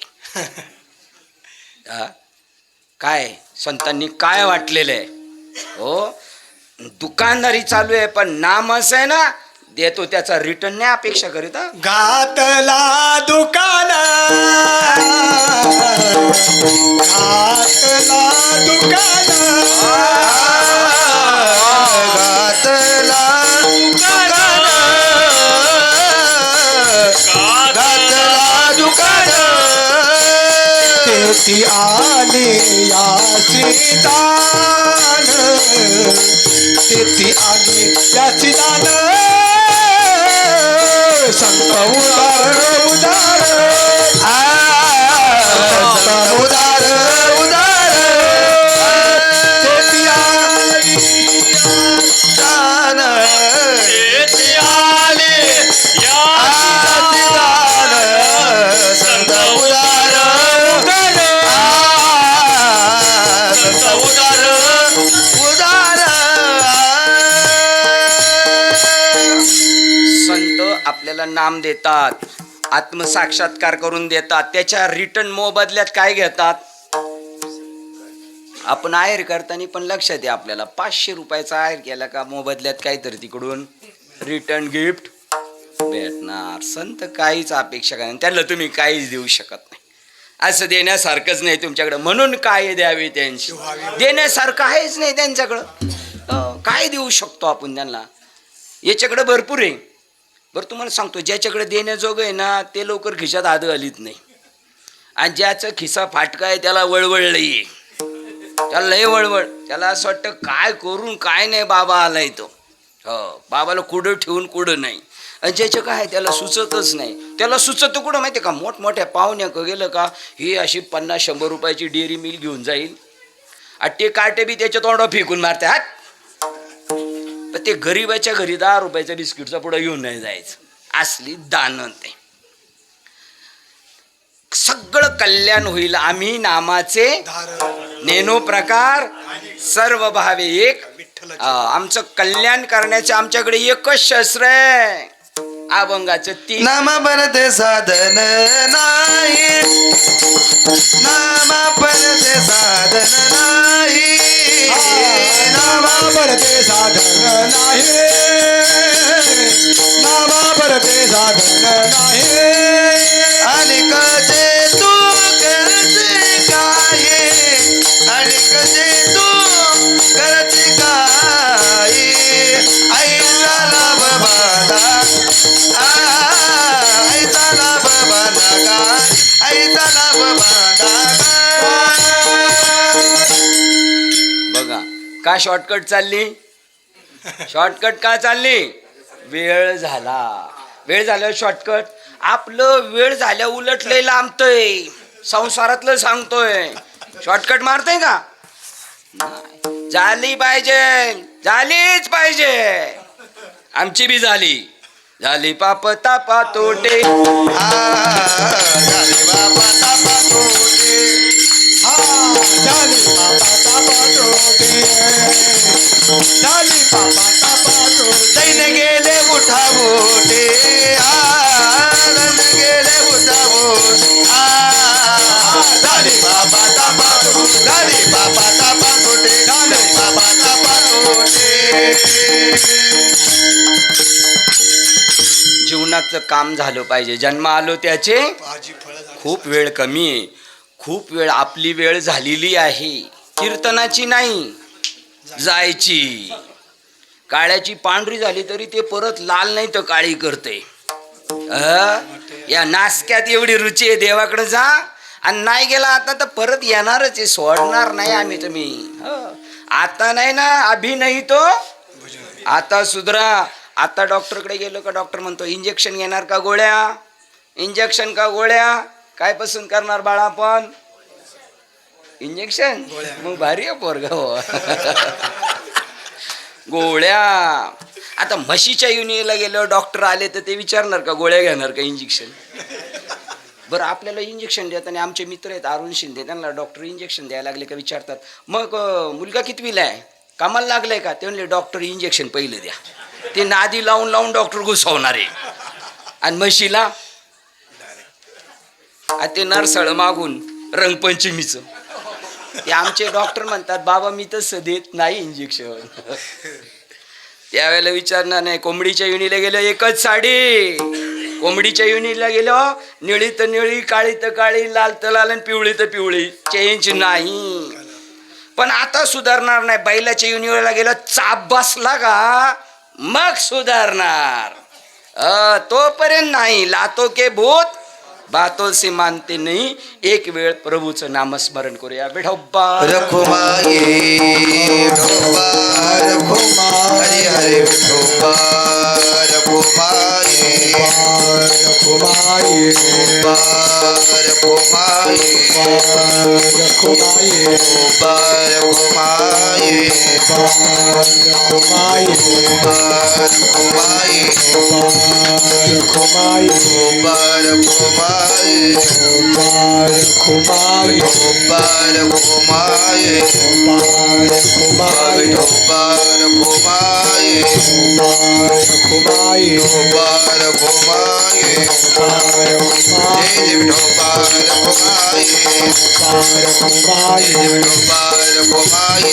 काय संतांनी काय वाटलेलं आहे हो. दुकानदारी चालू आहे, पण नाम असं आहे ना, देतो त्याचा रिटर्न नाही अपेक्षा करीत. घातला दुकान, घातला दुकान, घातला दुकान, तेथी आले याची दान, तेथी आले याची दान. संत उदार उदार, संत उदार उदार, तेथी आली दान, तेथी आले याची दान, संत उदार दान, संत उदार उदार. संत आपल्याला नाम देतात, आत्मसाक्षात्कार करून देतात, त्याच्या रिटर्न मोबदल्यात काय घेतात? आपण आहेर करताना पण लक्षात आहे आपल्याला, 500 रुपयाचा आहेर केला का मोबदल्यात काहीतरी तिकडून रिटर्न गिफ्ट भेटणार. संत काहीच अपेक्षा करा, त्याला तुम्ही काहीच देऊ शकत नाही. असं देण्यासारखंच नाही तुमच्याकडं, म्हणून काय द्यावे त्यांची. देण्यासारखं आहेच नाही त्यांच्याकडं. काय देऊ शकतो आपण त्यांना? याच्याकडे भरपूर आहे. बरं तुम्हाला सांगतो, ज्याच्याकडे देण्याजोगं आहे ना ते लवकर खिशात हात घालीत नाही. आणि ज्याचं खिसा फाटका आहे त्याला वळवळ लई, त्याला लय वळवळ. त्याला असं वाटतं काय करून काय नाही, बाबा आलाय तो. हो, बाबाला कुठं ठेवून कुठं नाही. आणि ज्याचं काय त्याला सुचतच नाही. त्याला सुचतं कुठं माहिती आहे का? मोठमोठ्या पाहुण्याक गेलं का ही अशी 50-100 रुपयाची डेअरी मिल घेऊन जाईल आणि ते काटे बी त्याच्या तोंडावर फेकून मारते. हात पण ते गरीबाच्या घरी 10 रुपयाच्या बिस्किटचा पुढं घेऊन नाही जायचं. असली दानंत आहे. सगळं कल्याण होईल आम्ही नामाचे नेनो प्रकार सर्व भावे एक. आमचं कल्याण करण्याचे आमच्याकडे एकच शस्त्र आहे. अभंगाचं 3 नाम परते साधन नाही, नाम परते साधन नाही, नामा परते साधन नाही, नामा परते साधन नाही. अनेक जे तू करते काय, अनेक जे तू करते काय, आईचा लाभ बाधा, आईचा लाभ बाधा काय, आईचा लाभ बाधा. बघा का शॉर्टकट चालली, शॉर्टकट का चालली, वेळ झाला, वेळ झाल्यावर शॉर्टकट. आपलं वेळ झाल्या उलटलंय लांबतंय, संसारातलं सांगतोय, शॉर्टकट मारतंय का नाही. झाली पाहिजे, झालीच पाहिजे. आमची बी झाली, झाली पाप तापा तोटे, झाले बाबा तापा तोटे, झाली बाबा पाटोटे, झाली बाबा पाटोटे. दैन गेले उठा बोटे, दैन गेले उठा बोटे, झाले बाबा तापा तोटे, झाले बाबा तापा तोटे, झाले बाबा तापा तोटे. जीवनाचं काम झालं पाहिजे. जन्म आलो त्याचे भाजी फळं झाली. खूप वेळ कमी आहे, खूप वेळ आपली वेळ झालेली आहे. कीर्तनाची नाही, जायची. काळ्याची पांढरी झाली तरी ते परत लाल नाही तर काळी करते. या नासक्यात एवढी रुची आहे, देवाकडे जा आणि नाही गेला आता तर परत येणारच आहे, सोडणार नाही आम्ही तुम्ही. आता नाही ना, अभि नाही तो आता सुधरा. आता डॉक्टरकडे गेलो का डॉक्टर म्हणतो इंजेक्शन घेणार का गोळ्या, इंजेक्शन का गोळ्या, काय पसंत करणार बाळा आपण, इंजेक्शन. मग भारी आहे पोरगा हो. गोळ्या. आता म्हशीच्या युनिला गेल्यावर डॉक्टर आले तर ते विचारणार का गोळ्या घेणार का इंजेक्शन. बरं आपल्याला इंजेक्शन देताना आमचे मित्र आहेत अरुण शिंदे, त्यांना डॉक्टर इंजेक्शन द्यायला लागले का विचारतात मग मुलगा कितवीला आहे, कामाला लागलाय का, ते म्हणले डॉक्टर इंजेक्शन पहिलं द्या. ते नादी लावून लावून डॉक्टर घुसवणार आहे. आणि म्हशीला ते नरसळ मागून रंगपंचमीचं. ते आमचे डॉक्टर म्हणतात बाबा मी तसं देत नाही इंजेक्शन. त्यावेळेला विचारणार नाही. कोंबडीच्या युनीला गेलो एकच साडी, कोंबडीच्या युनीला गेलो निळी तर निळी, काळी तर काळी, लाल तर लाल आणि पिवळी तर पिवळी, चेंज नाही. पण आता सुधारणार नाही. बैलाच्या युनिवर्सला गेलो चाप बसला का मग सुधारणार, तोपर्यंत नाही. लातो के भूत बातों से मानते नहीं. एक वेळ प्रभूचं नामस्मरण करूया. विठोबा रखुमाई विठोबा रखुमाई, हरे हरे विठोबा रखुमाई, रखुमाई विठोबा रखुमाई, रखुमाई विठोबा रखुमाई, रखुमाई विठोबा रखुमाई, रखुमाई विठोबा रखुमाई, रखुमाई विठोबा रखुमाई, रखुमाई विठोबा रखुमाई, रखुमाई विठोबा रखुमाई, जय जय विठोबा रखुमाई, जय विठोबा रखुमाई.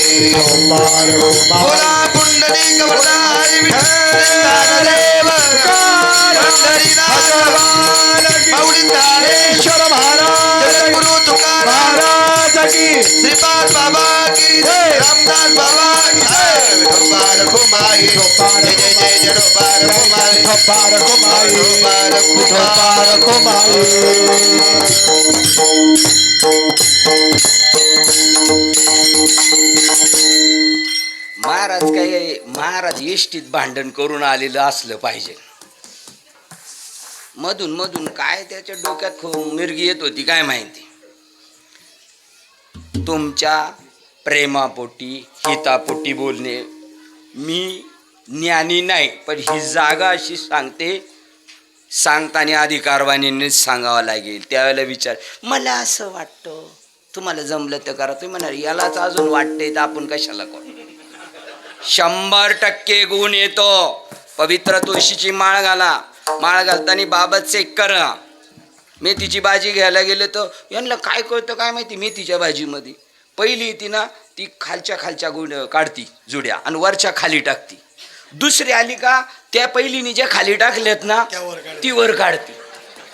बोला पुंडलिक वरदारी विठ्ठल देव, पंढरीनाथ माऊली ज्ञानेश्वर महाराज, गुरु तुकाराम महाराज की, श्रीपाद बाबा की जय, रामदास बाबा की जय. विठोबा रखुमाई, जय जय जय विठोबा रखुमाई, विठोबा रखुमाई, विठोबा विठोबा रखुमाई. महाराज काय महाराज एष्टीत भांडण करून आलेलं असलं पाहिजे. मधून मधून काय त्याच्या डोक्यात मिरगी येत होती काय माहिती. तुमच्या प्रेमापोटी हितापोटी बोलणे. मी ज्ञानी नाही पण ही जागा अशी सांगते, सांगताना अधिकारवाणीनेच सांगावं लागेल. त्यावेळेला विचार मला असं वाटतं, तुम्हाला जमलं तर करा. तुम्ही म्हणाल यालाच अजून वाटते तर आपण कशाला करू. 100% गुण येतो. पवित्र तुळशीची माळ घाला, माळ घालताना बाबा चेक करा. मेथीची भाजी घ्यायला गेले तर यांना काय कळतं काय माहिती, मेथीच्या भाजीमध्ये पहिली येते ना ती खालच्या गुण काढती जुड्या आणि वरच्या खाली टाकती. दुसरी आली का त्या पहिलीने ज्या खाली टाकल्यात ना ती वर काढते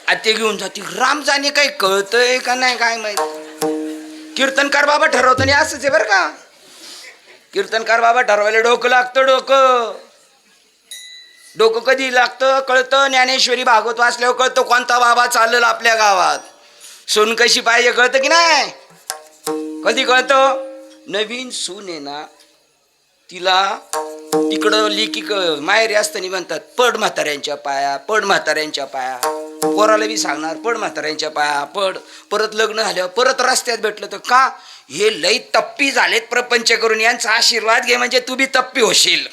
आणि ते घेऊन जाते. राम जाणे काही कळतंय का नाही काय माहिती. कीर्तनकार बाबा ठरवताना असंच आहे बरं का. कीर्तनकार बाबा ठरवायला डोकं लागतं. डोकं कधी लागतं कळतं. ज्ञानेश्वरी भागवत वाचल्यावर कळतं कोणता बाबा चाललेला आपल्या गावात. सून कशी पाहिजे कळतं की नाही. कधी कळतं. नवीन सून आहे ना तिला तिकडं लिकी माहेरी असताना म्हणतात पड म्हाताऱ्यांच्या पाया, पड म्हाताऱ्यांच्या पाया. पोराला बी सांगणार पड म्हाताऱ्यांच्या पाया पड. परत लग्न झाल्यावर परत रस्त्यात भेटलं तर का हे लई तप्पी झालेत प्रपंच करून यांचा आशीर्वाद घे म्हणजे तू बी तप्पी होशील.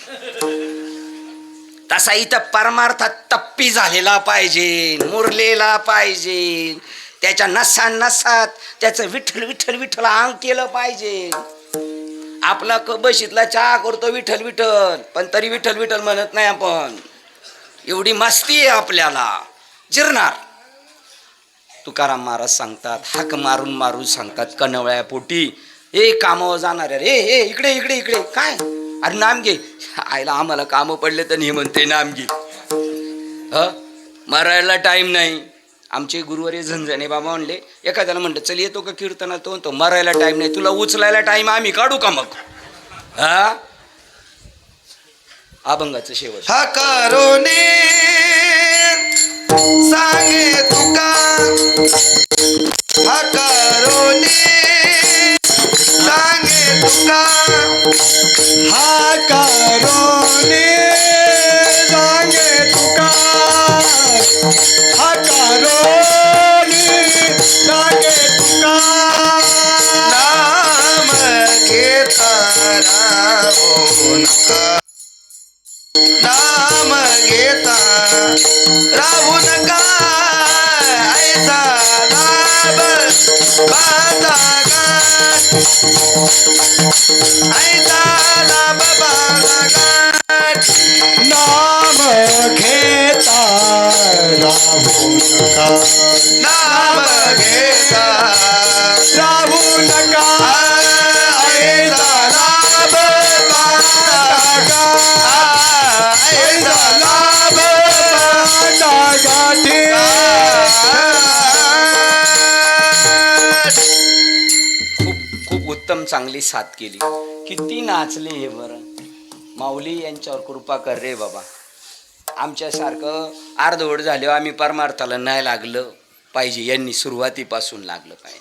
तसा इथं परमार्थात तप्पी झालेला पाहिजे, मुरलेला पाहिजे. त्याच्या नसात त्याचं विठ्ठल विठ्ठल विठ्ठल अंग केलं पाहिजे. आपला बशीतला चहा करतो विठ्ठल विठ्ठल पण तरी विठ्ठल विठ्ठल म्हणत नाही आपण. एवढी मस्ती आहे आपल्याला जिरणार. तुकाराम महाराज सांगतात हाक मारून मारून सांगतात कनवळ्या पोटी ए कामावर जाणार रे ए इकडे इकडे इकडे काय अरे नाम घे. आईला आम्हाला कामं पडले तर नाही म्हणते नाम घे. मरायला टाईम नाही. आमचे गुरुवारी झणझणे बाबा म्हणले एखाद्याला म्हणलं चल येतो का कीर्तनात तो म्हणतो मरायला टाईम नाही. तुला उचलायला टाईम आम्ही काढू का मग. अभंगाचं शेवट. हा करोने सांगे तुका, हा करोने सांगे तुका, हा करोने सांगे तुका, हा करोने सांगे तुका. नाम घेता राहू नका, नाम घेता राहू नका. ऐसा लाभ बाधा गाठ, ऐसा लाभ बाधा गाठ. नाम घेता राहू नका, नाम घेता राहू नका. ऐसा लाभ बाधा गाठ, ऐसा लाभ बाधा गाठी. खूप उत्तम चांगली साथ केली. किती नाचले हे बरं. माऊली यांच्यावर कृपा कर रे बाबा. आमच्यासारखं अर्धवट झाल्यावर आम्ही परमार्थाला नाही लागलं पाहिजे. यांनी सुरुवातीपासून लागलं पाहिजे.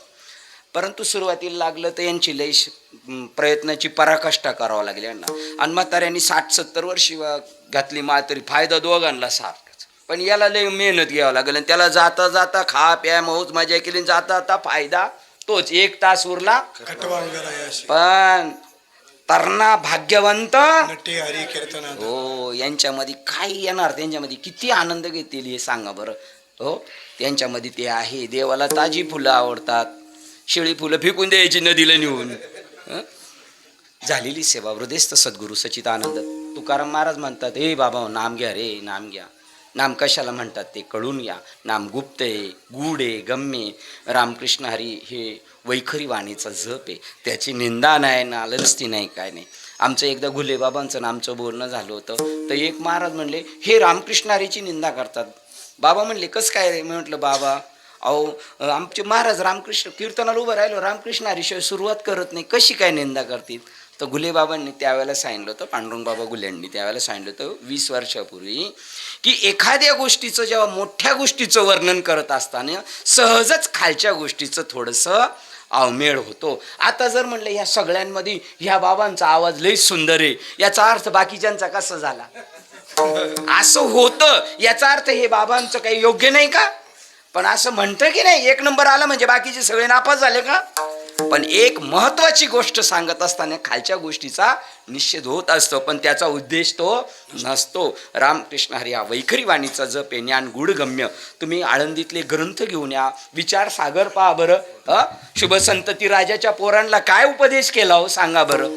परंतु सुरुवातीला लागलं तर यांची लई प्रयत्नाची पराकाष्ठा करावं लागली यांना. आणि म्हाताऱ्यांनी 60-70 वर्षी घातली माळ तरी फायदा दोघांना सारखाच. पण याला लई मेहनत घ्यावं लागेल आणि त्याला जाता जाता खा प्या मौज मजा केली. जाता जाता फायदा तोच 1 तास उरला. पण तरणा भाग्यवंत नटी हरी कीर्तन. हो. यांच्यामध्ये काय येणार त्यांच्यामध्ये किती आनंद घेतील हे सांगा बरं. हो त्यांच्यामध्ये ते आहे. देवाला ताजी फुलं आवडतात. शेळी फुलं फेकून द्यायची नदीला नेऊन. झालेली सेवा हृदयस्थ सद्गुरू सच्चिदानंद तुकाराम महाराज म्हणतात हे बाबा नाम घ्या रे नाम घ्या. नाम कशाला म्हणतात ते कळून घ्या. नाम गुप्त आहे गूढ आहे गम्य. रामकृष्ण हरी हे वैखरी वाणीचा जप आहे. त्याची निंदा नाही नालस्ती नाही काय नाही. आमचं एकदा घुले बाबांचं आमचं बोलणं झालं होतं तर एक महाराज म्हणले हे रामकृष्ण हरीची निंदा करतात. बाबा म्हणले कसं काय रे. मी म्हटलं बाबा अहो आमचे महाराज रामकृष्ण कीर्तनाला उभं राहिलो रामकृष्ण हरीशिवाय सुरुवात करत नाही कशी काय निंदा करतील. तर घुले बाबांनी त्यावेळेला सांगितलं होतं पांडुरंग बाबा घुल्यांनी त्यावेळेला सांगितलं होतं 20 वर्षापूर्वी की एखाद्या गोष्टीचं जेव्हा मोठ्या गोष्टीचं वर्णन करत असताना सहजच खालच्या गोष्टीचं थोडंसं अवमेळ होतो. आता जर म्हणलं ह्या सगळ्यांमध्ये ह्या बाबांचा आवाज लई सुंदर आहे याचा अर्थ बाकीच्यांचा कसा झाला असं होतं. याचा अर्थ हे बाबांचं काही योग्य नाही का. पण असं म्हणतं की नाही 1 नंबर आला म्हणजे बाकीचे सगळे नापास झाले का. पण एक महत्वाची गोष्ट सांगत असताना खालच्या गोष्टीचा निषेध होत असतो पण त्याचा उद्देश तो नसतो. रामकृष्ण हरी हा वैखरी वाणीचा जप आहे. ज्ञान गुढगम्य. तुम्ही आळंदीतले ग्रंथ घेऊन या. विचार सागर पहा बरं. शुभ संतती राजाच्या पोरांना काय उपदेश केला हो सांगा बरं.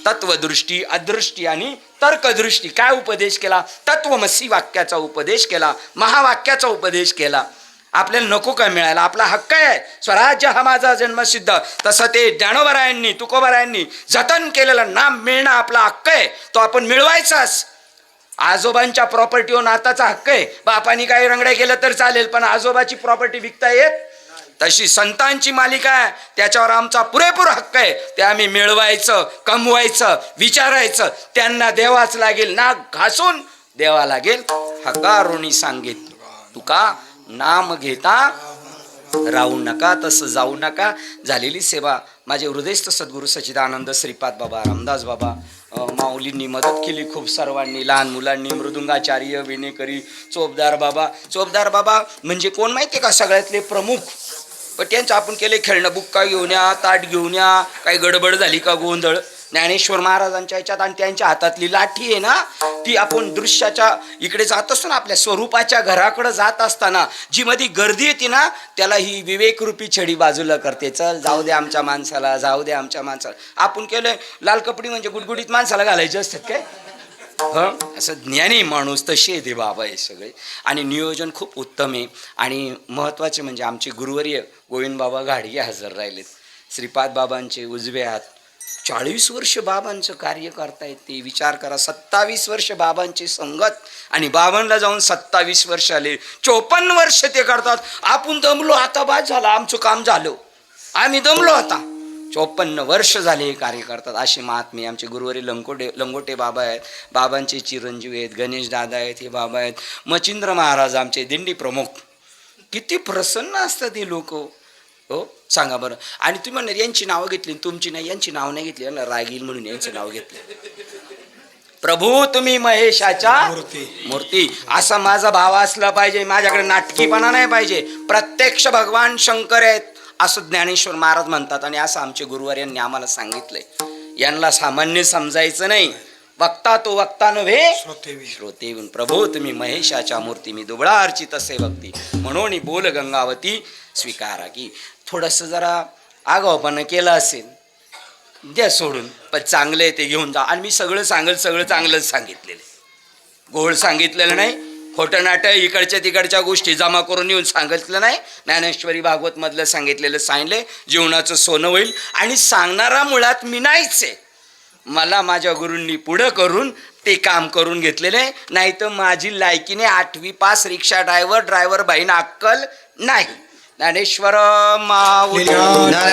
तत्वदृष्टी, अदृष्टी आणि तर्कदृष्टी. काय उपदेश केला? तत्वमसी वाक्याचा उपदेश केला, महावाक्याचा उपदेश केला. आपल्याला नको काय मिळायला, आपला हक्क आहे, स्वराज्य हा माझा जन्मसिद्ध. तसं ते ज्ञानोबरायांनी, तुकोबरायांनी जतन केलेलं नाम मिळणं आपला हक्क आहे, तो आपण मिळवायचाच. आजोबांच्या प्रॉपर्टीवर नाताचा हक्क आहे. बापानी काही रंगड्या केलं तर चालेल, पण आजोबाची प्रॉपर्टी विकता येत. तशी संतांची मालिका आहे, त्याच्यावर आमचा पुरेपूर हक्क आहे. ते आम्ही मिळवायचं, कमवायचं, विचारायचं. त्यांना देवाच लागेल, नाक घासून देवा लागेल. हकारोनी सांगेत तुका, नाम घेता राहू नका, तसं जाऊ नका. झालेली सेवा माझे हृदयस्थ सद्गुरू सच्चिदानंद श्रीपाद बाबा, रामदास बाबा, माऊलींनी मदत केली खूप सर्वांनी, लहान मुलांनी, मृदुंगाचार्य, विनेकरी, चोपदार बाबा म्हणजे कोण माहिती आहे का? सगळ्यातले प्रमुख. पण त्यांचं आपण केले खेळणं, बुक्का घेऊन या, ताट घेऊन या, काही गडबड झाली का गोंधळ. ज्ञानेश्वर महाराजांच्या ह्याच्यात आणि त्यांच्या हातातली लाठी आहे ना, ती आपण दृश्याच्या इकडे जात असतो ना, आपल्या स्वरूपाच्या घराकडे जात असताना जी मध्ये गर्दी येते ना, त्याला ही विवेकरूपी छडी बाजूला करते. चल जाऊ दे आमच्या माणसाला, जाऊ दे आमच्या माणसाला. आपण केलं लाल कपडी म्हणजे गुडगुडीत माणसाला घालायचे असतात काय? असं ज्ञानी माणूस तसे ते बाबा हे सगळे. आणि नियोजन खूप उत्तम आहे. आणि महत्त्वाचे म्हणजे आमचे गुरुवर्य गोविंद बाबा घाडगे हजर राहिलेत. श्रीपाद बाबांचे उजवे हात. 40 वर्ष बाबांचं कार्य करतायत ते. विचार करा, 27 वर्ष बाबांची संगत आणि बाबांना जाऊन 27 वर्ष आले. 54 वर्ष ते करतात. आपण दमलो आता, बाद झाला, आमचं काम झालं, आम्ही दमलो आता. 54 वर्ष झाले हे कार्य करतात. असे महात्मे आमचे गुरुवारी लंगोटे बाबा आहेत, बाबांचे चिरंजीव आहेत, गणेश दादा आहेत, हे बाबा आहेत, मचिंद्र महाराज आमचे दिंडी प्रमुख. किती प्रसन्न असतात हे लोक. हो सांगा बरं. आणि तुम्ही म्हणणार यांची नावं घेतली, तुमची नाही, यांची नाव नाही घेतली ना, रागील म्हणून यांचं नाव घेतलं. प्रभू तुम्ही महेशाच्या मूर्ती, असा माझा भाव असला पाहिजे. माझ्याकडे नाटकीपणा नाही पाहिजे. प्रत्यक्ष भगवान शंकर आहेत असं ज्ञानेश्वर महाराज म्हणतात. आणि असं आमचे गुरुवार यांनी आम्हाला सांगितलंय. यांना सामान्य समजायचं नाही. वक्ता तो वक्ता नव्हे, श्रोते. प्रभू तुम्ही महेशाच्या मूर्ती, मी दुबळा अर्चित असे भक्ती, म्हणून बोल गंगावती स्वीकारा. की थोडंसं जरा आगाऊपणा केलं असेल द्या सोडून, पण चांगलं आहे ते घेऊन जा. आणि मी सगळं चांगलंच सांगितलेलं, गोळ सांगितलेलं नाही, खोटं नाटक इकडच्या तिकडच्या गोष्टी जमा करून येऊन सांगितलं नाही. ज्ञानेश्वरी भागवत मधलं सांगितलेलं जीवनाचं सोनं होईल. आणि सांगणारा मुळात मी नाहीच आहे. मला माझ्या गुरूंनी पुढं करून ते काम करून घेतलेले. नाही तर माझी लायकीने 8वी पास रिक्षा ड्रायव्हर बाईनं अक्कल नाही. ज्ञानेश्वर माऊली.